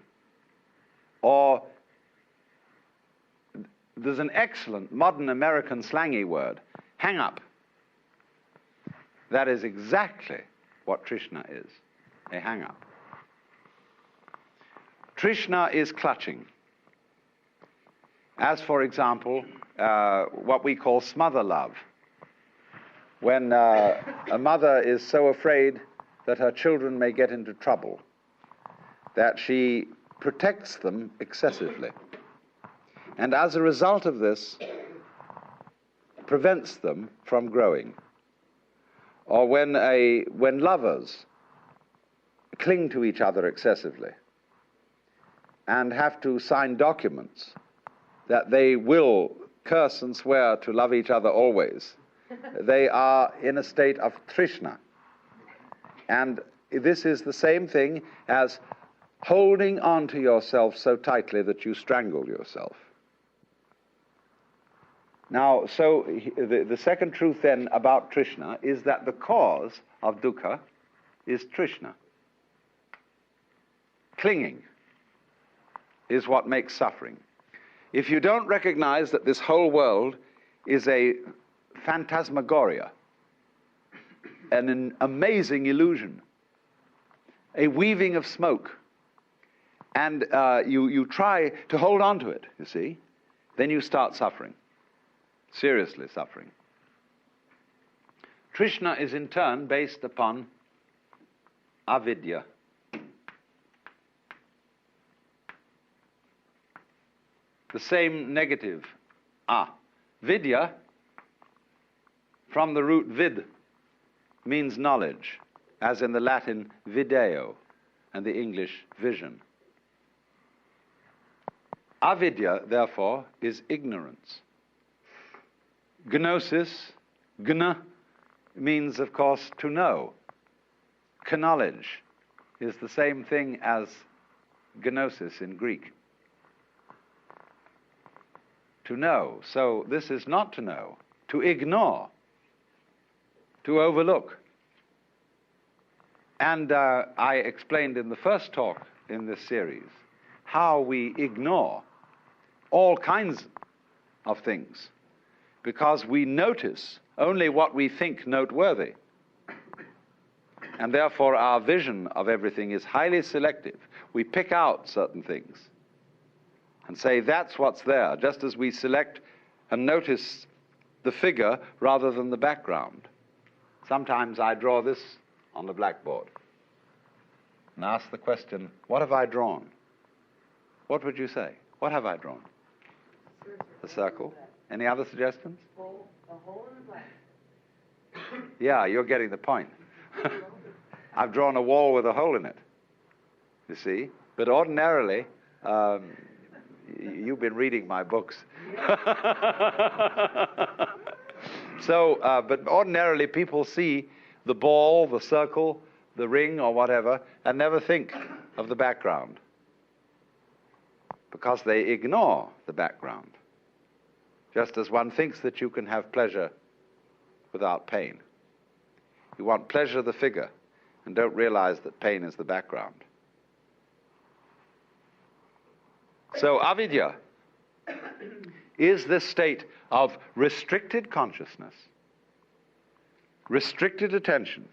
or there's an excellent modern American slangy word, hang up. That is exactly what Trishna is, a hang up. Trishna is clutching. As, for example, what we call smother love. When a mother is so afraid that her children may get into trouble, that she protects them excessively. And as a result of this, prevents them from growing. Or when lovers cling to each other excessively and have to sign documents that they will curse and swear to love each other always, they are in a state of trishna. And this is the same thing as holding on to yourself so tightly that you strangle yourself. Now, so the second truth then about Trishna is that the cause of dukkha is Trishna. Clinging is what makes suffering. If you don't recognize that this whole world is a phantasmagoria, an amazing illusion, a weaving of smoke, and you try to hold on to it, you see, then you start suffering. Seriously suffering. Trishna is in turn based upon avidya. The same negative, vidya, from the root vid, means knowledge, as in the Latin video and the English vision. Avidya, therefore, is ignorance. Gnosis, gna, means, of course, to know. Knowledge is the same thing as gnosis in Greek. To know. So this is not to know, to ignore, to overlook. And I explained in the first talk in this series how we ignore all kinds of things, because we notice only what we think noteworthy. And therefore our vision of everything is highly selective. We pick out certain things and say that's what's there, just as we select and notice the figure rather than the background. Sometimes I draw this on the blackboard and ask the question, what have I drawn? What would you say? What have I drawn? A circle. Any other suggestions? A hole in the black. Yeah, you're getting the point. I've drawn a wall with a hole in it, you see. But ordinarily, you've been reading my books. So, but ordinarily people see the ball, the circle, the ring or whatever, and never think of the background, because they ignore the background. Just as one thinks that you can have pleasure without pain. You want pleasure, the figure, and don't realize that pain is the background. So avidya is this state of restricted consciousness, restricted attention,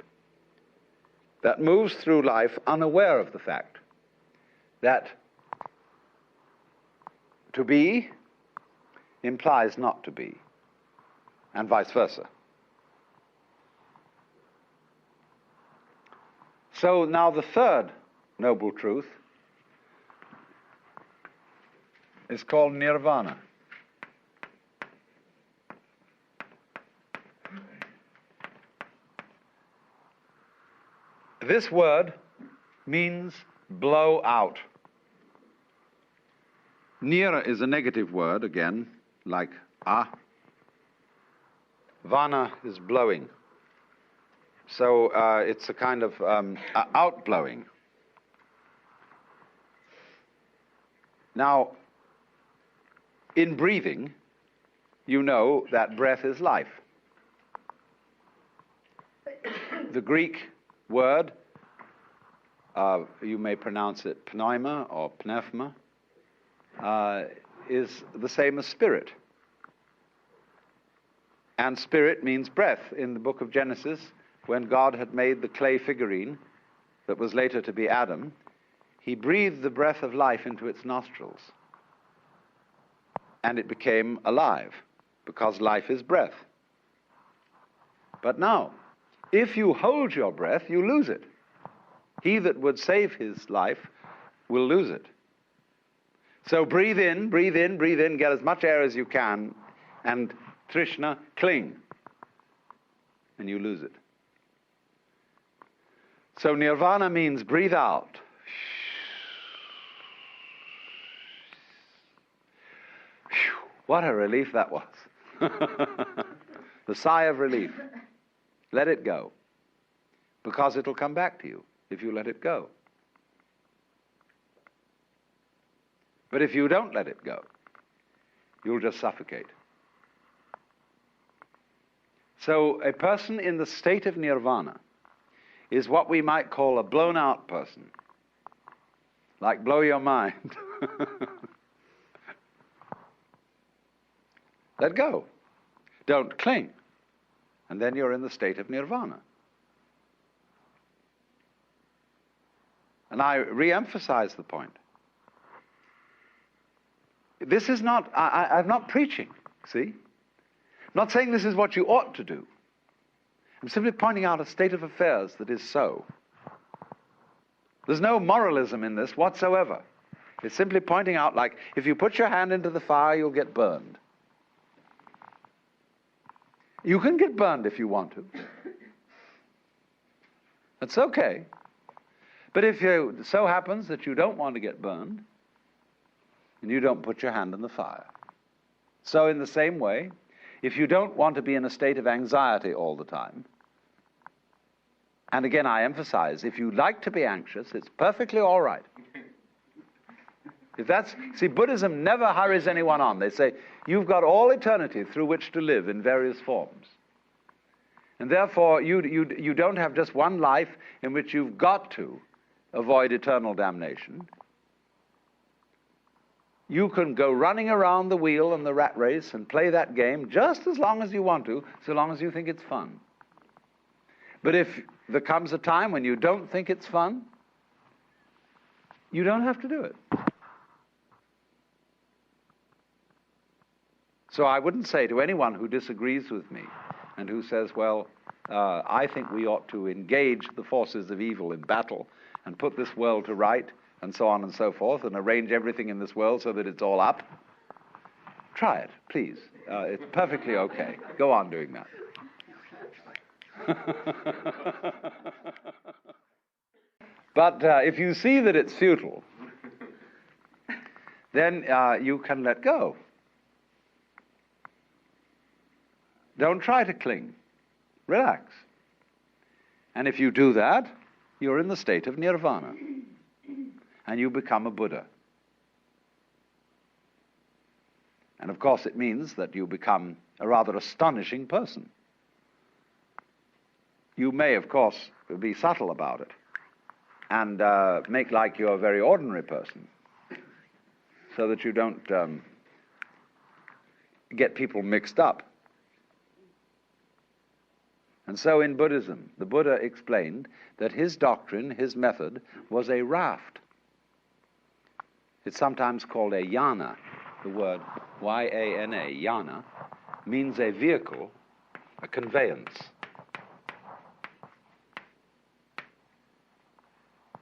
that moves through life unaware of the fact that to be implies not to be, and vice versa. So now the third noble truth is called nirvana. This word means blow out. Nira is a negative word, again, like Vana is blowing. So it's a kind of outblowing. Now, in breathing, you know that breath is life. The Greek word, you may pronounce it pneuma or pneuma, is the same as spirit. And spirit means breath. In the book of Genesis, when God had made the clay figurine that was later to be Adam, he breathed the breath of life into its nostrils. And it became alive, because life is breath. But now, if you hold your breath, you lose it. He that would save his life will lose it. So breathe in, breathe in, breathe in, get as much air as you can, and Trishna, cling, and you lose it. So nirvana means breathe out. What a relief that was. The sigh of relief. Let it go. Because it'll come back to you if you let it go. But if you don't let it go, you'll just suffocate. So a person in the state of nirvana is what we might call a blown out person. Like blow your mind. Let go. Don't cling. And then you're in the state of nirvana. And I re-emphasize the point. This is not, I'm not preaching, see? I'm not saying this is what you ought to do. I'm simply pointing out a state of affairs that is so. There's no moralism in this whatsoever. It's simply pointing out, like, if you put your hand into the fire, you'll get burned. You can get burned if you want to. That's okay. But if it so happens that you don't want to get burned, and you don't put your hand in the fire. So in the same way, if you don't want to be in a state of anxiety all the time, and again I emphasize, if you like to be anxious, it's perfectly all right. See, Buddhism never hurries anyone on. They say, you've got all eternity through which to live in various forms. And therefore, you don't have just one life in which you've got to avoid eternal damnation. You can go running around the wheel and the rat race and play that game just as long as you want to, so long as you think it's fun. But if there comes a time when you don't think it's fun, you don't have to do it. So I wouldn't say to anyone who disagrees with me and who says, well, I think we ought to engage the forces of evil in battle and put this world to right, and so on and so forth, and arrange everything in this world so that it's all up. Try it, please. It's perfectly okay. Go on doing that. But if you see that it's futile, then you can let go. Don't try to cling. Relax. And if you do that, you're in the state of nirvana. And you become a Buddha. And of course it means that you become a rather astonishing person. You may, of course, be subtle about it and make like you're a very ordinary person so that you don't get people mixed up. And so in Buddhism, the Buddha explained that his doctrine, his method, was a raft. It's sometimes called a yana. The word Y-A-N-A, yana, means a vehicle, a conveyance.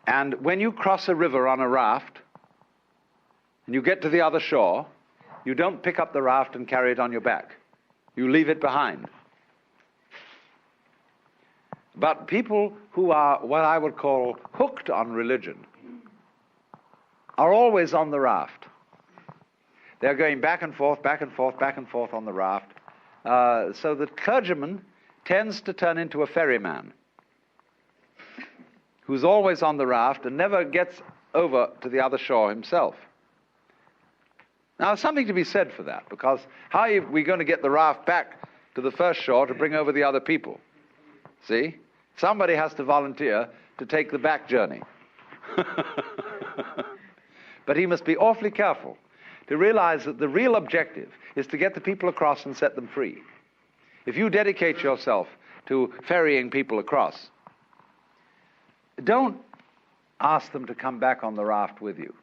And when you cross a river on a raft, and you get to the other shore, you don't pick up the raft and carry it on your back. You leave it behind. But people who are what I would call hooked on religion are always on the raft. They're going back and forth, back and forth, back and forth on the raft. So the clergyman tends to turn into a ferryman who's always on the raft and never gets over to the other shore himself. Now, there's something to be said for that, because how are we going to get the raft back to the first shore to bring over the other people? See? Somebody has to volunteer to take the back journey. But he must be awfully careful to realize that the real objective is to get the people across and set them free. If you dedicate yourself to ferrying people across, don't ask them to come back on the raft with you,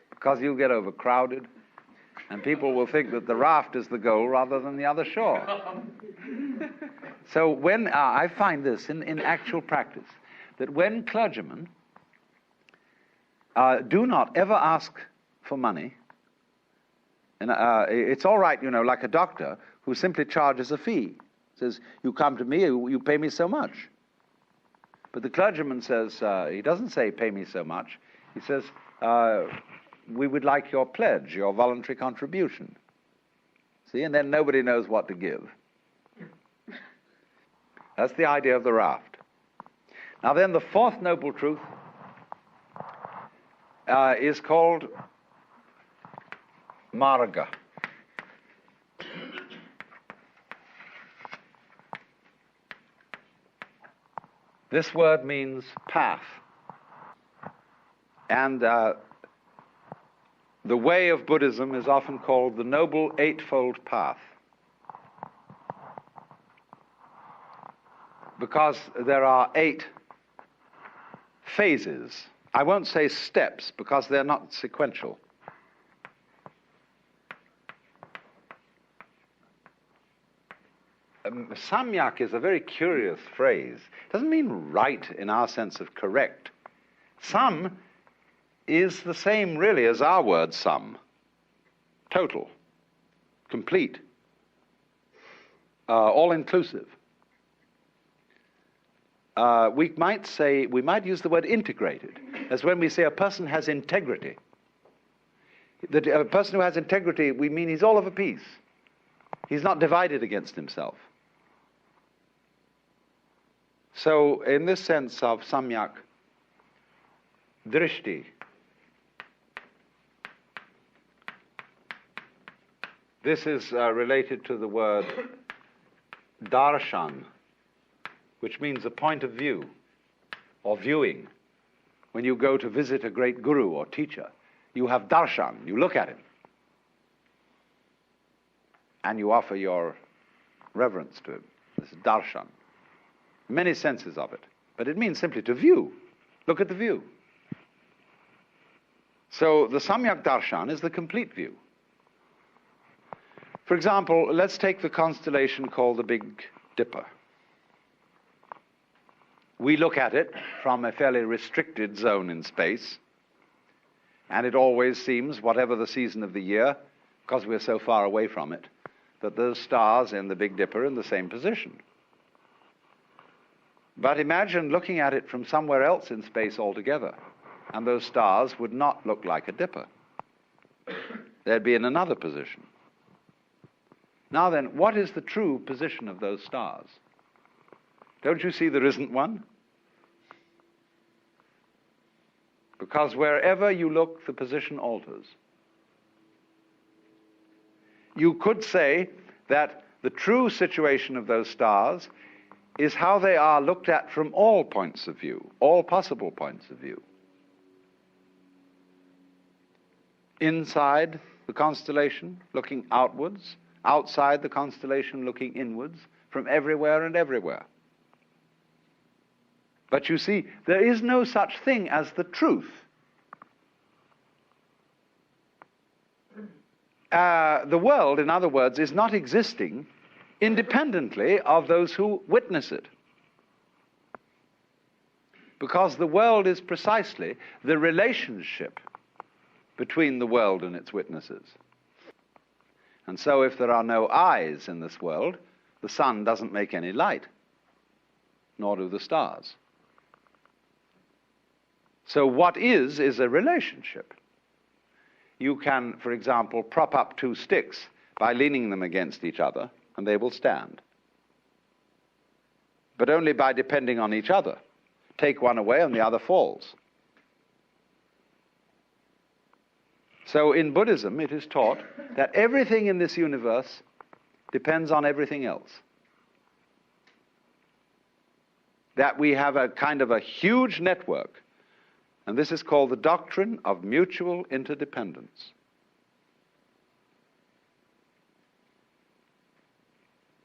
because you'll get overcrowded and people will think that the raft is the goal rather than the other shore. So when I find this in actual practice, that when clergymen do not ever ask for money, and it's all right, like a doctor who simply charges a fee. Says, you come to me, you pay me so much. But the clergyman says, he doesn't say pay me so much. He says, we would like your pledge, your voluntary contribution. See, and then nobody knows what to give. That's the idea of the raft. Now then, the fourth noble truth is called marga. This word means path. And the way of Buddhism is often called the Noble Eightfold Path, because there are 8 phases. I won't say steps, because they're not sequential. Samyak is a very curious phrase. It doesn't mean right in our sense of correct. Sam is the same really as our word sum. Total, complete, all-inclusive. We might use the word integrated, as when we say a person has integrity. That a person who has integrity, we mean he's all of a piece. He's not divided against himself. So, in this sense of samyak drishti, this is related to the word darshan, which means a point of view or viewing. When you go to visit a great guru or teacher, you have darshan, you look at him, and you offer your reverence to him. This is darshan. Many senses of it, but it means simply to view. Look at the view. So the samyak darshan is the complete view. For example, let's take the constellation called the Big Dipper. We look at it from a fairly restricted zone in space, and it always seems, whatever the season of the year, because we're so far away from it, that those stars in the Big Dipper are in the same position. But imagine looking at it from somewhere else in space altogether, and those stars would not look like a dipper. They'd be in another position. Now then, what is the true position of those stars? Don't you see there isn't one? Because wherever you look, the position alters. You could say that the true situation of those stars is how they are looked at from all points of view, all possible points of view. Inside the constellation, looking outwards, outside the constellation, looking inwards, from everywhere and everywhere. But you see, there is no such thing as the truth. The world, in other words, is not existing independently of those who witness it. Because the world is precisely the relationship between the world and its witnesses. And so if there are no eyes in this world, the sun doesn't make any light, nor do the stars. So what is a relationship. You can, for example, prop up two sticks by leaning them against each other, and they will stand. But only by depending on each other. Take one away and the other falls. So in Buddhism, it is taught that everything in this universe depends on everything else. That we have a kind of a huge network, and this is called the doctrine of mutual interdependence.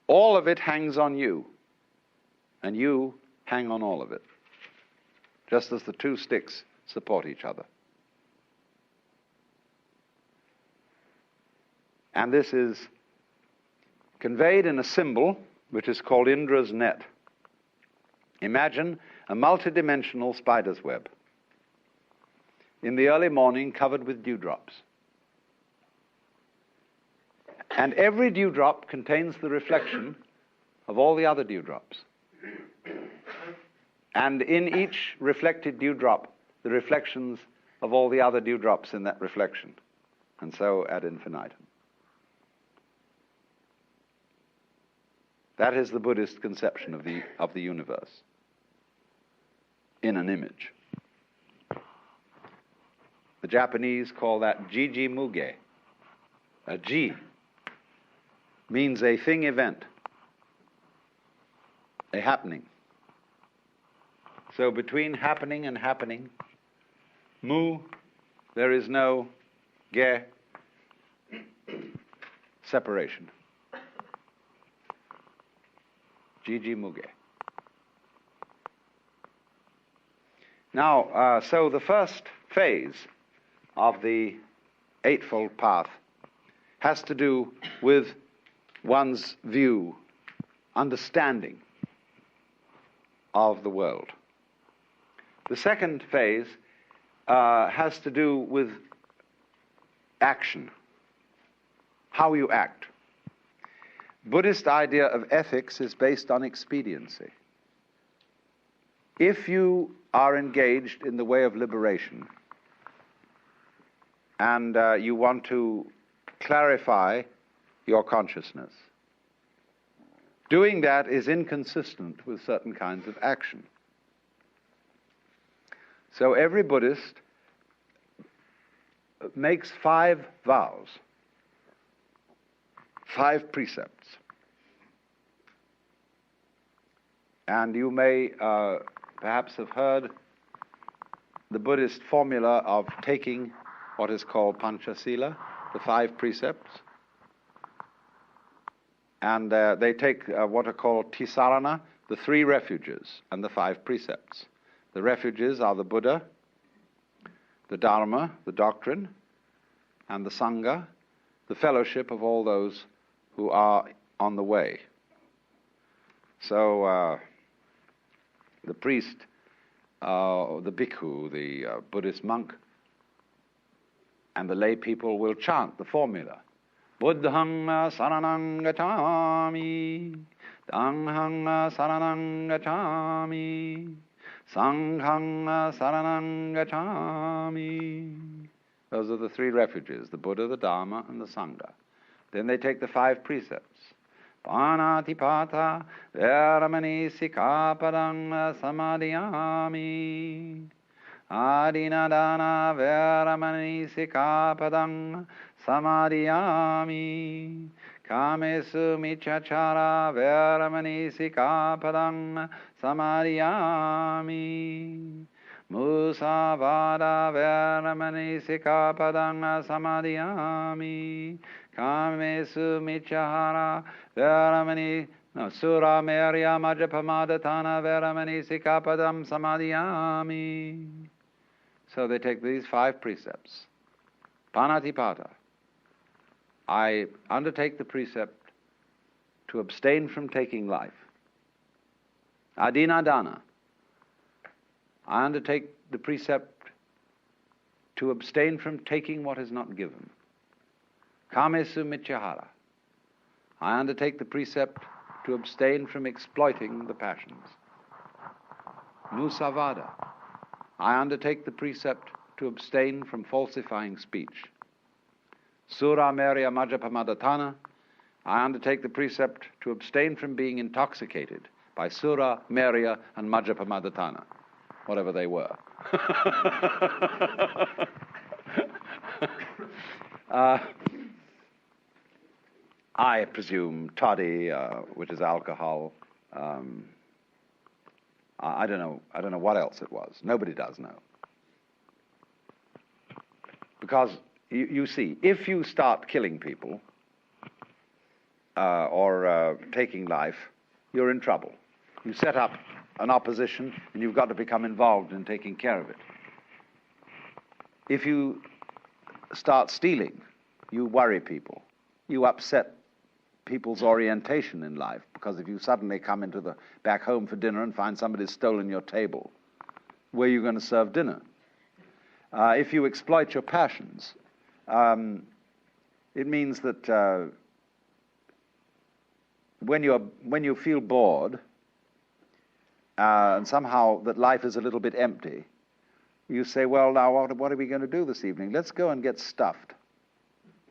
All of it hangs on you, and you hang on all of it, just as the two sticks support each other. And this is conveyed in a symbol which is called Indra's net. Imagine a multidimensional spider's web in the early morning covered with dewdrops. And every dewdrop contains the reflection of all the other dewdrops. And in each reflected dewdrop, the reflections of all the other dewdrops in that reflection. And so ad infinitum. That is the Buddhist conception of the universe in an image. The Japanese call that jiji muge. A ji means a thing event, a happening. So between happening and happening, mu, there is no ge, separation. Jiji muge. Now, so the first phase of the Eightfold Path has to do with one's view, understanding of the world. The second phase has to do with action, how you act. Buddhist idea of ethics is based on expediency. If you are engaged in the way of liberation and you want to clarify your consciousness, doing that is inconsistent with certain kinds of action. So every Buddhist makes 5 vows, 5 precepts. And you may perhaps have heard the Buddhist formula of taking what is called Panchasila, the 5 precepts. And they take what are called Tisarana, the 3 refuges, and the 5 precepts. The refuges are the Buddha, the Dharma, the doctrine, and the Sangha, the fellowship of all those who are on the way. So the priest, the bhikkhu, the Buddhist monk, and the lay people will chant the formula. Buddhang saranang gacchami, Danghang saranang gacchami, Sanghang saranang gacchami. Those are the three refuges, the Buddha, the Dharma, and the Sangha. Then they take the 5 precepts. Panatipata veramani sikapadang samadhiyami. Adinadana veramani sikapadang samadhiyami. Kamesu michachara veramani sikapadang samadhiyami. Musavada veramani sikapadang samadhiyami. Kamesu michahara veramani sura merya majapamadatana veramani sikapadam samadhiyami. So they take these 5 precepts. Panatipata. I undertake the precept to abstain from taking life. Adinadana. I undertake the precept to abstain from taking what is not given. Kamesu mityahara. I undertake the precept to abstain from exploiting the passions. Musavada. I undertake the precept to abstain from falsifying speech. Sura merya majapamadatana. I undertake the precept to abstain from being intoxicated by sura, merya, and majapamadatana, whatever they were. I presume toddy, which is alcohol. I don't know what else it was. Nobody does know. Because you see, if you start killing people or taking life, you're in trouble. You set up an opposition, and you've got to become involved in taking care of it. If you start stealing, you worry people. You upset people's orientation in life, because if you suddenly come into the back home for dinner and find somebody's stolen your table, where are you going to serve dinner? If you exploit your passions, it means that when you feel bored, and somehow that life is a little bit empty, you say, well, now what are we going to do this evening? Let's go and get stuffed.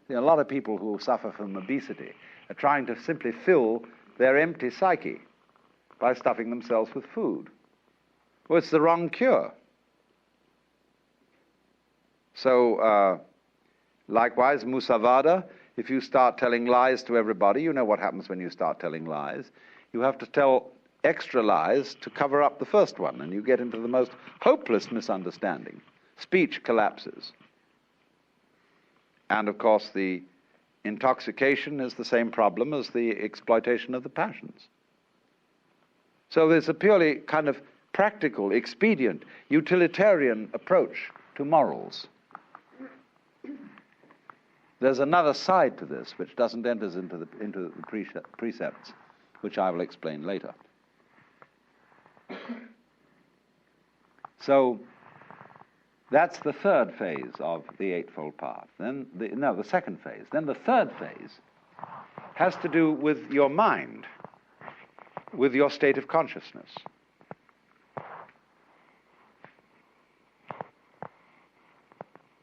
A lot of people who suffer from obesity are trying to simply fill their empty psyche by stuffing themselves with food. Well, it's the wrong cure. So, likewise, musavada, if you start telling lies to everybody, you know what happens when you start telling lies. You have to tell extra lies to cover up the first one, and you get into the most hopeless misunderstanding. Speech collapses. And of course, the intoxication is the same problem as the exploitation of the passions. So there's a purely kind of practical, expedient, utilitarian approach to morals. There's another side to this which doesn't enter into the precepts, which I will explain later. So that's the third phase of the Eightfold Path. Then the second phase. Then the third phase has to do with your mind, with your state of consciousness.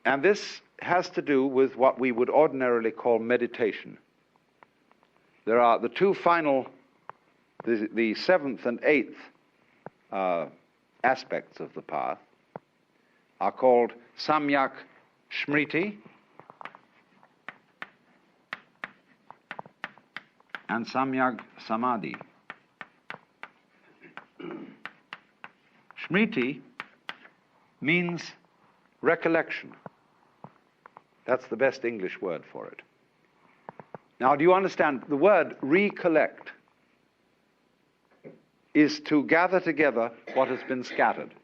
And this has to do with what we would ordinarily call meditation. There are the two final, the seventh and eighth aspects of the path are called samyak smriti and samyak samadhi. Smriti means recollection. That's the best English word for it. Now, do you understand? The word recollect is to gather together what has been scattered.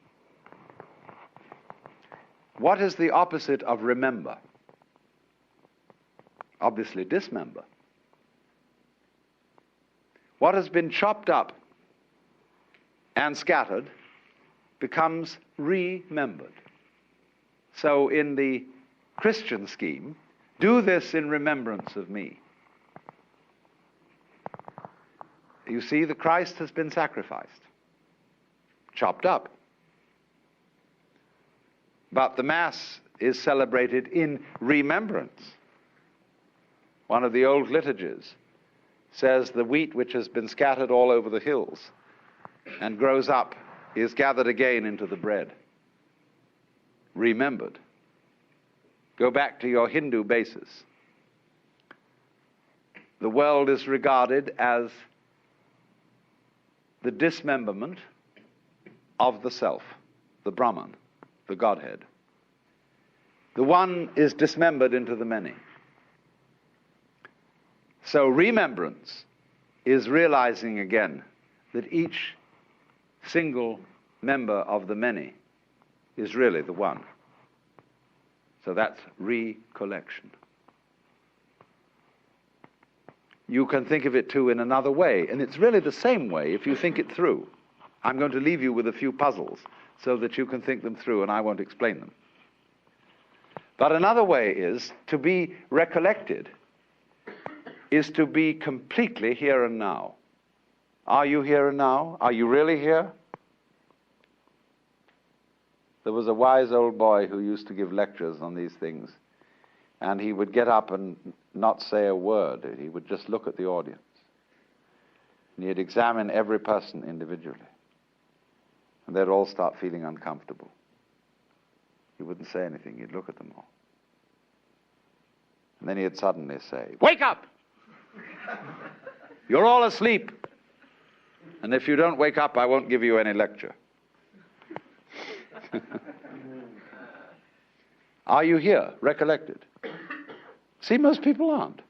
What is the opposite of remember? Obviously, dismember. What has been chopped up and scattered becomes remembered. So in the Christian scheme, Do this in remembrance of me. You see, the Christ has been sacrificed, chopped up. But the Mass is celebrated in remembrance. One of the old liturgies says the wheat which has been scattered all over the hills and grows up is gathered again into the bread. Remembered. Go back to your Hindu basis. The world is regarded as the dismemberment of the self, the Brahman, the Godhead. The one is dismembered into the many. So remembrance is realizing again that each single member of the many is really the one. So that's recollection. You can think of it too in another way, and it's really the same way if you think it through. I'm going to leave you with a few puzzles so that you can think them through, and I won't explain them. But another way is to be recollected is to be completely here and now. Are you here and now? Are you really here? There was a wise old boy who used to give lectures on these things, and he would get up and not say a word. He would just look at the audience. And he'd examine every person individually. And they'd all start feeling uncomfortable. He wouldn't say anything. He'd look at them all. And then he'd suddenly say, "Wake up! You're all asleep. And if you don't wake up, I won't give you any lecture." Are you here, recollected? See, most people aren't.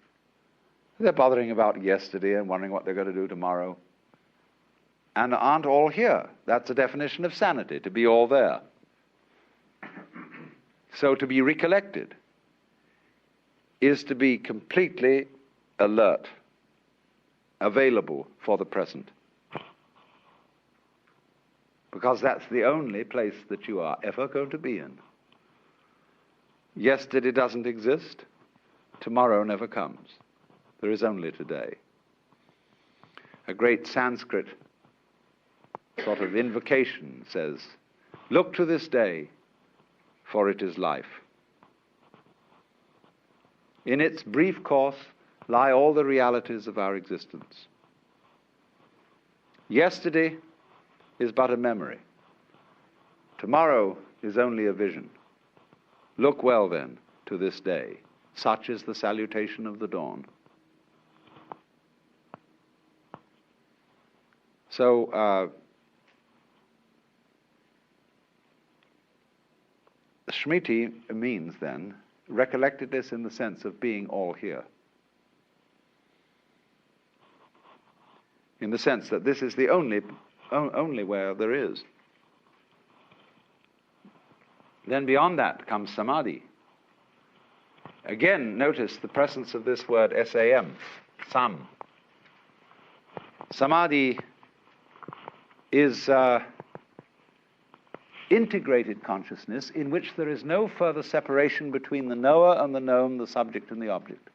They're bothering about yesterday and wondering what they're going to do tomorrow. And aren't all here. That's the definition of sanity, to be all there. So to be recollected is to be completely alert, available for the present. Because that's the only place that you are ever going to be in. Yesterday doesn't exist. Tomorrow never comes. There is only today. A great Sanskrit sort of invocation says, "Look to this day, for it is life. In its brief course lie all the realities of our existence. Yesterday is but a memory. Tomorrow is only a vision. Look well, then, to this day. Such is the salutation of the dawn." So, Smriti means, then, recollectedness in the sense of being all here. In the sense that this is the only where there is. Then beyond that comes samadhi. Again, notice the presence of this word S-A-M, sam. Samadhi is integrated consciousness in which there is no further separation between the knower and the known, the subject and the object.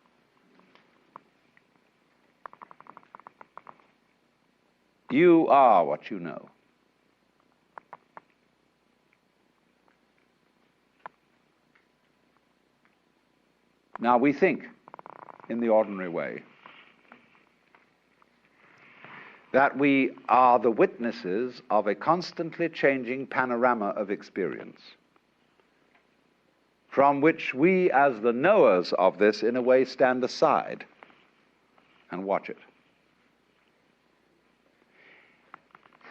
You are what you know. Now we think, in the ordinary way, that we are the witnesses of a constantly changing panorama of experience, from which we, as the knowers of this, in a way stand aside and watch it.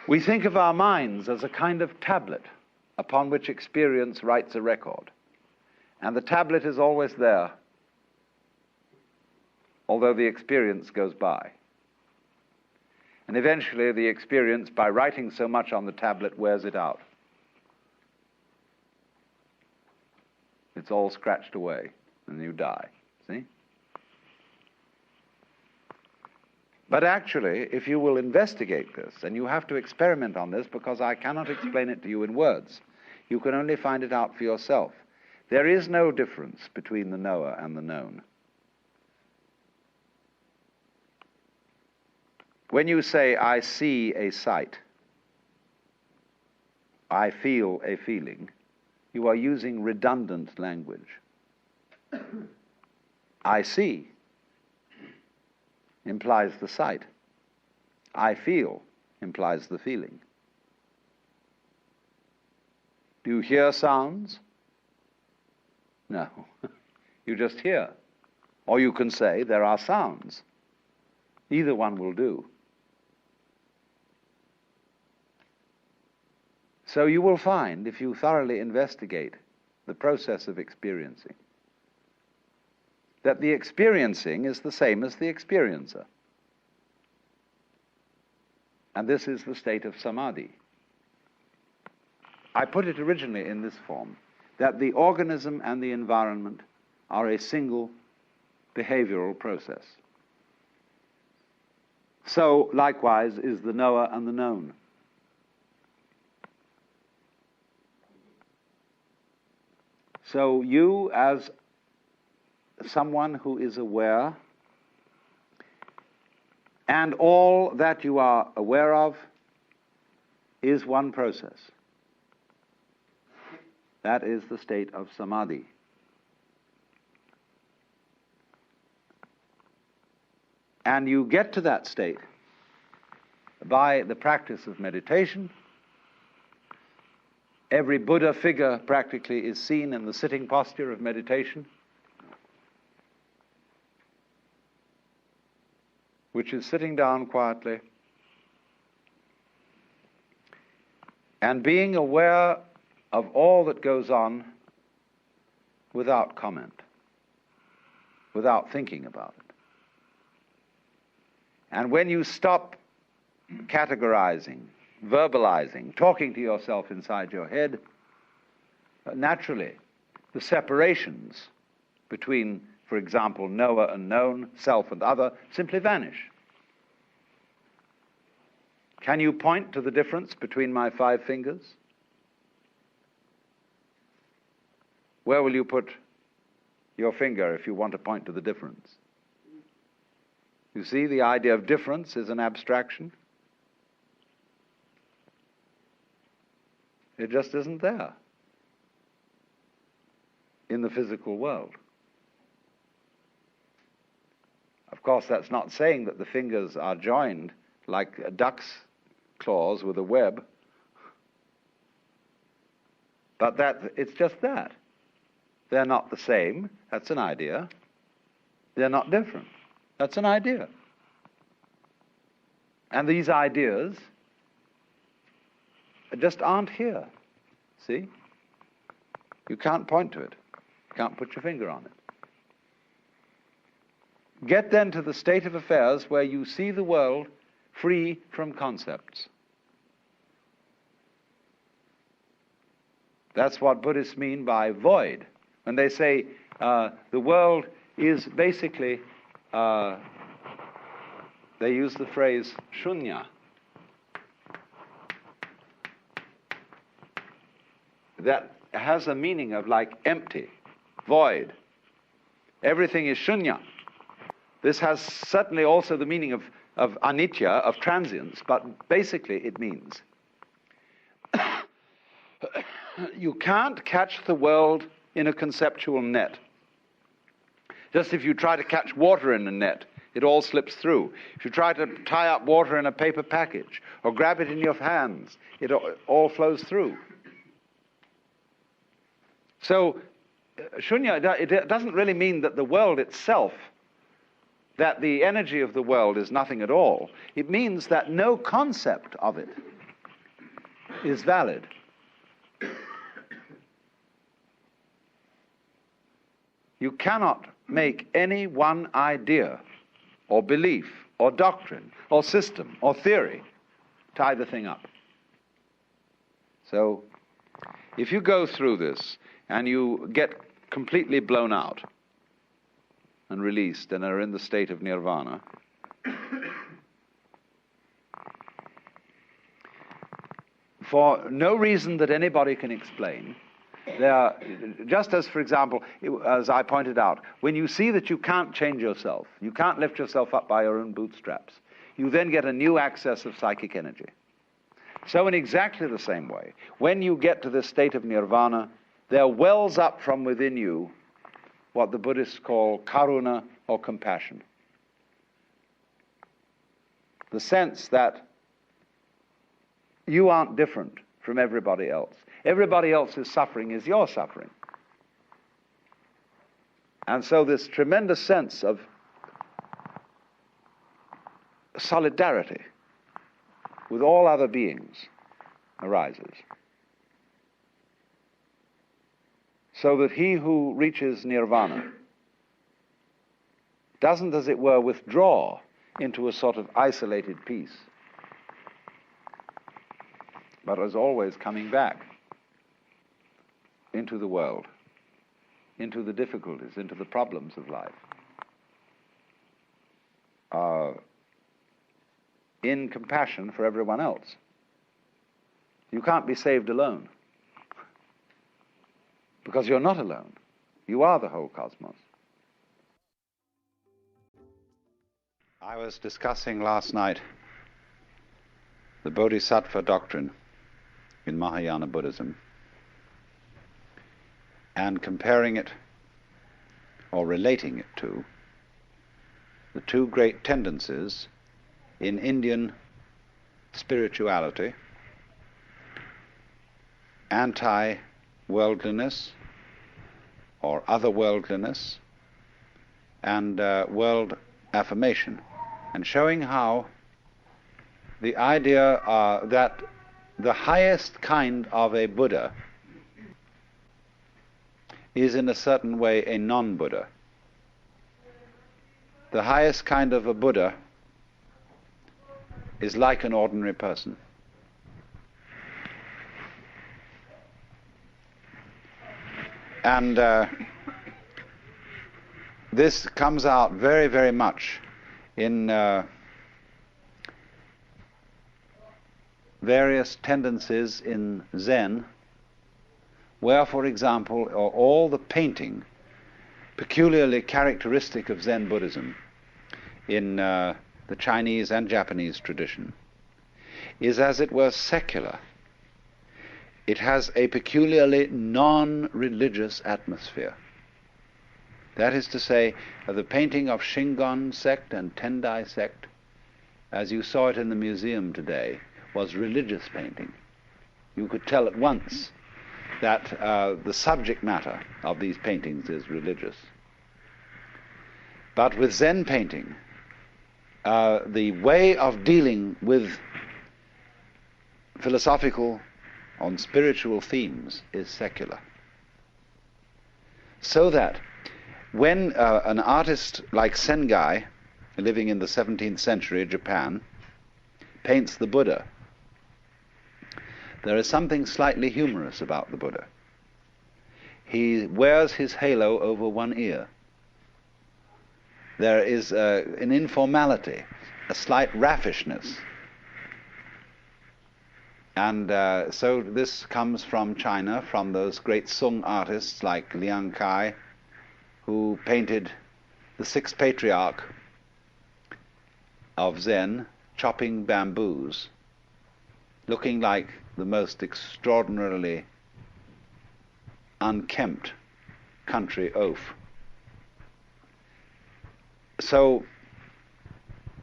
We think of our minds as a kind of tablet upon which experience writes a record. And the tablet is always there, although the experience goes by. And eventually the experience, by writing so much on the tablet, wears it out. It's all scratched away, and you die. See? But actually, if you will investigate this, and you have to experiment on this because I cannot explain it to you in words, you can only find it out for yourself. There is no difference between the knower and the known. When you say, I see a sight, I feel a feeling, you are using redundant language. I see implies the sight. I feel implies the feeling. Do you hear sounds? No. You just hear. Or you can say there are sounds. Either one will do. So you will find, if you thoroughly investigate the process of experiencing, that the experiencing is the same as the experiencer. And this is the state of samadhi. I put it originally in this form, that the organism and the environment are a single behavioral process. So, likewise, is the knower and the known. So you, as someone who is aware, and all that you are aware of is one process. That is the state of samadhi. And you get to that state by the practice of meditation. Every Buddha figure practically is seen in the sitting posture of meditation, which is sitting down quietly and being aware of all that goes on without comment, without thinking about it. And when you stop categorizing, verbalizing, talking to yourself inside your head, naturally, the separations between, for example, knower and known, self and other, simply vanish. Can you point to the difference between my 5 fingers? Where will you put your finger if you want to point to the difference? You see, the idea of difference is an abstraction. It just isn't there in the physical world. Of course, that's not saying that the fingers are joined like a duck's claws with a web, but that it's just that. They're not the same. That's an idea. They're not different. That's an idea. And these ideas just aren't here. See? You can't point to it. You can't put your finger on it. Get then to the state of affairs where you see the world free from concepts. That's what Buddhists mean by void. When they say the world is basically, they use the phrase shunya. That has a meaning of like empty, void. Everything is shunya. This has certainly also the meaning of anicca, of transience, but basically it means you can't catch the world in a conceptual net. Just if you try to catch water in a net, it all slips through. If you try to tie up water in a paper package or grab it in your hands, it all flows through. So, shunya, it doesn't really mean that the world itself, that the energy of the world is nothing at all. It means that no concept of it is valid. You cannot make any one idea or belief or doctrine or system or theory tie the thing up. So, if you go through this and you get completely blown out and released and are in the state of nirvana, for no reason that anybody can explain, Just as, for example, as I pointed out, when you see that you can't change yourself, you can't lift yourself up by your own bootstraps, you then get a new access of psychic energy. So in exactly the same way, when you get to this state of nirvana, there wells up from within you what the Buddhists call karuna, or compassion. The sense that you aren't different from everybody else. Everybody else's suffering is your suffering. And so this tremendous sense of solidarity with all other beings arises. So that he who reaches nirvana doesn't, as it were, withdraw into a sort of isolated peace, but is always coming back into the world, into the difficulties, into the problems of life, in compassion for everyone else. You can't be saved alone, because you're not alone. You are the whole cosmos. I was discussing last night the Bodhisattva doctrine in Mahayana Buddhism and comparing it or relating it to the two great tendencies in Indian spirituality: anti-worldliness or otherworldliness and world affirmation, and showing how the idea that the highest kind of a Buddha is in a certain way a non-Buddha. The highest kind of a Buddha is like an ordinary person. And this comes out very, very much in various tendencies in Zen, where, for example, all the painting peculiarly characteristic of Zen Buddhism in the Chinese and Japanese tradition is, as it were, secular. It has a peculiarly non-religious atmosphere. That is to say, the painting of Shingon sect and Tendai sect, as you saw it in the museum today, was religious painting. You could tell at once that the subject matter of these paintings is religious. But with Zen painting, the way of dealing with philosophical on spiritual themes is secular. So that when an artist like Sengai, living in the 17th century Japan, paints the Buddha, there is something slightly humorous about the Buddha. He wears his halo over one ear. There is an informality, a slight raffishness. And so this comes from China, from those great Sung artists like Liang Kai, who painted the sixth patriarch of Zen chopping bamboos, looking like the most extraordinarily unkempt country oaf. So,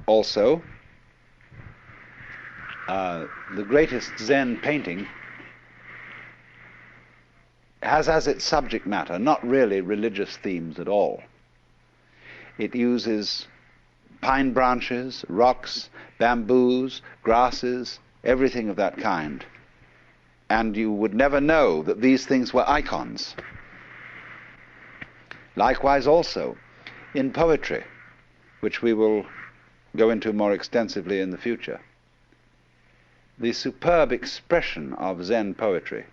also, the greatest Zen painting has as its subject matter not really religious themes at all. It uses pine branches, rocks, bamboos, grasses, everything of that kind. And you would never know that these things were icons. Likewise also in poetry, which we will go into more extensively in the future. The superb expression of Zen poetry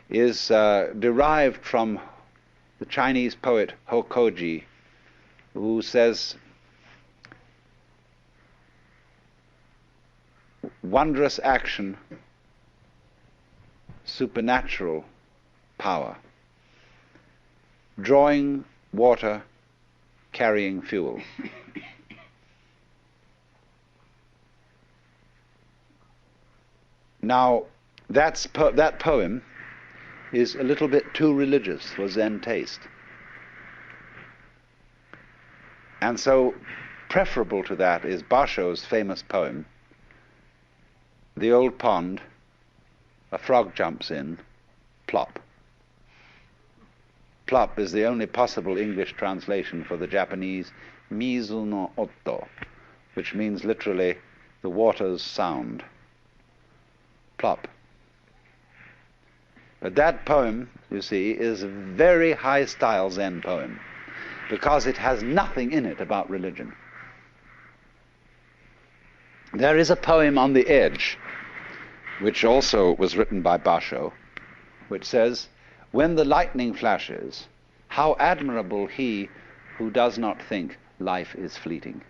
is derived from the Chinese poet Hokoji, who says, wondrous action, supernatural power. Drawing water, carrying fuel. Now, that poem is a little bit too religious for Zen taste. And so, preferable to that is Basho's famous poem, The Old Pond, a frog jumps in, plop. Plop is the only possible English translation for the Japanese mizu no otto, which means literally the water's sound. Plop. But that poem, you see, is a very high-style Zen poem because it has nothing in it about religion. There is a poem on the edge, which also was written by Basho, which says, "When the lightning flashes, how admirable he who does not think life is fleeting."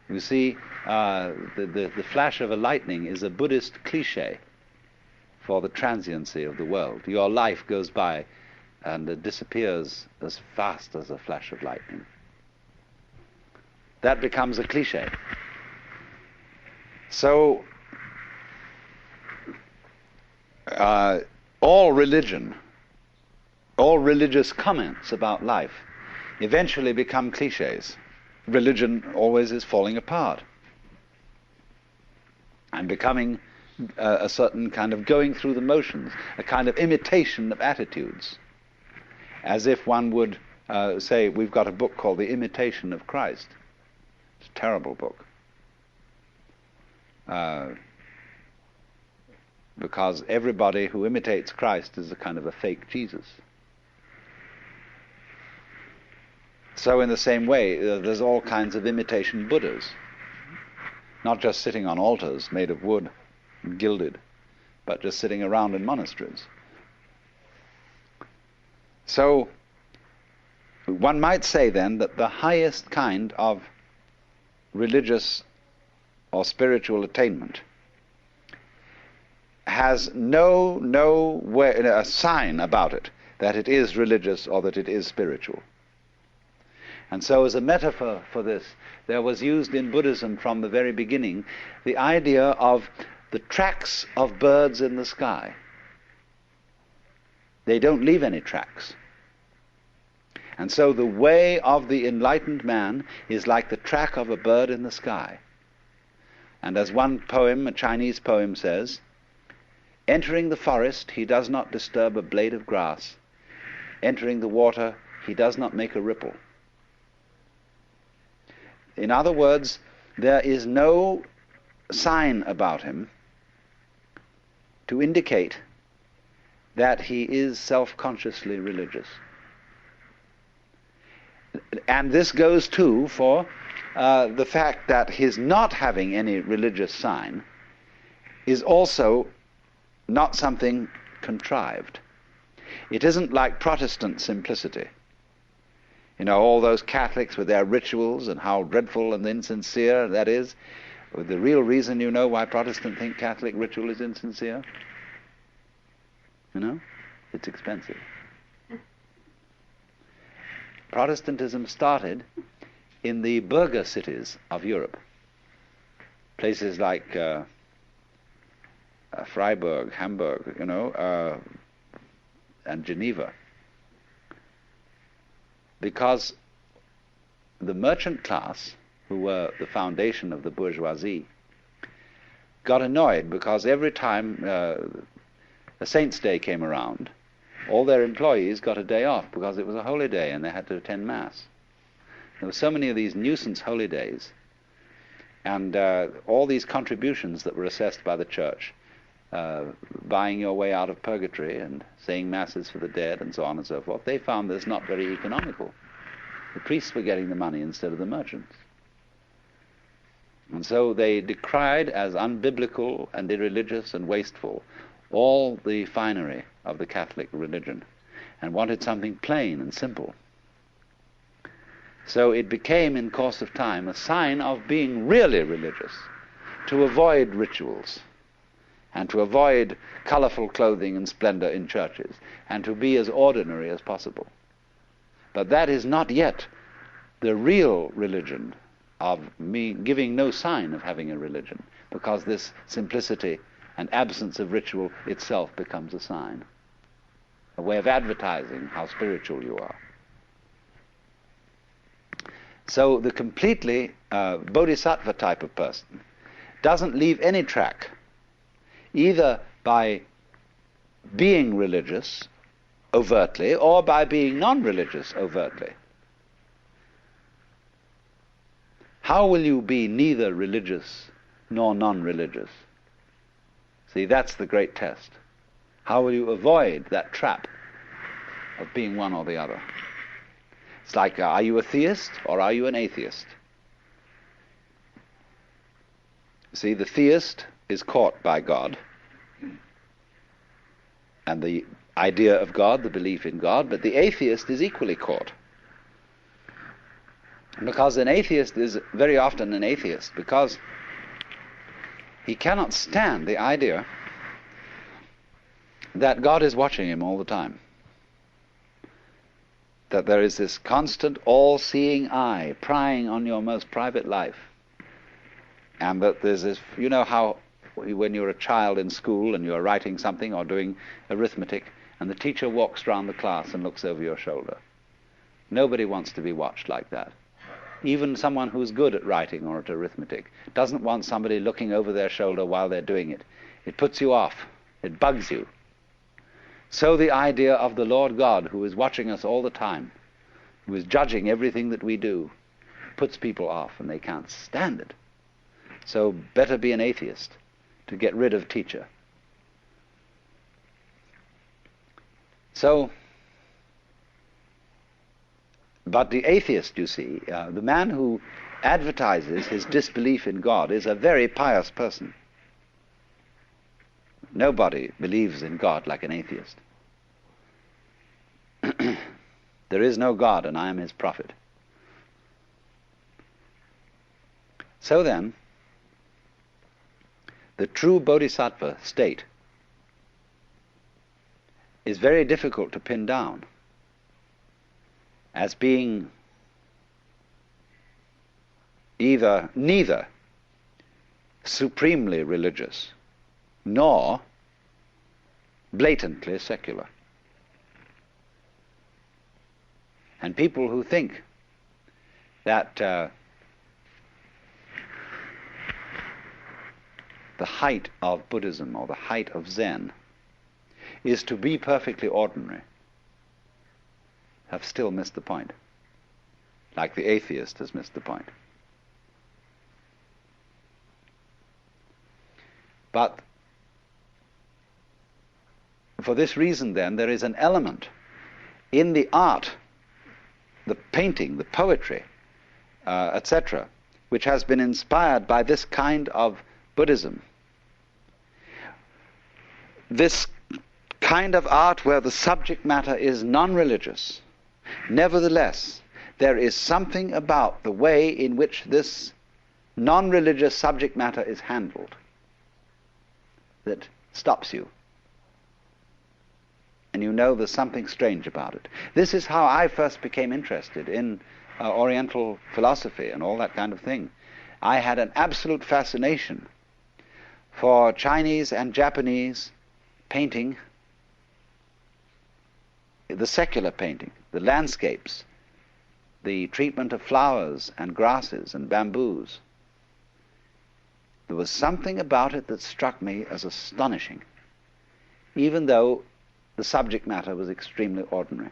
You see, the flash of a lightning is a Buddhist cliché for the transiency of the world. Your life goes by and it disappears as fast as a flash of lightning. That becomes a cliché. So, all religion, all religious comments about life eventually become clichés. Religion always is falling apart and becoming a certain kind of going through the motions, a kind of imitation of attitudes, as if one would say, we've got a book called The Imitation of Christ. It's a terrible book. Because everybody who imitates Christ is a kind of a fake Jesus. So in the same way, there's all kinds of imitation Buddhas, not just sitting on altars made of wood and gilded, but just sitting around in monasteries. So one might say then that the highest kind of religious or spiritual attainment has no way, a sign about it that it is religious or that it is spiritual. And so as a metaphor for this, there was used in Buddhism from the very beginning the idea of the tracks of birds in the sky. They don't leave any tracks. And so the way of the enlightened man is like the track of a bird in the sky. And as one poem, a Chinese poem says, "Entering the forest, he does not disturb a blade of grass. Entering the water, he does not make a ripple." In other words, there is no sign about him to indicate that he is self-consciously religious. And this goes too for the fact that his not having any religious sign is also not something contrived. It isn't like Protestant simplicity. You know, all those Catholics with their rituals and how dreadful and insincere that is. The real reason, you know, why Protestants think Catholic ritual is insincere? You know? It's expensive. Protestantism started in the burgher cities of Europe. Places like Freiburg, Hamburg, you know, and Geneva. Because the merchant class, who were the foundation of the bourgeoisie, got annoyed because every time a saint's day came around, all their employees got a day off because it was a holy day and they had to attend Mass. There were so many of these nuisance holy days, and all these contributions that were assessed by the church, buying your way out of purgatory and saying masses for the dead and so on and so forth, they found this not very economical. The priests were getting the money instead of the merchants. And so they decried as unbiblical and irreligious and wasteful all the finery of the Catholic religion and wanted something plain and simple. So it became, in course of time, a sign of being really religious to avoid rituals and to avoid colorful clothing and splendor in churches, and to be as ordinary as possible. But that is not yet the real religion of me giving no sign of having a religion, because this simplicity and absence of ritual itself becomes a sign, a way of advertising how spiritual you are. So the completely bodhisattva type of person doesn't leave any track, either by being religious overtly or by being non-religious overtly. How will you be neither religious nor non-religious? See, that's the great test. How will you avoid that trap of being one or the other? It's like, are you a theist or are you an atheist? See, the theist is caught by God, and the idea of God, the belief in God, but the atheist is equally caught. Because an atheist is very often an atheist because he cannot stand the idea that God is watching him all the time. That there is this constant all-seeing eye prying on your most private life. And that there's this, you know how when you're a child in school and you're writing something or doing arithmetic and the teacher walks around the class and looks over your shoulder. Nobody wants to be watched like that. Even someone who's good at writing or at arithmetic doesn't want somebody looking over their shoulder while they're doing it. It puts you off. It bugs you. So the idea of the Lord God, who is watching us all the time, who is judging everything that we do, puts people off, and they can't stand it. So better be an atheist to get rid of teacher. So, but the atheist, you see, the man who advertises his disbelief in God is a very pious person. Nobody believes in God like an atheist. There is no God, and I am his prophet. So then, the true bodhisattva state is very difficult to pin down as being neither supremely religious nor blatantly secular. And people who think that the height of Buddhism or the height of Zen is to be perfectly ordinary have still missed the point, like the atheist has missed the point. But for this reason, then, there is an element in the art, the painting, the poetry, etc., which has been inspired by this kind of Buddhism. This kind of art where the subject matter is non-religious. Nevertheless, there is something about the way in which this non-religious subject matter is handled that stops you. And you know there's something strange about it. This is how I first became interested in Oriental philosophy and all that kind of thing. I had an absolute fascination for Chinese and Japanese painting, the secular painting, the landscapes, the treatment of flowers and grasses and bamboos. There was something about it that struck me as astonishing, even though the subject matter was extremely ordinary.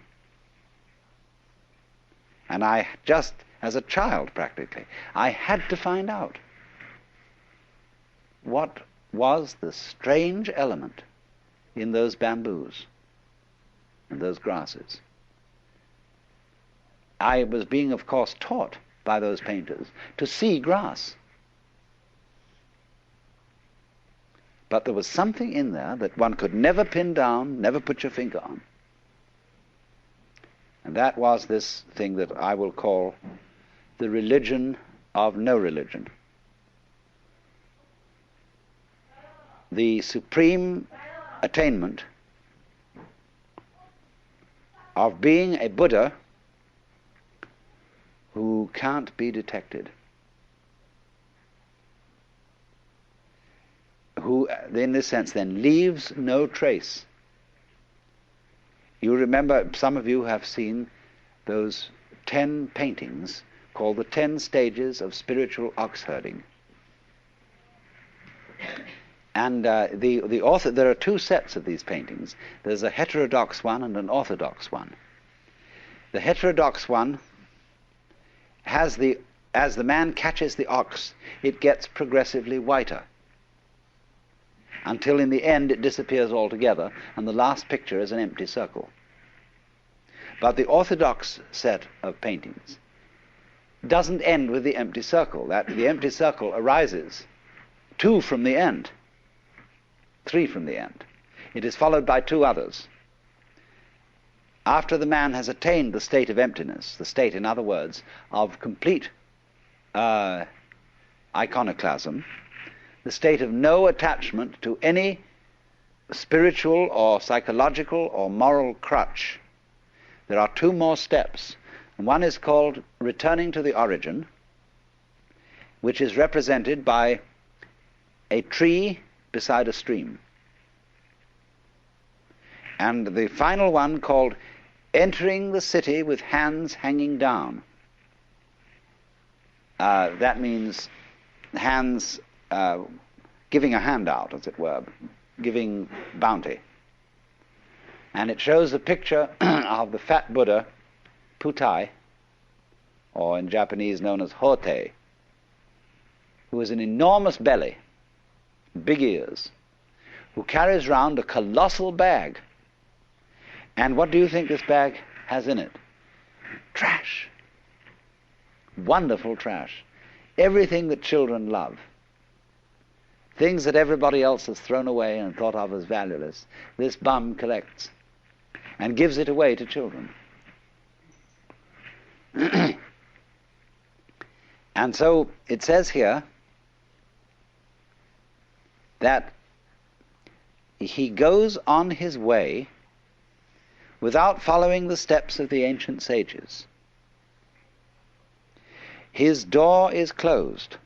And I just, as a child practically, I had to find out what was the strange element in those bamboos and those grasses. I was being, of course, taught by those painters to see grass. But there was something in there that one could never pin down, never put your finger on. And that was this thing that I will call the religion of no religion. the supreme attainment of being a Buddha who can't be detected, who, in this sense, then leaves no trace. You remember, some of you have seen those 10 paintings called the 10 Stages of Spiritual Ox Herding. And the author, there are two sets of these paintings. There's a heterodox one and an orthodox one. The heterodox one has as the man catches the ox, it gets progressively whiter, until in the end it disappears altogether, and the last picture is an empty circle. But the orthodox set of paintings doesn't end with the empty circle. That the empty circle arises 2 from the end, 3 from the end. It is followed by 2 others. After the man has attained the state of emptiness, the state, in other words, of complete iconoclasm, the state of no attachment to any spiritual or psychological or moral crutch, there are 2 more steps. And one is called returning to the origin, which is represented by a tree beside a stream. And the final one called entering the city with hands hanging down. That means hands giving a handout, as it were, giving bounty. And it shows a picture of the fat Buddha, Putai, or in Japanese known as Hote, who has an enormous belly, big ears, who carries round a colossal bag. And what do you think this bag has in it? Trash. Wonderful trash. Everything that children love. Things that everybody else has thrown away and thought of as valueless, this bum collects and gives it away to children. And so it says here that he goes on his way without following the steps of the ancient sages. His door is closed.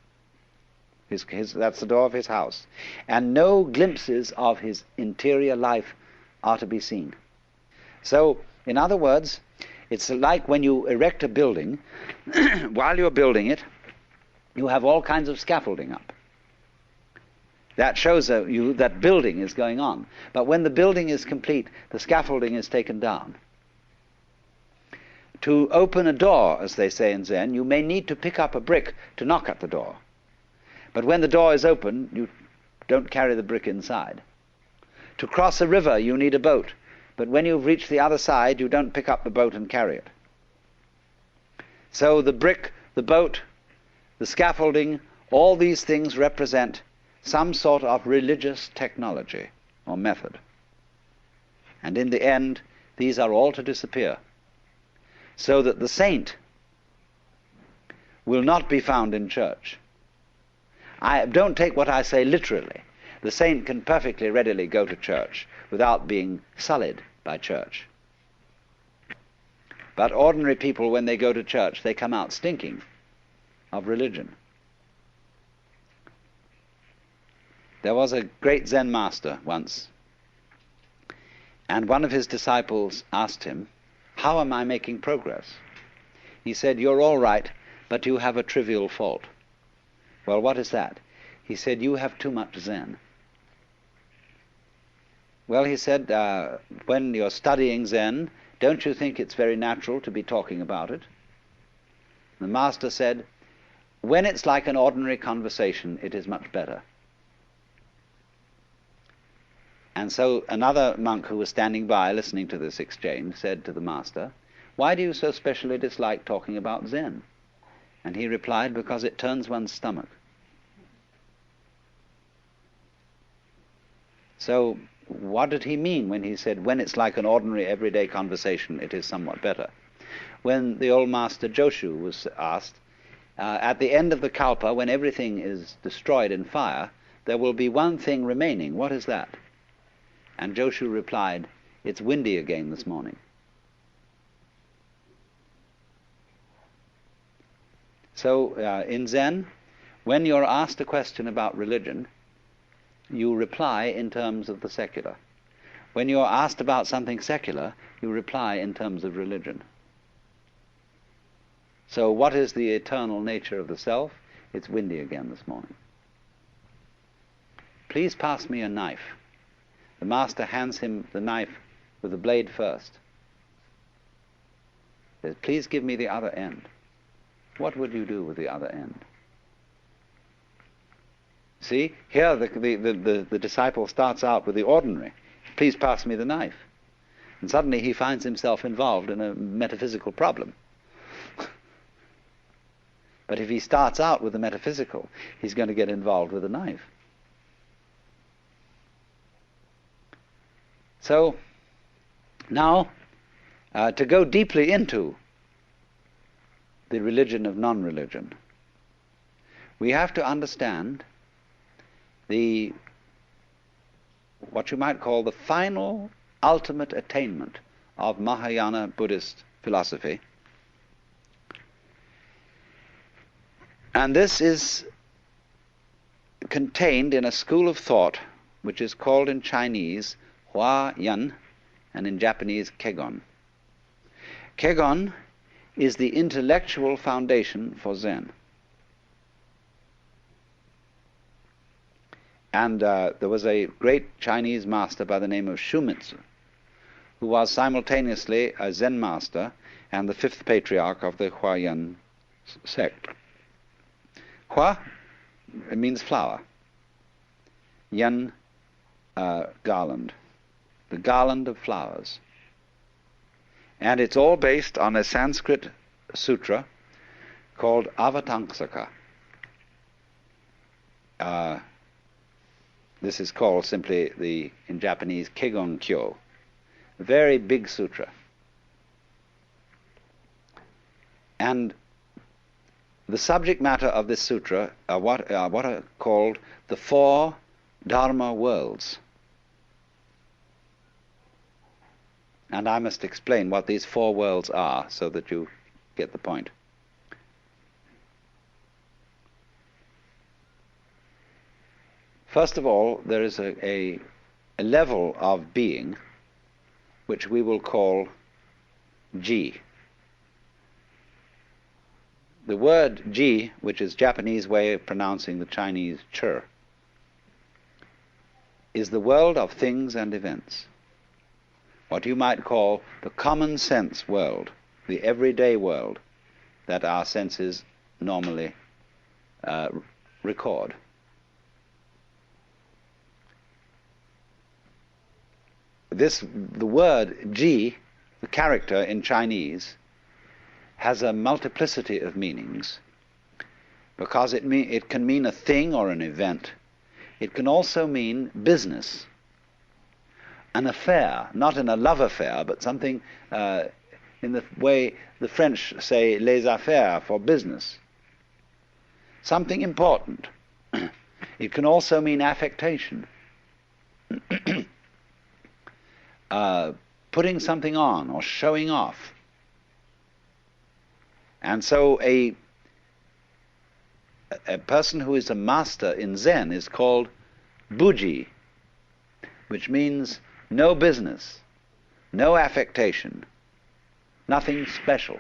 That's the door of his house. And no glimpses of his interior life are to be seen. So, in other words, it's like when you erect a building, while you're building it, you have all kinds of scaffolding up. That shows you that building is going on. But when the building is complete, the scaffolding is taken down. To open a door, as they say in Zen, you may need to pick up a brick to knock at the door. But when the door is open, you don't carry the brick inside. To cross a river, you need a boat. But when you've reached the other side, you don't pick up the boat and carry it. So the brick, the boat, the scaffolding, all these things represent some sort of religious technology or method. And in the end, these are all to disappear, so that the saint will not be found in church. I don't take what I say literally. The saint can perfectly readily go to church without being sullied by church. But ordinary people, when they go to church, they come out stinking of religion. There was a great Zen master once, and one of his disciples asked him, "How am I making progress?" He said, "You're all right, but you have a trivial fault." "Well, what is that?" He said, "You have too much Zen." Well, he said, when you're studying Zen, don't you think it's very natural to be talking about it? The master said, "When it's like an ordinary conversation, it is much better." And so another monk who was standing by listening to this exchange said to the master, "Why do you so specially dislike talking about Zen?" And he replied, "Because it turns one's stomach." So what did he mean when he said, when it's like an ordinary everyday conversation, it is somewhat better? When the old master Joshu was asked, at the end of the kalpa, when everything is destroyed in fire, there will be one thing remaining. What is that? And Joshu replied, it's windy again this morning. So in Zen, when you're asked a question about religion, you reply in terms of the secular. When you're asked about something secular, you reply in terms of religion. So what is the eternal nature of the self? It's windy again this morning. Please pass me a knife. The master hands him the knife with the blade first. Says, please give me the other end. What would you do with the other end? See, here the disciple starts out with the ordinary. Please pass me the knife. And suddenly he finds himself involved in a metaphysical problem. But if he starts out with the metaphysical, he's going to get involved with the knife. So, now, to go deeply into the religion of non-religion, we have to understand what you might call the final, ultimate attainment of Mahayana Buddhist philosophy. And this is contained in a school of thought which is called in Chinese Hua Yan and in Japanese Kegon. Kegon is the intellectual foundation for Zen. And there was a great Chinese master by the name of Shumitsu, who was simultaneously a Zen master and the fifth patriarch of the Huayan sect. Hua, it means flower. Yan, garland. The garland of flowers. And it's all based on a Sanskrit sutra called Avatamsaka. This is called simply, in Japanese, Kegon Kyo. A very big sutra. And the subject matter of this sutra are what are called the four Dharma worlds. And I must explain what these four worlds are so that you get the point. First of all, there is a level of being which we will call Ji. The word Ji, which is Japanese way of pronouncing the Chinese Chur, is the world of things and events. What you might call the common sense world, the everyday world that our senses normally record. The word Ji, the character in Chinese, has a multiplicity of meanings because it can mean a thing or an event. It can also mean business, an affair, not in a love affair, but something in the way the French say les affaires, for business. Something important. It can also mean affectation. Putting something on or showing off. And so a person who is a master in Zen is called Buji, which means no business, no affectation, nothing special.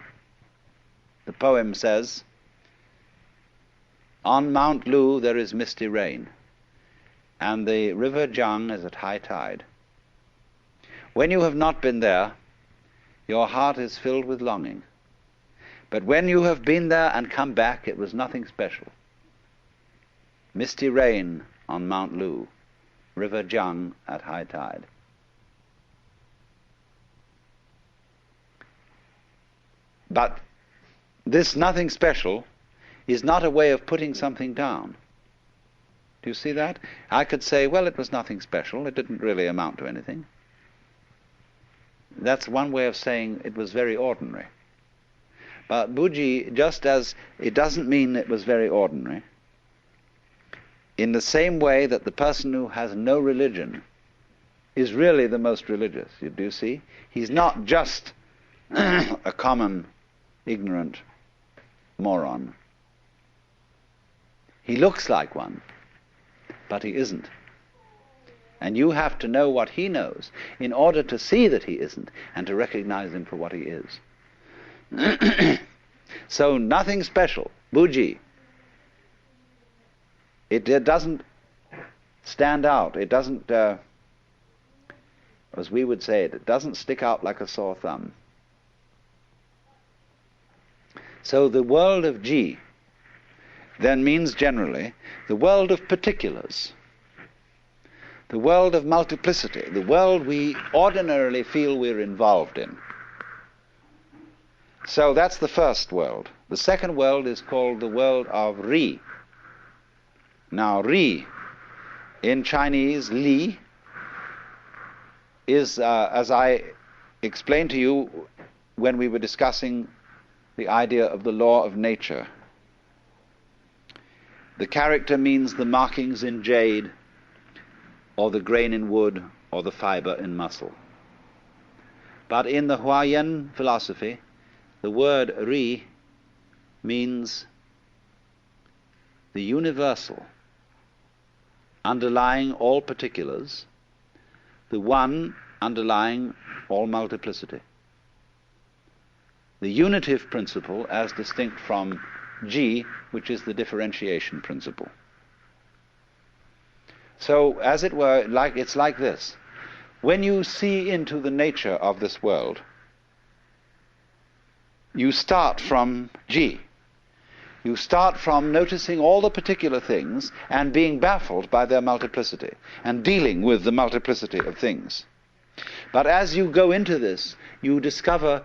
The poem says, on Mount Lu there is misty rain, and the river Jiang is at high tide. When you have not been there, your heart is filled with longing. But when you have been there and come back, it was nothing special. Misty rain on Mount Lu, river Jiang at high tide. But this nothing special is not a way of putting something down. Do you see that? I could say, well, it was nothing special. It didn't really amount to anything. That's one way of saying it was very ordinary. But Buji, just as it doesn't mean it was very ordinary, in the same way that the person who has no religion is really the most religious. You do see? He's not just a common, ignorant moron. He looks like one, but he isn't. And you have to know what he knows in order to see that he isn't and to recognize him for what he is. So nothing special. Buji. It doesn't stand out. It doesn't, as we would say it doesn't stick out like a sore thumb. So the world of Ji then means generally the world of particulars, the world of multiplicity, the world we ordinarily feel we're involved in. So that's the first world. The second world is called the world of Ri. Now Ri, in Chinese, Li, is, as I explained to you when we were discussing the idea of the law of nature, the character means the markings in jade, or the grain in wood, or the fiber in muscle. But in the Huayan philosophy, the word Ri means the universal, underlying all particulars, the one underlying all multiplicity. The unitive principle as distinct from Ji, which is the differentiation principle. So, as it were, it's like this. When you see into the nature of this world, you start from Ji. You start from noticing all the particular things and being baffled by their multiplicity and dealing with the multiplicity of things. But as you go into this, you discover,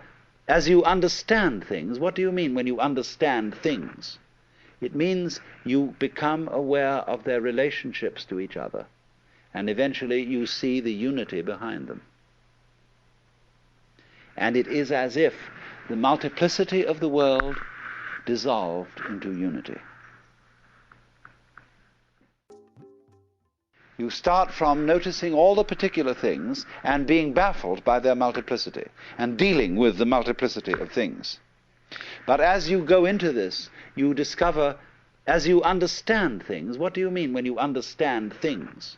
as you understand things, what do you mean when you understand things? It means you become aware of their relationships to each other, and eventually you see the unity behind them. And it is as if the multiplicity of the world dissolved into unity. You start from noticing all the particular things and being baffled by their multiplicity and dealing with the multiplicity of things. But as you go into this, you discover, as you understand things, what do you mean when you understand things?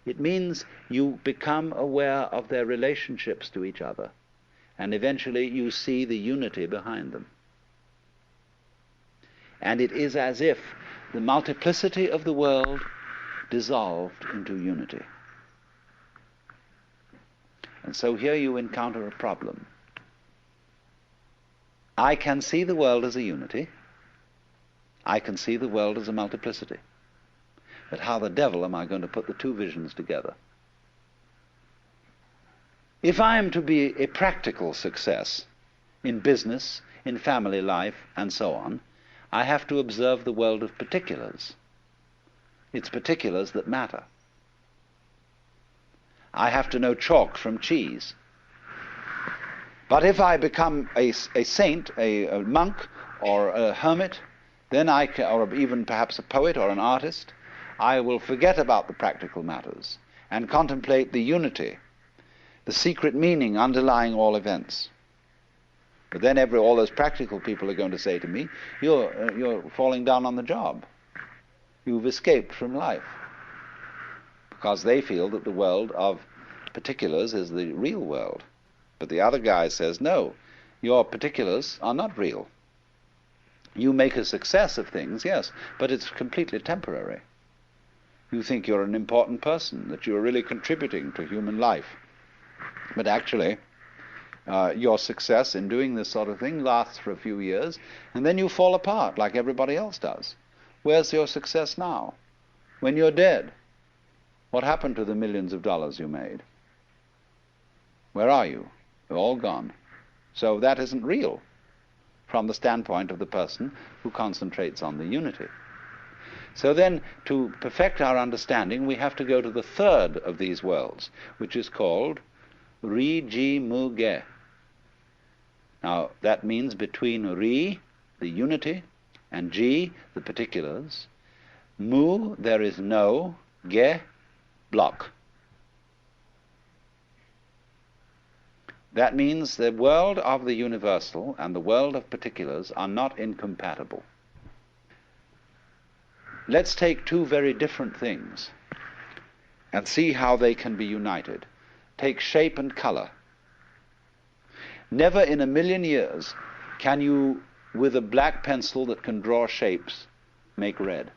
It means you become aware of their relationships to each other, and eventually you see the unity behind them. And it is as if the multiplicity of the world dissolved into unity. And so here you encounter a problem. I can see the world as a unity. I can see the world as a multiplicity. But how the devil am I going to put the two visions together? If I am to be a practical success in business, in family life, and so on, I have to observe the world of particulars. It's particulars that matter. I have to know chalk from cheese. But if I become a saint, a monk, or a hermit, then or even perhaps a poet or an artist, I will forget about the practical matters and contemplate the unity, the secret meaning underlying all events. But then all those practical people are going to say to me, you're falling down on the job. You've escaped from life. Because they feel that the world of particulars is the real world. But the other guy says, no, your particulars are not real. You make a success of things, yes, but it's completely temporary. You think you're an important person, that you're really contributing to human life. But actually, your success in doing this sort of thing lasts for a few years, and then you fall apart like everybody else does. Where's your success now? When you're dead, what happened to the millions of dollars you made? Where are you? They're all gone. So that isn't real from the standpoint of the person who concentrates on the unity. So then, to perfect our understanding, we have to go to the third of these worlds, which is called Ri Ji Mu Ge. Now, that means between Ri, the unity, and Ji, the particulars, Mu, there is no, ge, block. That means the world of the universal and the world of particulars are not incompatible. Let's take two very different things and see how they can be united. Take shape and color. Never in a million years can you, with a black pencil that can draw shapes, make red.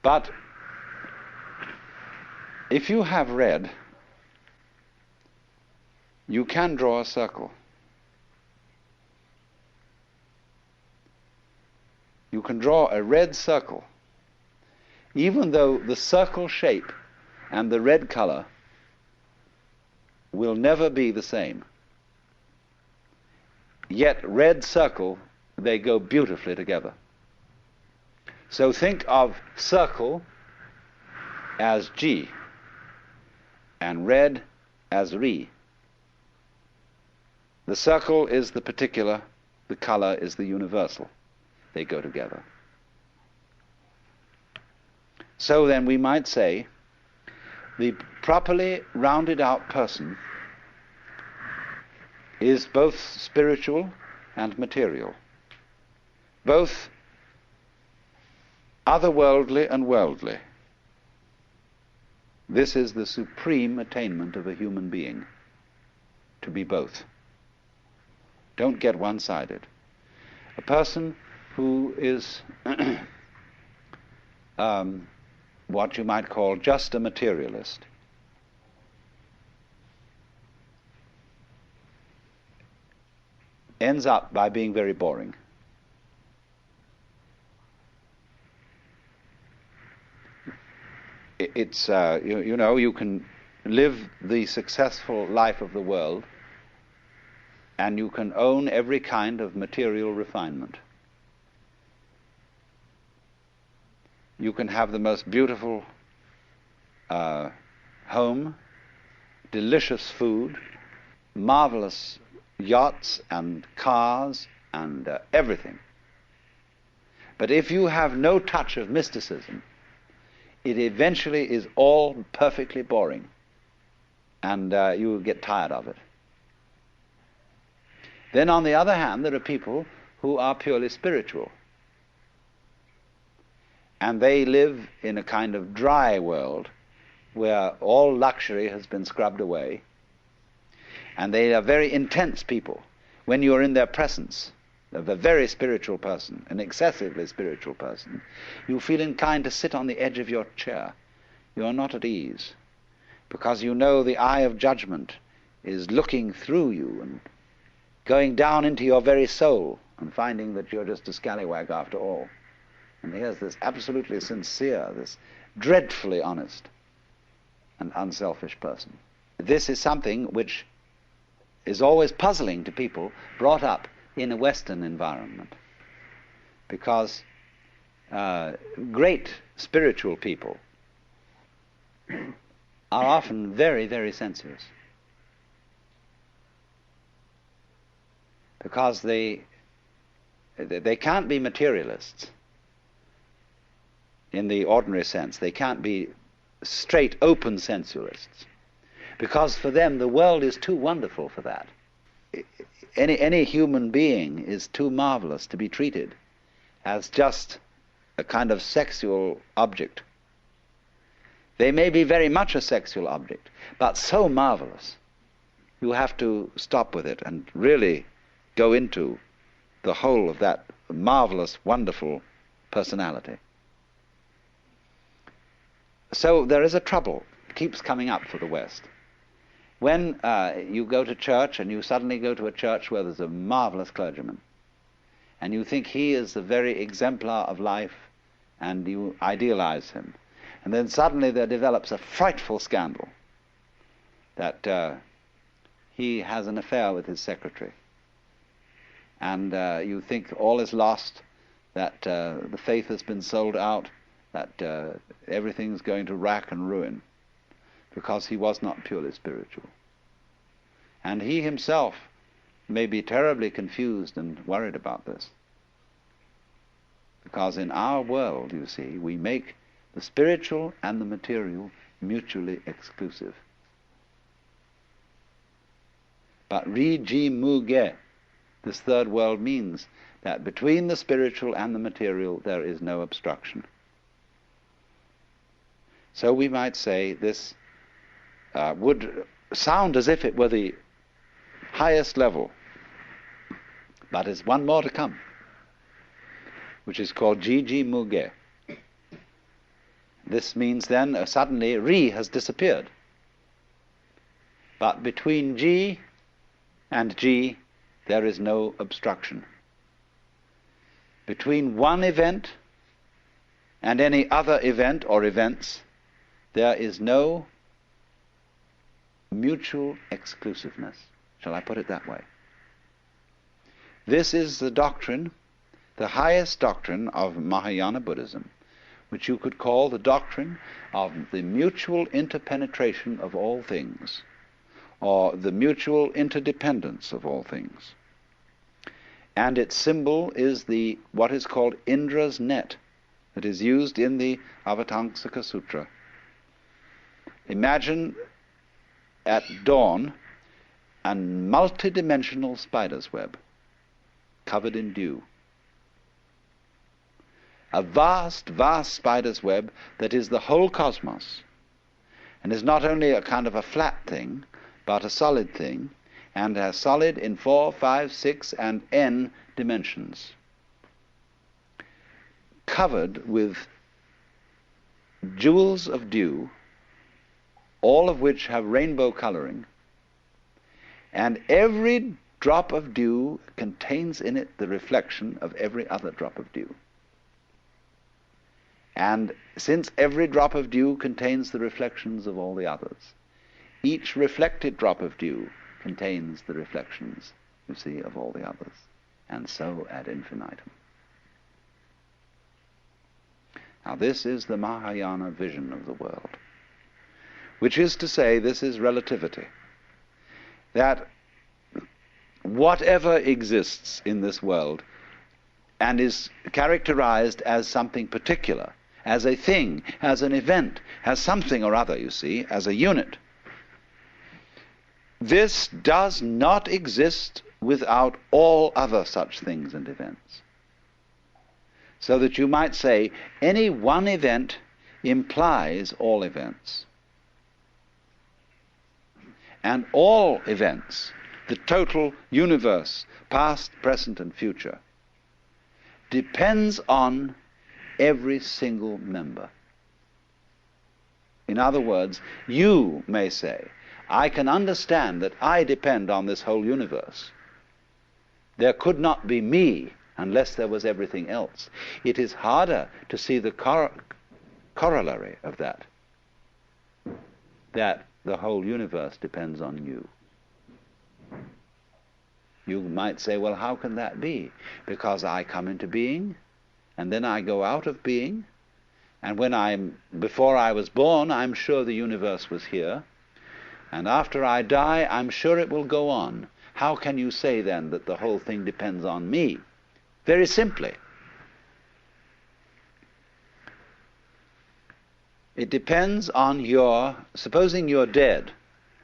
But if you have red, you can draw a circle. You can draw a red circle, even though the circle shape and the red color will never be the same. Yet red circle, they go beautifully together. So think of circle as G and red as Ri. The circle is the particular, the color is the universal. They go together. So then we might say the properly rounded out person is both spiritual and material, both otherworldly and worldly. This is the supreme attainment of a human being, to be both. Don't get one-sided. A person who is what you might call just a materialist ends up by being very boring. It's you know, you can live the successful life of the world and you can own every kind of material refinement. You can have the most beautiful home, delicious food, marvelous yachts and cars and everything. But if you have no touch of mysticism, it eventually is all perfectly boring, and you will get tired of it. Then on the other hand, there are people who are purely spiritual, and they live in a kind of dry world where all luxury has been scrubbed away, and they are very intense people. When you are in their presence of a very spiritual person, an excessively spiritual person, you feel inclined to sit on the edge of your chair. You are not at ease, because you know the eye of judgment is looking through you and going down into your very soul and finding that you're just a scallywag after all. And here's this absolutely sincere, this dreadfully honest and unselfish person. This is something which is always puzzling to people brought up in a Western environment, because great spiritual people are often very, very sensuous, because they can't be materialists in the ordinary sense. They can't be straight, open sensualists, because for them the world is too wonderful for that. Any human being is too marvelous to be treated as just a kind of sexual object. They may be very much a sexual object, but so marvelous, you have to stop with it and really go into the whole of that marvelous, wonderful personality. So there is a trouble, it keeps coming up for the West. When you go to church and you suddenly go to a church where there's a marvelous clergyman, and you think he is the very exemplar of life, and you idealize him, and then suddenly there develops a frightful scandal that he has an affair with his secretary, and you think all is lost, that the faith has been sold out, that everything's going to rack and ruin, because he was not purely spiritual. And he himself may be terribly confused and worried about this. Because in our world, you see, we make the spiritual and the material mutually exclusive. But ri-ji mu-ge, this third world, means that between the spiritual and the material there is no obstruction. So we might say this would sound as if it were the highest level, but there's one more to come, which is called ji-ji mu-ge. This means then suddenly ri has disappeared. But between ji and ji there is no obstruction. Between one event and any other event or events there is no mutual exclusiveness. Shall I put it that way? This is the doctrine, the highest doctrine of Mahayana Buddhism, which you could call the doctrine of the mutual interpenetration of all things, or the mutual interdependence of all things. And its symbol is what is called Indra's net, that is used in the Avatamsaka Sutra. Imagine at dawn a multidimensional spider's web covered in dew. A vast, vast spider's web that is the whole cosmos, and is not only a kind of a flat thing, but a solid thing, and as solid in 4, 5, 6, and n dimensions, covered with jewels of dew, all of which have rainbow coloring, and every drop of dew contains in it the reflection of every other drop of dew. And since every drop of dew contains the reflections of all the others, each reflected drop of dew contains the reflections, you see, of all the others, and so ad infinitum. Now this is the Mahayana vision of the world, which is to say, this is relativity, that whatever exists in this world and is characterized as something particular, as a thing, as an event, as something or other, you see, as a unit, this does not exist without all other such things and events. So that you might say any one event implies all events. And all events, the total universe, past, present, and future, depends on every single member. In other words, you may say, I can understand that I depend on this whole universe. There could not be me unless there was everything else. It is harder to see the corollary of that the whole universe depends on you. You might say, well, how can that be? Because I come into being, and then I go out of being, and before I was born, I'm sure the universe was here, and after I die, I'm sure it will go on. How can you say then that the whole thing depends on me? Very simply, it depends on supposing you're dead,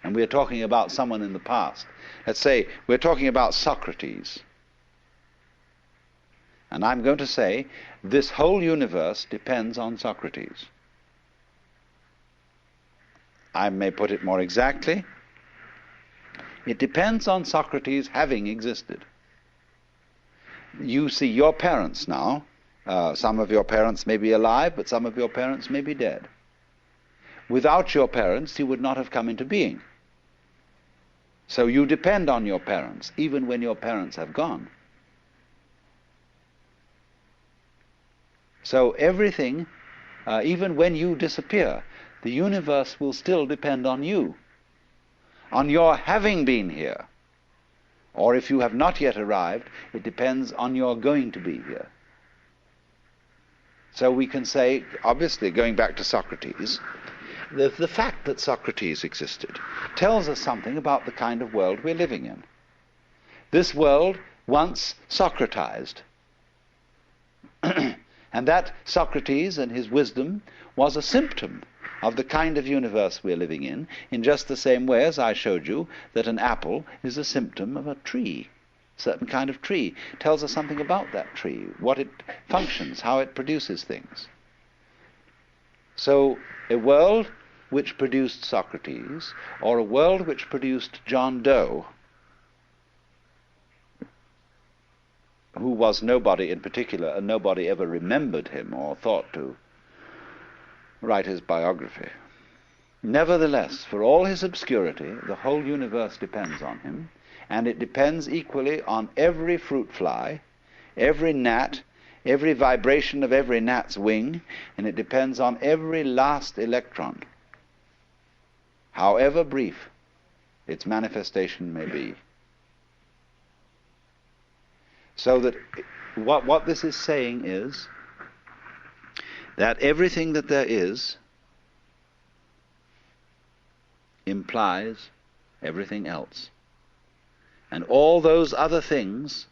and we're talking about someone in the past. Let's say we're talking about Socrates. And I'm going to say this whole universe depends on Socrates. I may put it more exactly. It depends on Socrates having existed. You see your parents now. Some of your parents may be alive, but some of your parents may be dead. Without your parents, you would not have come into being. So you depend on your parents, even when your parents have gone. So everything, even when you disappear, the universe will still depend on you, on your having been here. Or if you have not yet arrived, it depends on your going to be here. So we can say, obviously, going back to Socrates, the fact that Socrates existed tells us something about the kind of world we're living in. this world once Socratized. And that Socrates and his wisdom was a symptom of the kind of universe we're living in just the same way as I showed you that an apple is a symptom of a tree. A certain kind of tree tells us something about that tree, what it functions, how it produces things. So a world which produced Socrates, or a world which produced John Doe, who was nobody in particular, and nobody ever remembered him or thought to write his biography. Nevertheless, for all his obscurity, the whole universe depends on him, and it depends equally on every fruit fly, every gnat, every vibration of every gnat's wing, and it depends on every last electron, however brief its manifestation may be. So that what this is saying is that everything that there is implies everything else. And all those other things,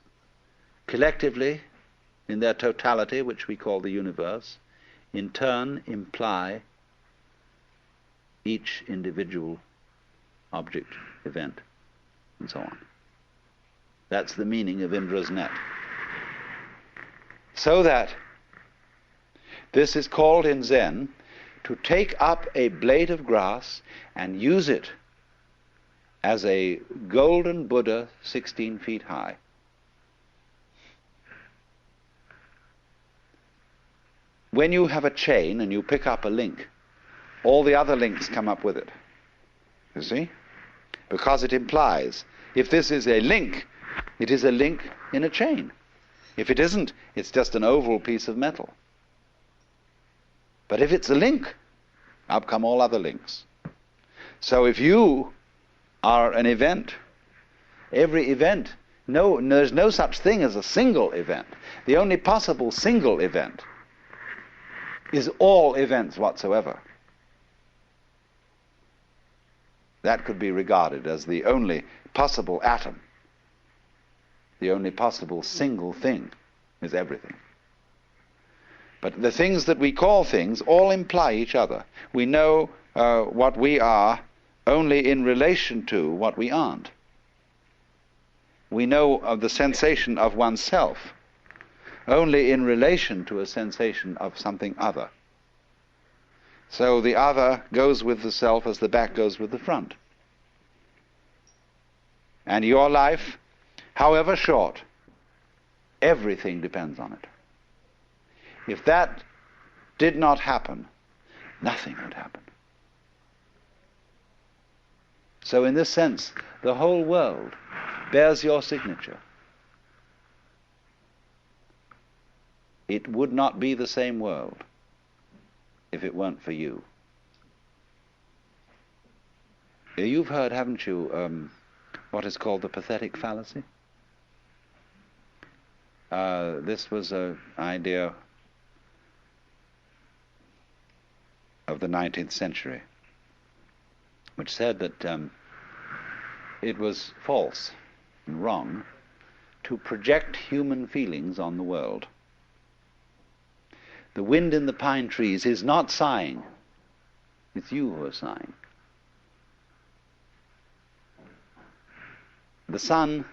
collectively, in their totality, which we call the universe, in turn imply each individual object, event, and so on. That's the meaning of Indra's net. So that this is called in Zen to take up a blade of grass and use it as a golden Buddha 16 feet high. When you have a chain and you pick up a link, all the other links come up with it. You see? Because it implies, if this is a link, it is a link in a chain. If it isn't, it's just an oval piece of metal. But if it's a link, up come all other links. So if you are an event, every event, there's no such thing as a single event. The only possible single event is all events whatsoever. That could be regarded as the only possible atom. The only possible single thing is everything. But the things that we call things all imply each other. We know what we are only in relation to what we aren't. We know of the sensation of oneself only in relation to a sensation of something other. So the other goes with the self as the back goes with the front. And your life, however short, everything depends on it. If that did not happen, nothing would happen. So in this sense, the whole world bears your signature. It would not be the same world if it weren't for you. You've heard, haven't you, what is called the pathetic fallacy? This was an idea of the 19th century, which said that it was false and wrong to project human feelings on the world. The wind in the pine trees is not sighing. It's you who are sighing. The sun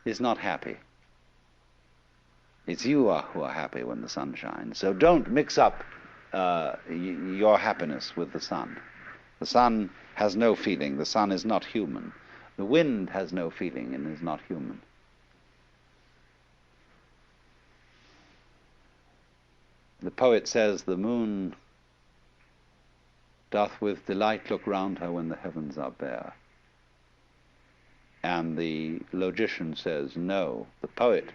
is not happy. It's you who are happy when the sun shines. So don't mix up your happiness with the sun. The sun has no feeling. The sun is not human. The wind has no feeling and is not human. The poet says, the moon doth with delight look round her when the heavens are bare. And the logician says, no, the poet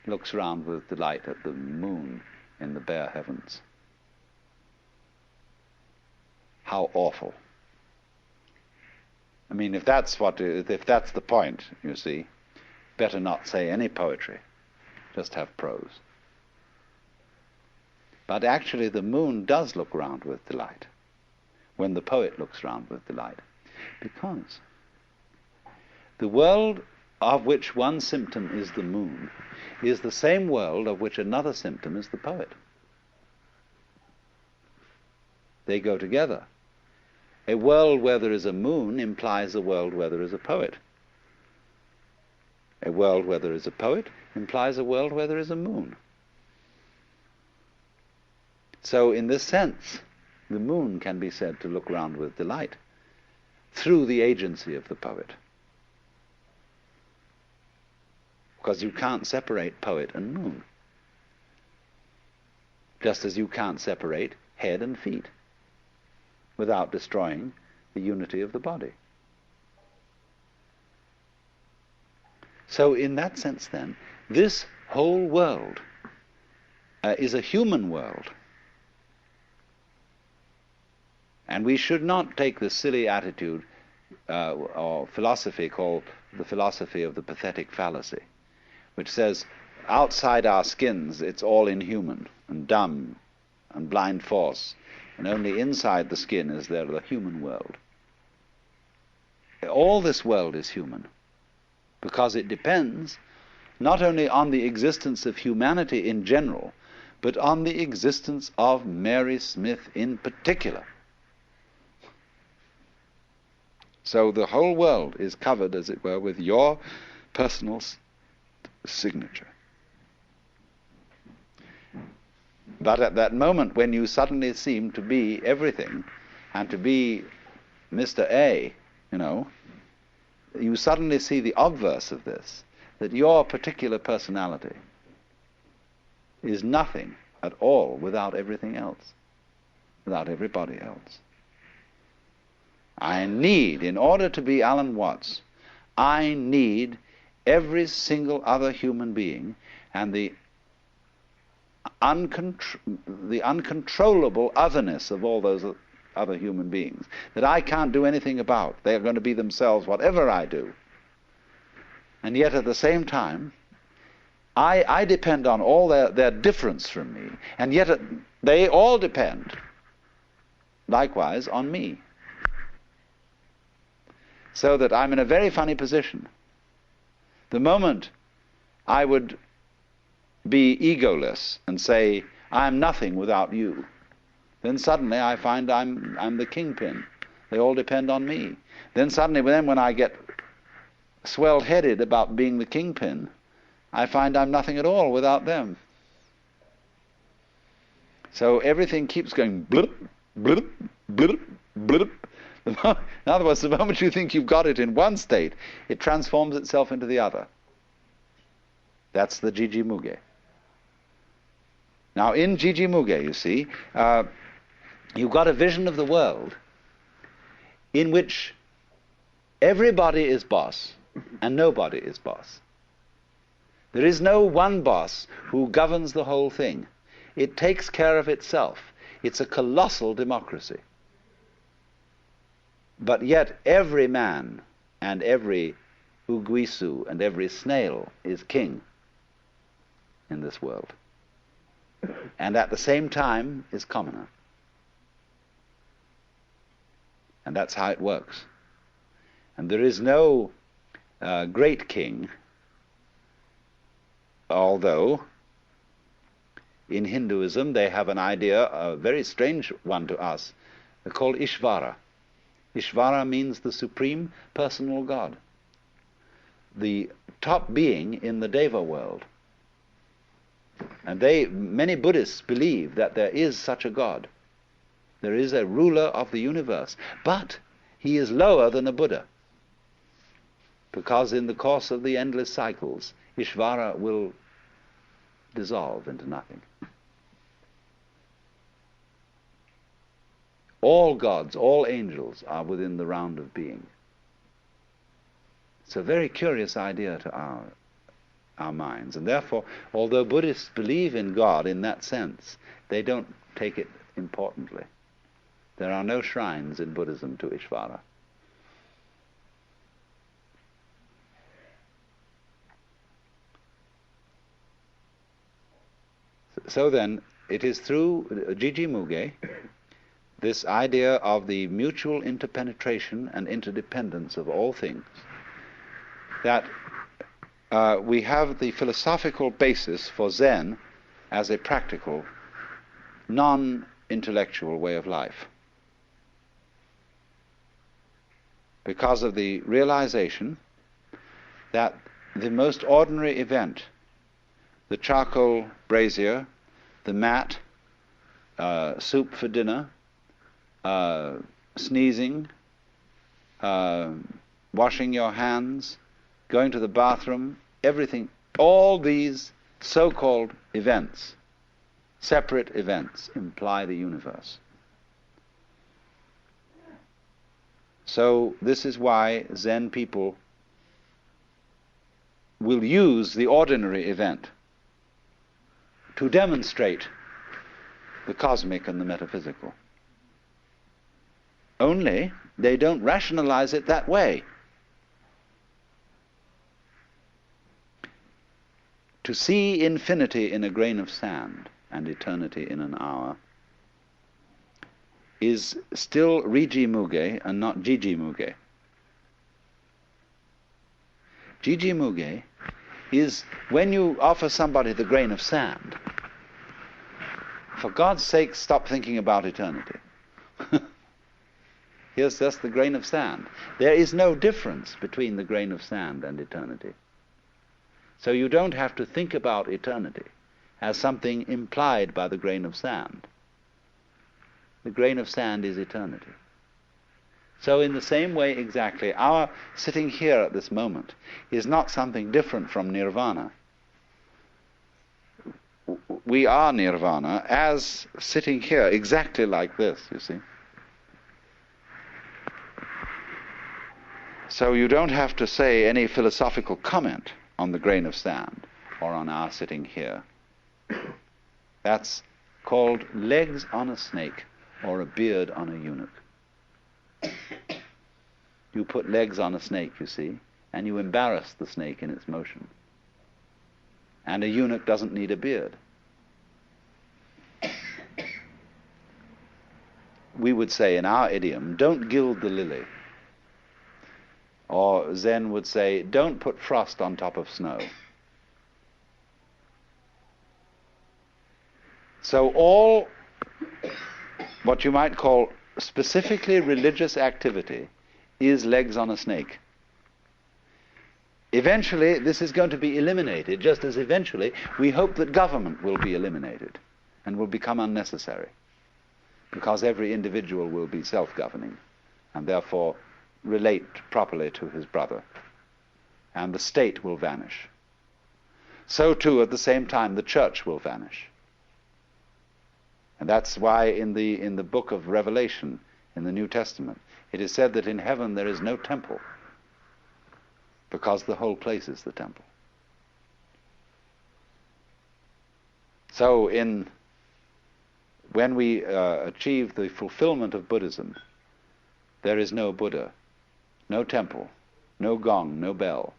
looks round with delight at the moon in the bare heavens. How awful. I mean, if that's the point, you see, better not say any poetry, just have prose. But actually the moon does look round with delight when the poet looks round with delight, because the world of which one symptom is the moon, is the same world of which another symptom is the poet. They go together. A world where there is a moon implies a world where there is a poet. A world where there is a poet implies a world where there is a moon. So in this sense, the moon can be said to look round with delight through the agency of the poet. Because you can't separate poet and moon, just as you can't separate head and feet without destroying the unity of the body. So in that sense then, this whole world is a human world. And we should not take the silly attitude or philosophy called the philosophy of the pathetic fallacy, which says outside our skins it's all inhuman and dumb and blind force, and only inside the skin is there the human world. All this world is human, because it depends not only on the existence of humanity in general, but on the existence of Mary Smith in particular. So the whole world is covered, as it were, with your personal signature. But at that moment when you suddenly seem to be everything, and to be Mr. A, you suddenly see the obverse of this, that your particular personality is nothing at all without everything else, without everybody else. I need, in order to be Alan Watts, I need every single other human being and the uncontrollable otherness of all those other human beings that I can't do anything about. They are going to be themselves whatever I do. And yet at the same time, I depend on all their difference from me, and yet they all depend likewise on me. So that I'm in a very funny position. The moment I would be egoless and say, I'm nothing without you, then suddenly I find I'm the kingpin. They all depend on me. Then suddenly, when I get swelled-headed about being the kingpin, I find I'm nothing at all without them. So everything keeps going blip, blip, blip, blip. In other words, the moment you think you've got it in one state, it transforms itself into the other. That's the Jiji Muge. Now, in Jiji Muge, you see, you've got a vision of the world in which everybody is boss and nobody is boss. There is no one boss who governs the whole thing. It takes care of itself. It's a colossal democracy. But yet every man and every uguisu and every snail is king in this world, and at the same time is commoner. And that's how it works. And there is no great king, although in Hinduism they have an idea, a very strange one to us, called Ishvara. Ishvara means the supreme personal God, the top being in the Deva world. And many Buddhists believe that there is such a God. There is a ruler of the universe, but he is lower than a Buddha, because in the course of the endless cycles, Ishvara will dissolve into nothing. All gods, all angels are within the round of being. It's a very curious idea to our minds, and therefore, although Buddhists believe in God in that sense, they don't take it importantly. There are no shrines in Buddhism to Ishvara. So then, it is through Jiji Muge, this idea of the mutual interpenetration and interdependence of all things, that we have the philosophical basis for Zen as a practical, non-intellectual way of life. Because of the realization that the most ordinary event, the charcoal brazier, the mat, soup for dinner, sneezing, washing your hands, going to the bathroom, everything, all these so-called events, separate events, imply the universe. So this is why Zen people will use the ordinary event to demonstrate the cosmic and the metaphysical. Only they don't rationalize it that way. To see infinity in a grain of sand and eternity in an hour is still Riji Muge and not Jiji Muge. Jiji Muge is when you offer somebody the grain of sand, for God's sake, stop thinking about eternity. Here's just the grain of sand. There is no difference between the grain of sand and eternity. So you don't have to think about eternity as something implied by the grain of sand. The grain of sand is eternity. So in the same way exactly, our sitting here at this moment is not something different from nirvana. We are nirvana as sitting here, exactly like this, you see. So you don't have to say any philosophical comment on the grain of sand or on our sitting here. That's called legs on a snake or a beard on a eunuch. You put legs on a snake, you see, and you embarrass the snake in its motion. And a eunuch doesn't need a beard. We would say in our idiom, don't gild the lily. Or Zen would say, don't put frost on top of snow. So all what you might call specifically religious activity is legs on a snake. Eventually this is going to be eliminated, just as eventually we hope that government will be eliminated and will become unnecessary, because every individual will be self-governing and therefore relate properly to his brother, and the state will vanish. So too, at the same time, the church will vanish. And that's why in the book of Revelation, in the New Testament, it is said that in heaven there is no temple, because the whole place is the temple. So when we achieve the fulfillment of Buddhism, there is no Buddha, no temple, no gong, no bell,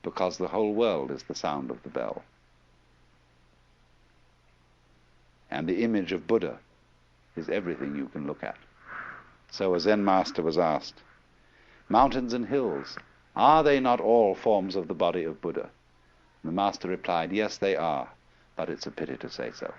because the whole world is the sound of the bell. And the image of Buddha is everything you can look at. So a Zen master was asked, mountains and hills, are they not all forms of the body of Buddha? And the master replied, yes, they are, but it's a pity to say so.